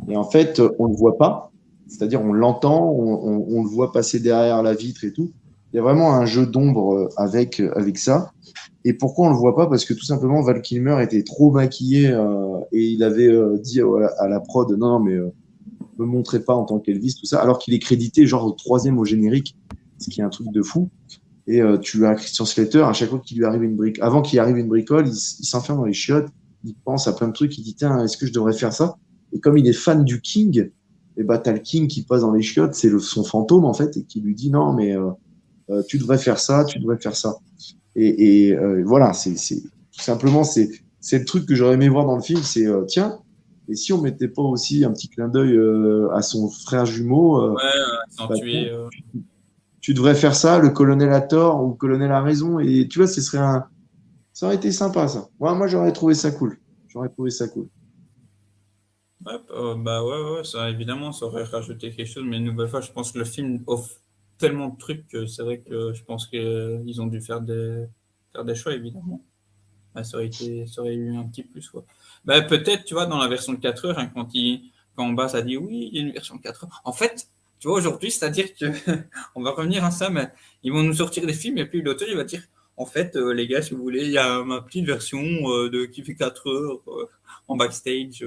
Et en fait, on ne le voit pas. C'est-à-dire, on l'entend, on le voit passer derrière la vitre et tout. Il y a vraiment un jeu d'ombre avec ça. Et pourquoi on le voit pas? Parce que tout simplement, Val Kilmer était trop maquillé et il avait dit à la prod, non, non, mais me montrez pas en tant qu'Elvis, tout ça, alors qu'il est crédité genre au troisième au générique, ce qui est un truc de fou. Et tu as Christian Slater, à chaque fois qu'il lui arrive une brique, avant qu'il arrive une bricole, il s'enferme dans les chiottes, il pense à plein de trucs, il dit, tiens, est-ce que je devrais faire ça? Et comme il est fan du King, et bah, t'as le King qui passe dans les chiottes, c'est son fantôme, en fait, et qui lui dit, non, mais tu devrais faire ça, tu devrais faire ça. Voilà, tout simplement, c'est le truc que j'aurais aimé voir dans le film, c'est, tiens, et si on mettait pas aussi un petit clin d'œil à son frère jumeau, Ouais, bah, accentué. tu devrais faire ça, le colonel a tort ou le colonel a raison. Et tu vois, ça aurait été sympa, ça. Moi, j'aurais trouvé ça cool. J'aurais trouvé ça cool. Ouais, bah ouais, ça, évidemment, ça aurait rajouté quelque chose, mais une nouvelle fois, je pense que le film offre tellement de trucs que c'est vrai que je pense qu'ils ont dû faire des choix, évidemment. Bah, ça aurait eu un petit plus, quoi. Bah, peut-être, tu vois, dans la version de 4 heures, hein, quand Bass a dit oui, il y a une version de 4 heures. En fait, tu vois, aujourd'hui, c'est-à-dire que, on va revenir à ça, mais ils vont nous sortir des films et puis l'auteur, il va dire, en fait, les gars, si vous voulez, il y a ma petite version qui fait 4 heures en backstage.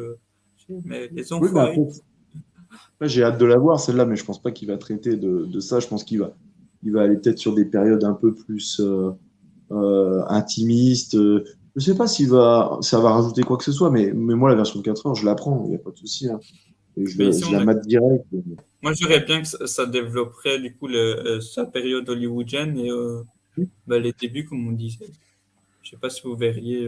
Mais les Oui, mais enfoirés. après, j'ai hâte de la voir, celle-là, mais je pense pas qu'il va traiter de ça. Je pense il va aller peut-être sur des périodes un peu plus intimistes. Je sais pas ça va rajouter quoi que ce soit, mais moi, la version de 4 heures, je la prends, il n'y a pas de souci, hein. Et Mais ici, je la mate direct. moi, je dirais bien que ça développerait du coup sa période hollywoodienne et bah, les débuts, comme on disait. Je sais pas si vous verriez.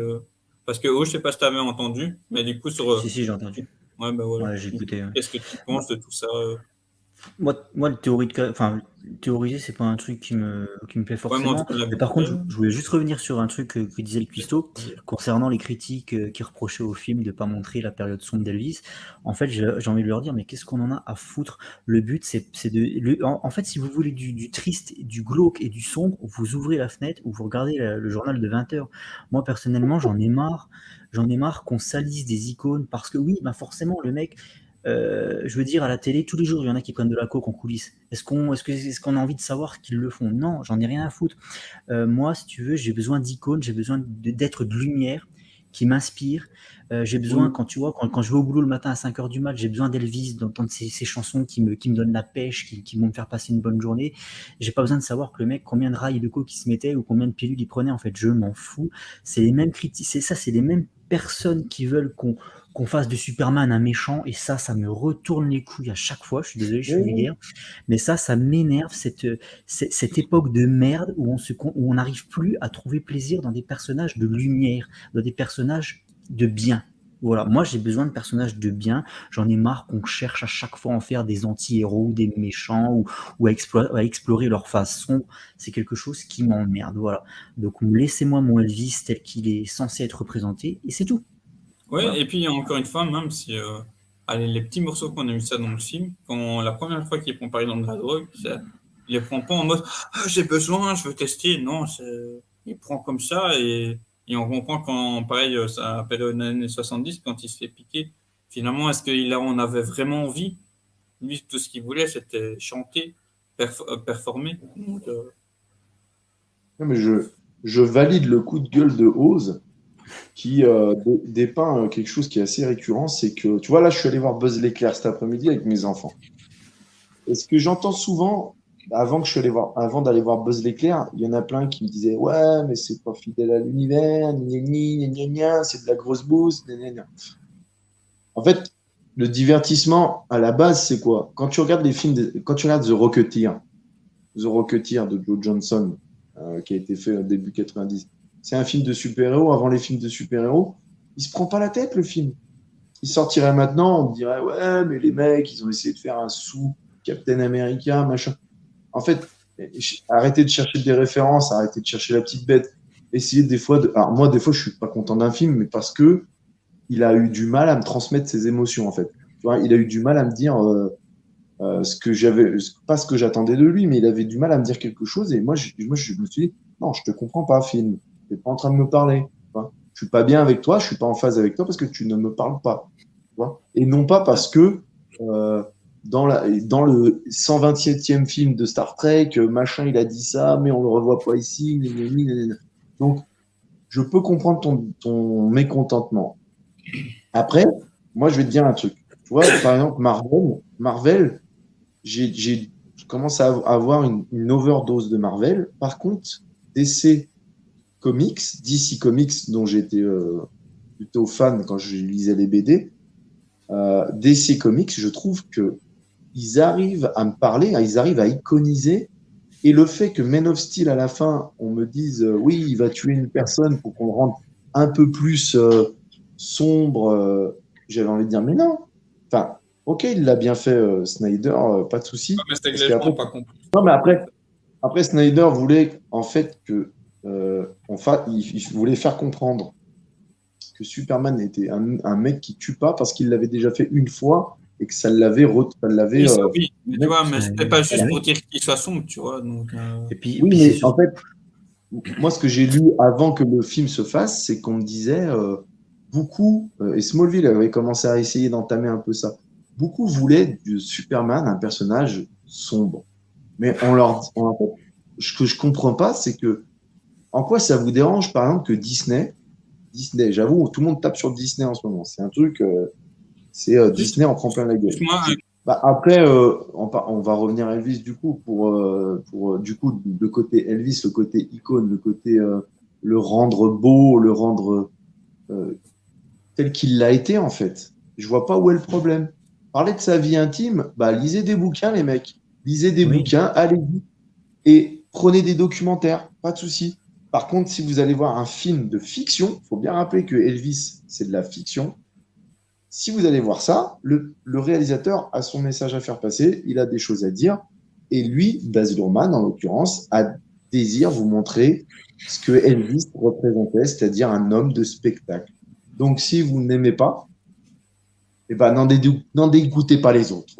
Parce que, je sais pas si tu avais entendu, mais du coup, sur. Si, j'ai entendu. Ouais, bah voilà. Ouais, j'ai écouté. Ouais. Qu'est-ce que tu penses de tout ça Moi, théoriser, c'est pas un truc qui me plaît Ouais, moi, en tout forcément. cas, la Mais par contre, vérité, je voulais juste revenir sur un truc que disait le cuistot concernant les critiques qui reprochaient au film de ne pas montrer la période sombre d'Elvis. En fait, j'ai envie de leur dire, mais qu'est-ce qu'on en a à foutre? Le but, c'est en fait, si vous voulez du triste, du glauque et du sombre, vous ouvrez la fenêtre ou vous regardez le journal de 20 heures. Moi, personnellement, j'en ai marre. J'en ai marre qu'on salisse des icônes parce que oui, bah forcément, le mec. Je veux dire, à la télé, tous les jours, il y en a qui prennent de la coke en coulisses. Est-ce qu'on a envie de savoir qu'ils le font? Non, j'en ai rien à foutre. Moi, si tu veux, j'ai besoin d'icônes, j'ai besoin d'être de lumière qui m'inspire. J'ai besoin, quand tu vois, quand je vais au boulot le matin à 5h du mat, j'ai besoin d'Elvis, d'entendre ces chansons qui me donnent la pêche, qui vont me faire passer une bonne journée. J'ai pas besoin de savoir que le mec, combien de rails de coke il se mettait ou combien de pilules il prenait. En fait, je m'en fous. C'est les mêmes critiques, c'est les mêmes personnes qui veulent qu'on fasse de Superman un méchant, et ça me retourne les couilles à chaque fois. Je suis désolé, je suis vulgaire, mais ça m'énerve, cette époque de merde où on n'arrive plus à trouver plaisir dans des personnages de lumière, dans des personnages de bien. Voilà, moi j'ai besoin de personnages de bien. J'en ai marre qu'on cherche à chaque fois à en faire des anti-héros, des méchants, ou à explorer leur face sombre. C'est quelque chose qui m'emmerde. Voilà. Donc laissez-moi mon Elvis tel qu'il est censé être représenté, et c'est tout. Ouais, Voilà. et puis encore une fois, même si allez, les petits morceaux qu'on a eu ça dans le film, quand la première fois qu'ils prend par exemple de la drogue, il les prend pas en mode j'ai besoin, je veux tester. Non, il prend comme ça et on comprend quand, pareil, ça période des années 70, quand il se fait piquer, finalement, est-ce qu'il en avait vraiment envie? Lui, tout ce qu'il voulait, c'était chanter, performer. Donc, Non, mais je valide le coup de gueule de Oz qui dépeint quelque chose qui est assez récurrent, c'est que, tu vois, là, je suis allé voir Buzz l'éclair cet après-midi avec mes enfants. Et ce que j'entends souvent, avant d'aller voir Buzz l'éclair, il y en a plein qui me disaient, ouais, mais c'est pas fidèle à l'univers, gna gna gna gna, c'est de la grosse bouse, gna gna gna. En fait, le divertissement, à la base, c'est quoi? Quand tu regardes quand tu regardes The Rocketeer de Joe Johnson, qui a été fait au début 90, c'est un film de super-héros. Avant les films de super-héros, il se prend pas la tête, le film. Il sortirait maintenant, on me dirait, ouais, mais les mecs, ils ont essayé de faire un sous Captain America, machin. En fait, arrêtez de chercher des références, arrêtez de chercher la petite bête. Essayez des fois de. Alors, moi, des fois, je suis pas content d'un film, mais parce que il a eu du mal à me transmettre ses émotions, en fait. Tu vois, il a eu du mal à me dire, pas ce que j'attendais de lui, mais il avait du mal à me dire quelque chose. Et moi, je me suis dit, non, je te comprends pas, film. Tu n'es pas en train de me parler. Tu vois. Je suis pas bien avec toi, je suis pas en phase avec toi parce que tu ne me parles pas. Tu vois. Et non pas parce que dans le 127e film de Star Trek, machin, il a dit ça, mais on le revoit pas ici. Donc, je peux comprendre ton mécontentement. Après, moi, je vais te dire un truc. Tu vois, par exemple, Marvel, je commence à avoir une overdose de Marvel. Par contre, DC Comics, dont j'étais plutôt fan quand je lisais les BD, DC Comics, je trouve que ils arrivent à me parler, ils arrivent à iconiser. Et le fait que Man of Steel, à la fin, on me dise oui, il va tuer une personne pour qu'on le rende un peu plus sombre, j'avais envie de dire, mais non. Enfin, ok, il l'a bien fait, Snyder, pas de souci. Mais c'était Parce légèrement qu'après- pas compris. Non, mais après, Snyder voulait en fait que il voulait faire comprendre que Superman était un mec qui tue pas parce qu'il l'avait déjà fait une fois et que ça l'avait Oui, ça, oui. Mais tu vois, mais c'est- c'était pas juste voilà. pour dire qu'il soit sombre, tu vois. Donc, Et puis, Oui, puis c'est mais sûr. en fait, moi, ce que j'ai lu avant que le film se fasse, c'est qu'on me disait beaucoup, et Smallville avait commencé à essayer d'entamer un peu ça, beaucoup voulaient de Superman un personnage sombre. Mais en fait, ce que je comprends pas, c'est que en quoi ça vous dérange, par exemple, que Disney, j'avoue, tout le monde tape sur Disney en ce moment. C'est un truc, Disney en prend plein la gueule. moi, Bah, après, on va revenir à Elvis du coup du coup le côté Elvis, le côté icône, le côté le rendre beau, le rendre tel qu'il l'a été en fait. Je vois pas où est le problème. Parler de sa vie intime, bah lisez des bouquins les mecs, lisez des Oui. bouquins, allez-y et prenez des documentaires, pas de souci. Par contre, si vous allez voir un film de fiction, faut bien rappeler que Elvis c'est de la fiction. Si vous allez voir ça, le réalisateur a son message à faire passer, il a des choses à dire, et lui, Baz Luhrmann en l'occurrence, a désir vous montrer ce que Elvis représentait, c'est-à-dire un homme de spectacle. Donc si vous n'aimez pas, eh ben, n'en dégoûtez pas les autres.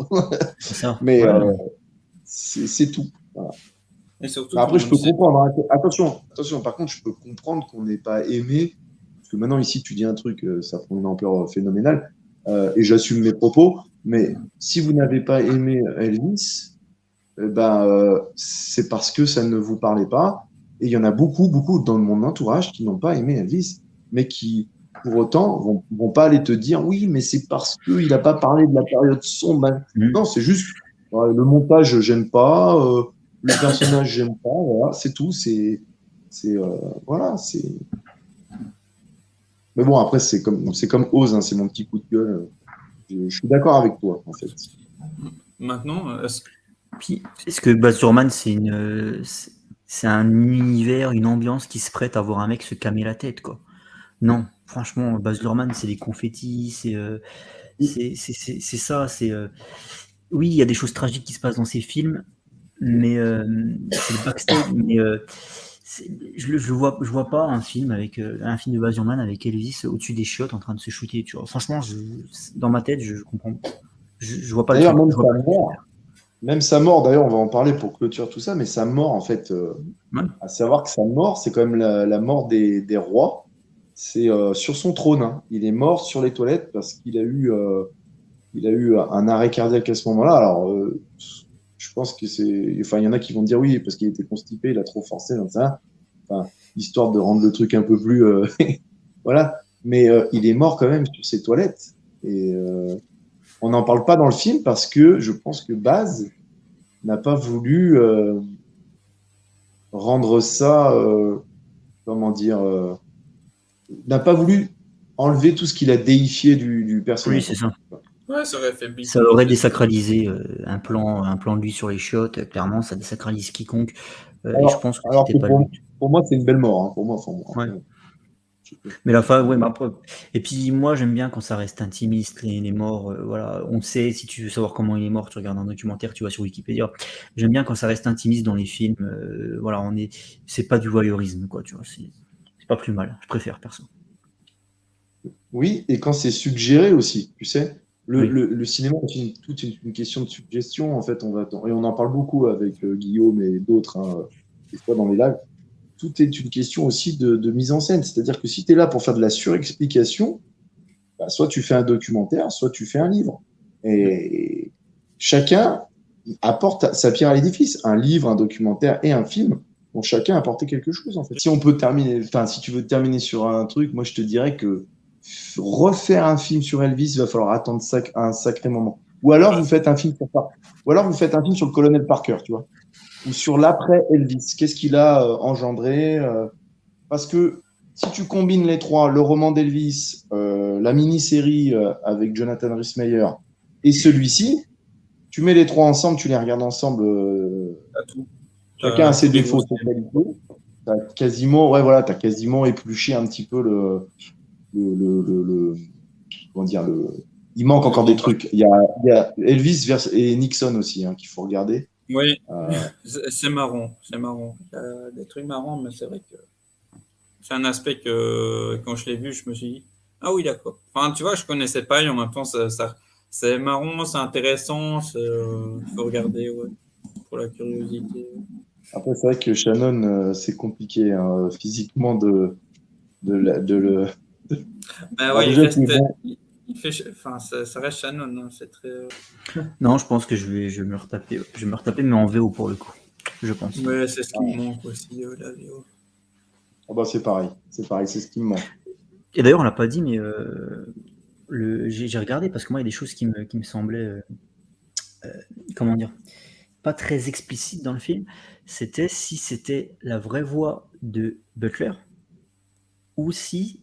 C'est ça. Mais Voilà. c'est tout. Voilà. et surtout, Après, comme je on peux disait, comprendre. Hein. Attention, par contre, je peux comprendre qu'on n'ait pas aimé, parce que maintenant, ici, tu dis un truc, ça prend une ampleur phénoménale, et j'assume mes propos, mais si vous n'avez pas aimé Elvis, c'est parce que ça ne vous parlait pas, et il y en a beaucoup, beaucoup dans mon entourage qui n'ont pas aimé Elvis, mais qui, pour autant, vont pas aller te dire, oui, mais c'est parce qu'il n'a pas parlé de la période sombre. Non, c'est juste, le montage, j'aime pas, le personnage, j'aime pas, voilà, c'est tout, voilà, c'est. Mais bon, après, c'est comme Oz, hein, c'est mon petit coup de gueule. Je suis d'accord avec toi, en fait. maintenant, Puis, est-ce que Baz Luhrmann, c'est un univers, une ambiance qui se prête à voir un mec se calmer la tête, quoi. Non, franchement, Baz Luhrmann, c'est des confettis, c'est ça. Oui, il y a des choses tragiques qui se passent dans ces films, mais c'est le backstage. Mais je vois pas un film un film de Baz Luhrmann avec Elvis au-dessus des chiottes en train de se shooter. Tu vois. Franchement, dans ma tête, je comprends. Je vois pas le D'ailleurs, truc. même Je vois sa pas le mort, même sa mort, d'ailleurs, on va en parler pour clôturer tout ça, mais sa mort, en fait, Ouais. à savoir que sa mort, c'est quand même la mort des rois. C'est sur son trône. Hein. Il est mort sur les toilettes parce qu'il a eu un arrêt cardiaque à ce moment-là. Alors, je pense que enfin, il y en a qui vont dire oui, parce qu'il était constipé, il a trop forcé dans ça. Enfin, histoire de rendre le truc un peu plus, voilà. Mais il est mort quand même sur ses toilettes. Et on n'en parle pas dans le film parce que je pense que Baz n'a pas voulu rendre ça, comment dire, n'a pas voulu enlever tout ce qu'il a déifié du personnage. Oui, c'est ça. ouais, ça aurait fait big. Ça aurait désacralisé un plan de lui sur les chiottes. Clairement, ça désacralise quiconque. Et je pense que Alors c'était que pas le but. pour moi, c'est une belle mort. Hein, pour moi, Ouais. Mais la fin, ouais, mais après. Et puis moi, j'aime bien quand ça reste intimiste, les morts. Voilà, on sait. Si tu veux savoir comment il est mort, tu regardes un documentaire, tu vas sur Wikipédia. J'aime bien quand ça reste intimiste dans les films. Voilà, c'est pas du voyeurisme, quoi. Tu vois, c'est pas plus mal. Je préfère perso. Oui, et quand c'est suggéré aussi, tu sais, Oui. le cinéma, c'est toute une question de suggestion. En fait, et on en parle beaucoup avec Guillaume et d'autres, hein, des fois dans les lives. Tout est une question aussi de mise en scène. C'est-à-dire que si tu es là pour faire de la surexplication, bah, soit tu fais un documentaire, soit tu fais un livre. Et chacun apporte sa pierre à l'édifice. Un livre, un documentaire et un film vont chacun apporter quelque chose, en fait. Si tu veux terminer sur un truc, moi je te dirais que refaire un film sur Elvis, il va falloir attendre un sacré moment. Ou alors vous faites un film sur ça. Ou alors vous faites un film sur le colonel Parker, tu vois. Ou sur l'après Elvis. Qu'est-ce qu'il a engendré parce que si tu combines les trois, le roman d'Elvis, la mini-série avec Jonathan Rhys-Meyer et celui-ci, tu mets les trois ensemble, tu les regardes ensemble, T'as tout. chacun a ses Tous les défauts, gros ses qualités. T'as quasiment épluché un petit peu comment dire, il manque encore des trucs. Il y a Elvis et Nixon aussi qu'il faut regarder. Oui, c'est marrant. C'est marrant. Il y a des trucs marrants, mais c'est vrai que c'est un aspect que quand je l'ai vu, je me suis dit, ah oui, d'accord. Enfin, tu vois, je connaissais pas et en même temps, c'est marrant, c'est intéressant, faut regarder, ouais, pour la curiosité. Après, c'est vrai que Shannon, c'est compliqué physiquement de le. Ben Alors ouais, déjà, c'est bon. il fait, enfin, ça reste Shannon, hein, c'est très. Non, je pense que je vais me le retaper. Ouais. Je vais me le retaper, mais en VO pour le coup. Je pense. Ouais, c'est ce qui me manque aussi, la VO. Ah bah, c'est pareil, c'est ce qui me manque. Et d'ailleurs, on l'a pas dit, mais j'ai regardé parce que moi, il y a des choses qui me semblaient, comment dire, pas très explicites dans le film. C'était si c'était la vraie voix de Butler ou si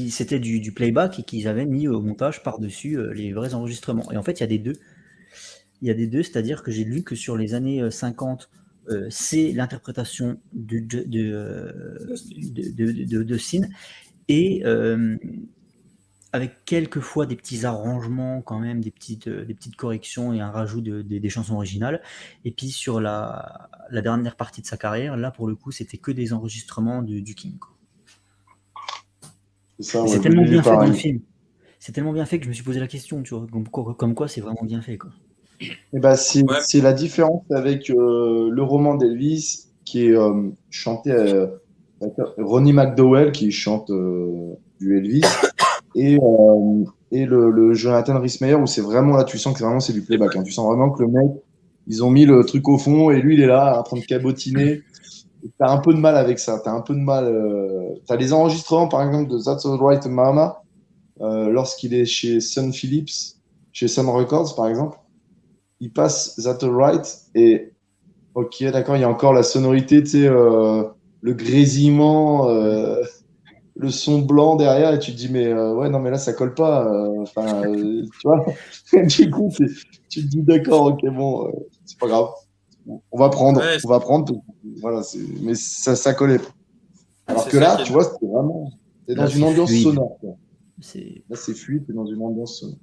c'était du playback et qu'ils avaient mis au montage par-dessus les vrais enregistrements. Et en fait, il y a des deux. Il y a des deux, c'est-à-dire que j'ai lu que sur les années 50, c'est l'interprétation de Sin et avec quelquefois des petits arrangements quand même, des petites corrections et un rajout des chansons originales. Et puis sur la dernière partie de sa carrière, là pour le coup, c'était que des enregistrements du King. Quoi. C'est ça, Mais ouais, c'est tellement bien fait dans le pareil. film. C'est tellement bien fait que je me suis posé la question, tu vois, comme quoi c'est vraiment bien fait. Quoi. Et bah, Ouais, c'est la différence avec le roman d'Elvis qui est chanté Ronnie McDowell qui chante du Elvis et le Jonathan Rhys-Meyer où c'est vraiment là, tu sens que vraiment c'est du playback. Tu sens vraiment que le mec, ils ont mis le truc au fond et lui il est là en train de cabotiner. T'as un peu de mal avec ça. T'as un peu de mal. T'as les enregistrements par exemple de That's Alright Mama lorsqu'il est chez Sun Phillips, chez Sun Records par exemple. Il passe That's Alright et ok d'accord, il y a encore la sonorité, tu sais, le grésillement, le son blanc derrière et tu te dis mais ouais non mais là ça colle pas. Enfin tu vois. Du coup tu te dis d'accord ok bon c'est pas grave. On va ouais, prendre. Voilà, mais ça collait pas. Alors c'est que ça là, qui est tu vois, c'était vraiment. T'es dans Là, une c'est ambiance fluide. sonore. Quoi. C'est Là, c'est fluide, t'es dans une ambiance sonore.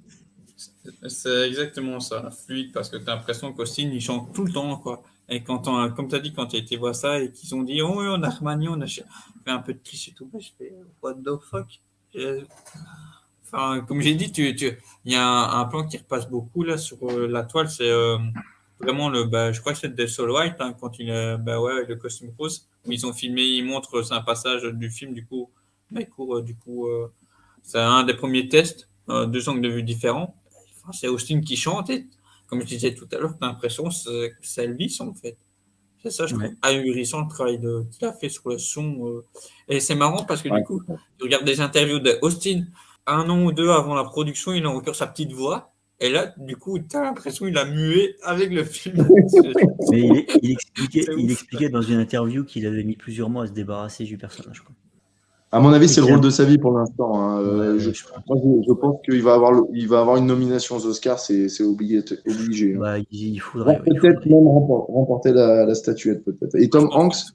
C'est exactement ça, fluide, parce que tu as l'impression qu'Austin, il chante tout le temps, quoi. Et comme tu as dit, quand tu as été voir ça et qu'ils ont dit, oh, oui, on a remanié, on a fait un peu de triche et tout, bah, je fais, what the fuck? Et, enfin, comme j'ai dit, il y a un plan qui repasse beaucoup là sur la toile, c'est vraiment je crois que c'est de Soul White, hein, quand bah ouais, le costume rose, où ils ont filmé, ils montrent, c'est un passage du film, du coup, bah, c'est un des premiers tests, deux angles de vue différents. Enfin, c'est Austin qui chante et, comme je disais tout à l'heure, tu as l'impression que c'est Elvis en fait. C'est ça, je trouve ouais. ahurissant le travail qu'il a fait sur le son. Et c'est marrant parce que Ouais. du coup, tu regardes des interviews d'Austin un an ou deux avant la production, il a encore sa petite voix. Et là, du coup, tu as l'impression qu'il a mué avec le film. Mais il C'est ouf. expliquait dans une interview qu'il avait mis plusieurs mois à se débarrasser du personnage. Quoi. À mon avis, Et c'est le qu'il a- rôle de sa vie pour l'instant. Hein. ouais, je pense. Je pense qu'il va avoir une nomination aux Oscars, c'est obligé. Hein. Bah, il Va faudrait, ouais, il peut-être faudrait. même remporter la statuette, peut-être. Et Moi, je Tom pense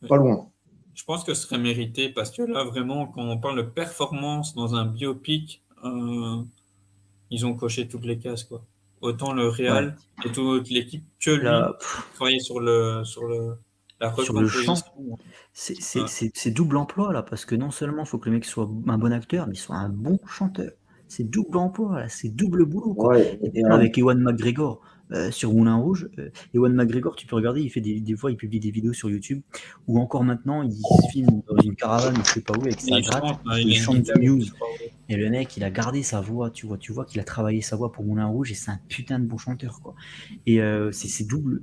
Hanks, pas loin. Je pense que ce serait mérité parce que là, vraiment, quand on parle de performance dans un biopic, ils ont coché toutes les cases, quoi. Autant le Ouais. Real et toute l'équipe que lui Là, travailler sur la sur le chant, recomposition. c'est double emploi là, parce que non seulement il faut que le mec soit un bon acteur, mais il soit un bon chanteur. C'est double emploi, là, c'est double boulot, quoi. Ouais, Et déjà, avec Ewan McGregor sur Moulin Rouge, Ewan McGregor, tu peux regarder, il fait des fois, il publie des vidéos sur YouTube, ou encore maintenant, il se filme dans une caravane, je sais pas où, avec sa Il gratte, chante, hein, il il a une chante du guitare, Muse. je crois, ouais. Et le mec, il a gardé sa voix, tu vois qu'il a travaillé sa voix pour Moulin Rouge, et c'est un putain de bon chanteur, quoi. Et c'est double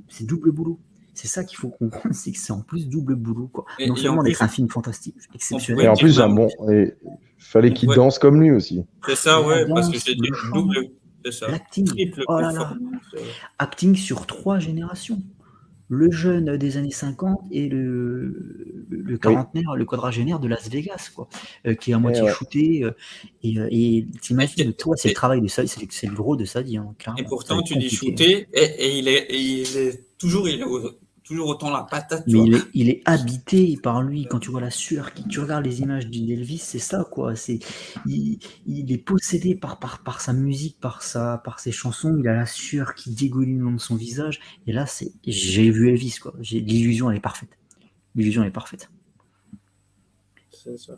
boulot. C'est ça qu'il faut comprendre, c'est que c'est en plus double boulot, quoi. Non Et en seulement d'être plus, un film fantastique, Et exceptionnel, en dire plus, même, et fallait on qu'il pourrait- danse comme lui aussi. c'est ça, la ouais, parce que danse, j'ai dit le chant, double, c'est ça, l'acting, triple oh là là, performance. acting sur 3 générations. Le jeune des années 50 et le Oui. quarantenaire, le quadragénaire de Las Vegas, quoi, qui est à moitié ouais. shooté. Et t'imagines, Et- toi, c'est le et- travail de sa vie, c'est le gros de sa vie, hein, Et clairement. Ça va pourtant, être tu dis compliqué. shooter, et il est toujours, toujours autant la patate, tu Mais vois. il est habité par lui. Quand tu vois la sueur, tu regardes les images d'Elvis, c'est ça, quoi. Il est possédé par sa musique, par ses chansons. Il a la sueur qui dégouline le long de son visage. Et là, j'ai vu Elvis, quoi. L'illusion, elle est parfaite. L'illusion, elle est parfaite. C'est ça.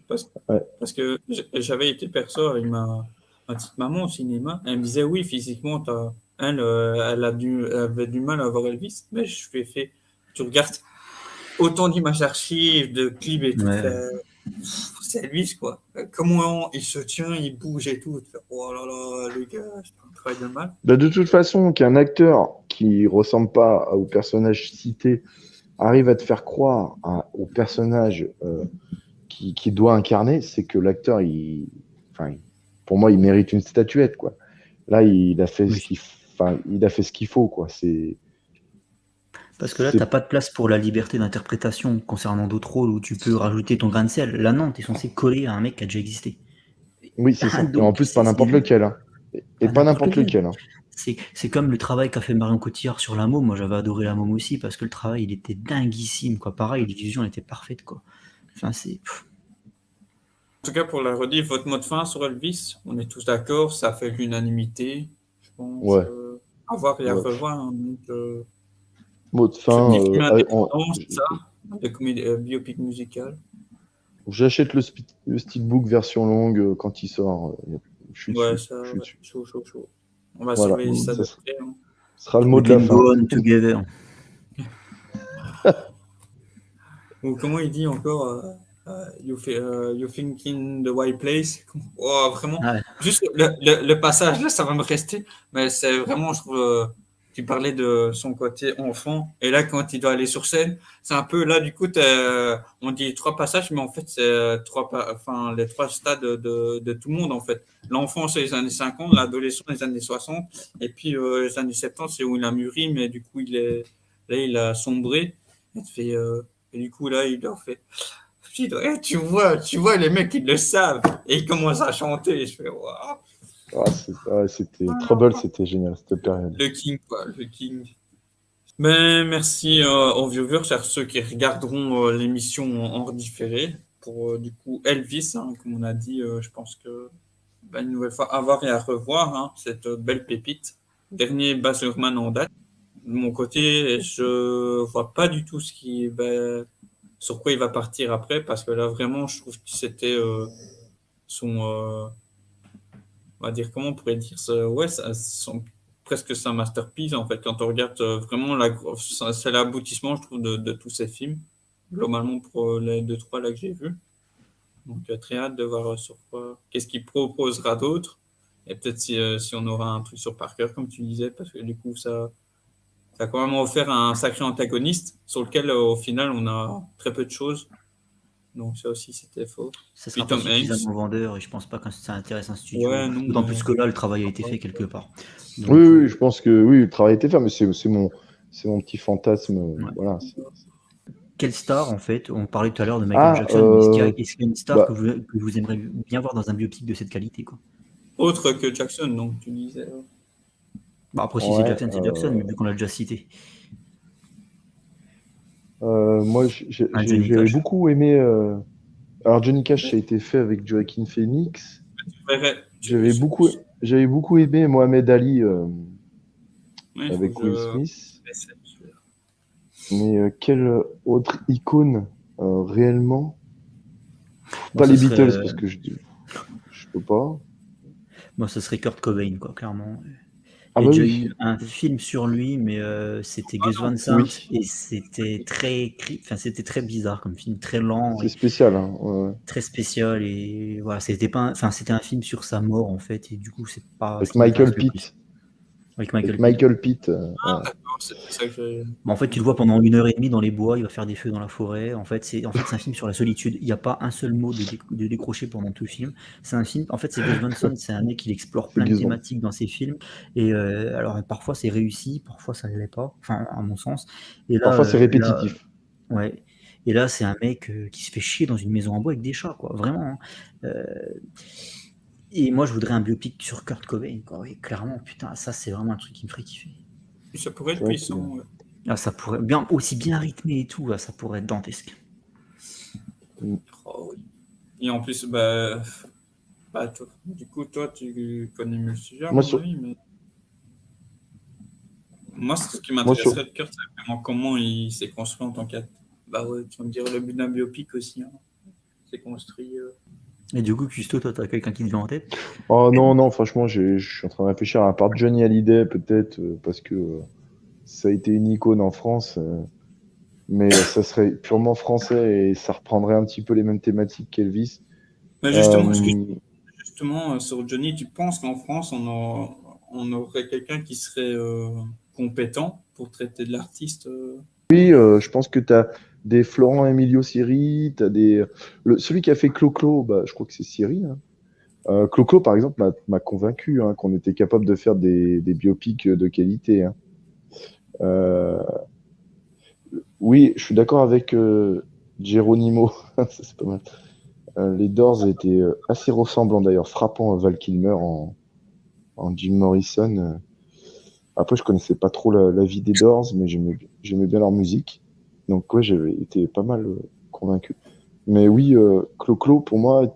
Parce, Ouais. parce que j'avais été perso avec ma petite maman au cinéma. Elle me disait, oui, physiquement, elle elle avait du mal à voir Elvis. Mais je lui ai fait, tu regardes autant d'images d'archives, de clips et tout, Ouais. c'est Elvis, quoi. Comment il se tient, il bouge et tout. Tu fais, oh là là, le gars, c'est un travail de mal. Bah, de toute façon, qu'un acteur qui ressemble pas au personnage cité arrive à te faire croire au personnage qui doit incarner, c'est que l'acteur, pour moi, il mérite une statuette, quoi. Là, il a fait Oui. il a fait ce qu'il faut, quoi. Parce que là, C'est- t'as pas de place pour la liberté d'interprétation concernant d'autres rôles où tu peux rajouter ton grain de sel. Là, non, t'es censé coller à un mec qui a déjà existé. Oui, c'est ça. Et en Donc, plus, pas n'importe lequel, hein. Et pas pas n'importe n'importe lequel. lequel, hein. C'est comme le travail qu'a fait Marion Cotillard sur La Môme. Moi, j'avais adoré La Môme aussi parce que le travail, il était dinguissime, quoi. Pareil, l'illusion était parfaite, quoi. Enfin, En tout cas, pour la rediff, votre mot de fin sur Elvis, on est tous d'accord, ça fait l'unanimité, je pense. Ouais. À voir et à Ouais. revoir. Hein, donc, Mot de c'est fin, des films indépendants, c'est ça, des comédies biopic musicales. j'achète le steelbook version longue quand il sort. Je suis Ouais, dessus. ça, Je suis ouais, dessus. chaud. On va Voilà. surveiller ça de Ça près. Hein. sera le mot we de la can fin. go on together. Ou comment il dit encore you think in the right place. Oh, vraiment. Ah ouais. Juste le passage là, ça va me rester. Mais c'est vraiment, je trouve, tu parlais de son côté enfant. Et là, quand il doit aller sur scène, c'est un peu là, du coup, on dit 3 passages, mais en fait, c'est les 3 stades de tout le monde, en fait. L'enfance, c'est les années 50, l'adolescence, les années 60. Et puis, les années 70, c'est où il a mûri, mais du coup, il a sombré. Et tu fais, et du coup, là, il leur fait. Tu vois, les mecs, ils le savent. Et ils commencent à chanter. Et je fais, waouh. C'était Trouble, c'était génial cette période. Le King, quoi, le King. Mais merci aux viewers, à ceux qui regarderont l'émission en redifféré. Pour, du coup, Elvis, hein, comme on a dit, je pense que, une nouvelle fois, à voir et à revoir, hein, cette belle pépite. Dernier Baz Luhrmann en date. De mon côté, je vois pas du tout sur quoi il va partir après, parce que là, vraiment, je trouve que c'était on va dire, comment on pourrait dire ça, ouais, presque sa masterpiece, en fait, quand on regarde vraiment, c'est l'aboutissement, je trouve, de tous ces films, globalement, pour les 2-3 là que j'ai vus. Donc, très hâte de voir sur qu'est-ce qu'il proposera d'autre, et peut-être si on aura un truc sur Parker, comme tu disais, parce que du coup, ça a quand même offert un sacré antagoniste sur lequel, au final, on a très peu de choses. Donc ça aussi, c'était faux. Ça sera Puis pas Tom Hanks. suffisamment vendeur et je pense pas que ça intéresse un studio. Ouais, non, D'autant plus que là, le travail a été fait quelque part. Donc, Oui, je pense que oui, le travail a été fait, mais c'est mon petit fantasme. Ouais. Voilà. quelle star, en fait, on parlait tout à l'heure de Michael Jackson, mais est-ce qu'il y a une star que vous aimeriez bien voir dans un biopic de cette qualité, quoi? Autre que Jackson, donc tu disais. Bah, après, si c'est Jackson, c'est Jackson, mais vu qu'on l'a déjà cité. Moi, Johnny j'avais Cash. beaucoup aimé. Alors, Johnny Cash, ça a été fait avec Joaquin Phoenix. J'avais beaucoup aimé Mohamed Ali avec Will Smith. Mais quelle autre icône réellement? Pas les Beatles, parce que je peux pas. Moi, ce serait Kurt Cobain, quoi, clairement. Ah Il y a bah déjà oui, eu un film sur lui, mais c'était Ah Gus non, Van Sant oui, et c'était c'était très bizarre comme film, très lent c'est et spécial, hein. Ouais. très spécial et voilà, c'était un film sur sa mort en fait et du coup c'est pas ce Avec qui m'intéresse Michael le plus. Pitt. Avec Avec Michael Pitt. Michael Pitt. ah, Ouais. d'accord, c'était ça que j'ai. En fait, tu le vois pendant 1 heure et demie dans les bois, il va faire des feux dans la forêt. En fait, c'est un film sur la solitude. Il n'y a pas un seul mot de décroché pendant tout le film. C'est un film. En fait, c'est Gus Van Sant, c'est un mec qui explore C'est plein de Gus Van. thématiques dans ses films. Et alors, parfois c'est réussi, parfois ça ne l'est pas. Enfin, à mon sens. Et Parfois, c'est répétitif. ouais. Et là, c'est un mec qui se fait chier dans une maison en bois avec des chats, quoi. Vraiment, hein. Euh, et moi, je voudrais un biopic sur Kurt Cobain, quoi. Oui, clairement, putain, ça, c'est vraiment un truc qui me ferait kiffer. Ça pourrait C'est être vrai que puissant. Ouais. Ah, ça pourrait bien, aussi bien rythmé et tout, là, ça pourrait être dantesque. Oh, oui. Et en plus, du coup, toi, tu connais mieux le sujet, à moi, mon sur, avis, mais moi, ce qui moi, sur, m'intéresserait de Kurt, c'est vraiment comment il s'est construit en tant qu'acteur. Bah ouais, tu vas me dire le but d'un biopic aussi, hein. C'est construit. Et du coup, Custo, toi, t'as quelqu'un qui te vient en tête? Oh non, non, franchement, je suis en train de réfléchir à part Johnny Hallyday, peut-être, parce que ça a été une icône en France, mais ça serait purement français et ça reprendrait un petit peu les mêmes thématiques qu'Elvis. Mais justement, Euh, justement, sur Johnny, tu penses qu'en France, on aurait quelqu'un qui serait compétent pour traiter de l'artiste oui, je pense que tu as des Florent Emilio Siri, tu as celui qui a fait Clo-Clo, bah, je crois que c'est Siri, hein. Clo-Clo, par exemple, m'a convaincu, hein, qu'on était capable de faire des biopics de qualité, hein. Euh, oui, je suis d'accord avec Geronimo, ça, c'est pas mal. Les Doors étaient assez ressemblants d'ailleurs, frappant Val Kilmer en Jim Morrison. Après, je connaissais pas trop la vie des Doors, mais j'aimais bien leur musique. Donc, ouais, j'avais été pas mal convaincu. Mais oui, Clo-Clo, pour moi,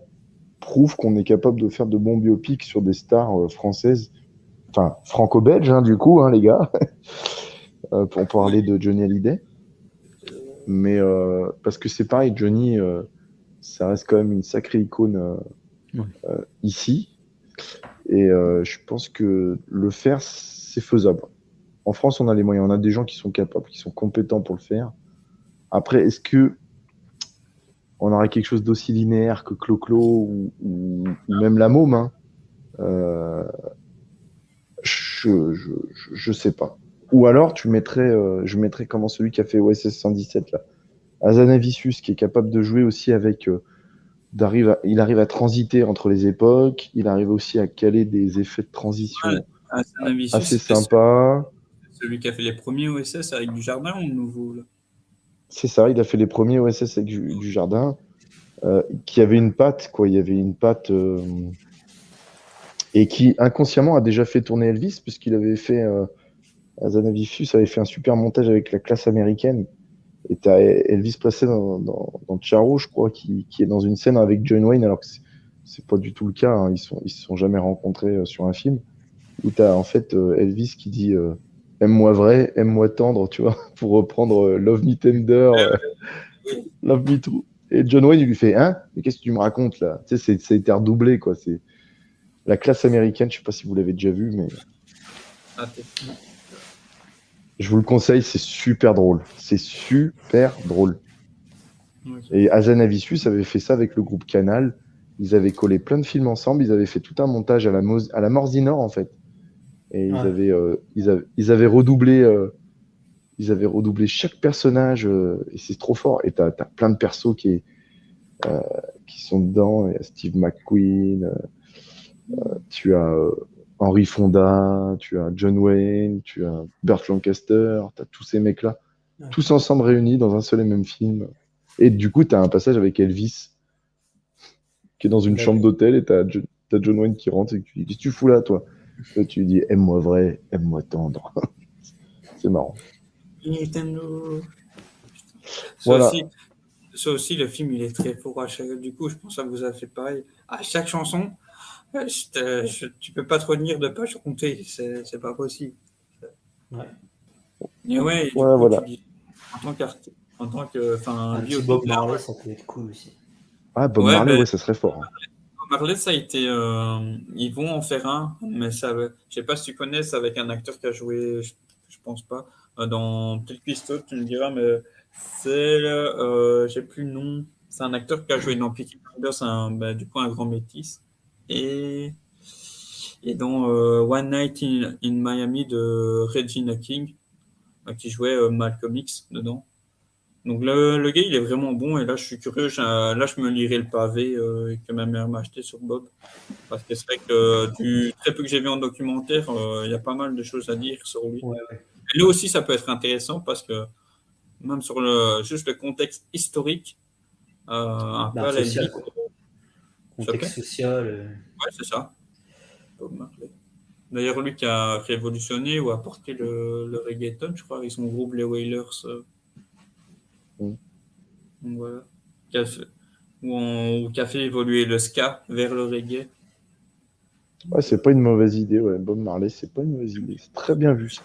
prouve qu'on est capable de faire de bons biopics sur des stars françaises, enfin, franco-belges, hein, du coup, hein, les gars, pour parler de Johnny Hallyday. Mais parce que c'est pareil, Johnny, ça reste quand même une sacrée icône Ouais. ici. Et je pense que le faire, c'est faisable. En France, on a les moyens, on a des gens qui sont capables, qui sont compétents pour le faire. Après, est-ce que on aurait quelque chose d'aussi linéaire que Clo-Clo ou même la Môme, hein? Euh, je sais pas. Ou alors, je mettrais comment celui qui a fait OSS 117 là, Hazanavicius, qui est capable de jouer aussi avec, il arrive à transiter entre les époques, il arrive aussi à caler des effets de Ouais, transition Azanavicius, assez c'était sympas. celui qui a fait les premiers OSS avec du jardin ou le nouveau là. C'est ça, il a fait les premiers OSS avec du Jardin, qui avait une patte, quoi. Il y avait une patte, et qui inconsciemment a déjà fait tourner Elvis, puisqu'il avait fait, Hazanavicius avait fait un super montage avec la classe américaine. Et t'as Elvis placé dans Charo, je crois, qui est dans une scène avec John Wayne, alors que c'est pas du tout le cas, hein. Ils se sont jamais rencontrés sur un film. Où t'as en fait Elvis qui dit aime-moi vrai, aime-moi tendre, tu vois, pour reprendre Love Me Tender, Love Me True. Et John Wayne, il lui fait hein, mais qu'est-ce que tu me racontes là? Tu sais, c'est été redoublé, quoi. C'est la classe américaine, je sais pas si vous l'avez déjà vu, mais Ah, je vous le conseille, c'est super drôle. C'est super drôle. ok. Et Hazanavicius avait fait ça avec le groupe Canal. Ils avaient collé plein de films ensemble. Ils avaient fait tout un montage à la Morsinor, en fait. Et ils avaient redoublé, chaque personnage. Et c'est trop fort. Et t'as plein de persos qui sont dedans. Il y a Steve McQueen, tu as Henry Fonda, tu as John Wayne, tu as Burt Lancaster. T'as tous ces mecs-là, tous ensemble réunis dans un seul et même film. Et du coup, t'as un passage avec Elvis qui est dans une chambre d'hôtel et t'as John Wayne qui rentre et qui lui dit qu'est-ce que tu fous là, toi? Et tu lui dis aime-moi vrai, aime-moi tendre. C'est marrant. Nintendo. Ça Voilà. aussi, ça aussi, le film, il est très fort. Du coup, je pense que ça vous a fait pareil. À chaque chanson, tu peux pas te retenir de pas chanter. C'est pas possible. Ouais. Et ouais, et du Voilà, coup, tu voilà. dis, en tant que, enfin, Un petit biopic, Bob là, Marley, ouais. ça peut être cool aussi. Ah, Bob Ouais, Marley, ben, ouais, ça serait fort, hein. Bob Marley, ça a été. Ils vont en faire un, mais ça, je sais pas si tu connais, c'est avec un acteur qui a joué, je pense pas, dans peut-être Cuistot, tu me diras, mais c'est. J'ai plus le nom. C'est un acteur qui a joué dans Peaky Blinders, du coup, un grand métis. Et, et dans One Night in Miami de Regina King, qui jouait Malcolm X dedans. Donc le gars, il est vraiment bon. Et là, je suis curieux. Là, je me lirai le pavé que ma mère m'a acheté sur Bob. Parce que c'est vrai que du très peu que j'ai vu en documentaire, il y a pas mal de choses à dire sur lui. Ouais, ouais. Et là aussi, ça peut être intéressant parce que même sur juste le contexte historique, un peu Bah, à la social, limite. quoi. Ça plaît? Contexte social. Ouais, c'est ça. Bob Marley. D'ailleurs, lui qui a révolutionné ou apporté le reggaeton, je crois, avec son groupe Les Wailers. Mm. Donc voilà. Qui a fait évoluer le ska vers le reggae. Ouais, c'est pas une mauvaise idée, ouais. Bob Marley, c'est pas une mauvaise idée. C'est très bien vu, ça.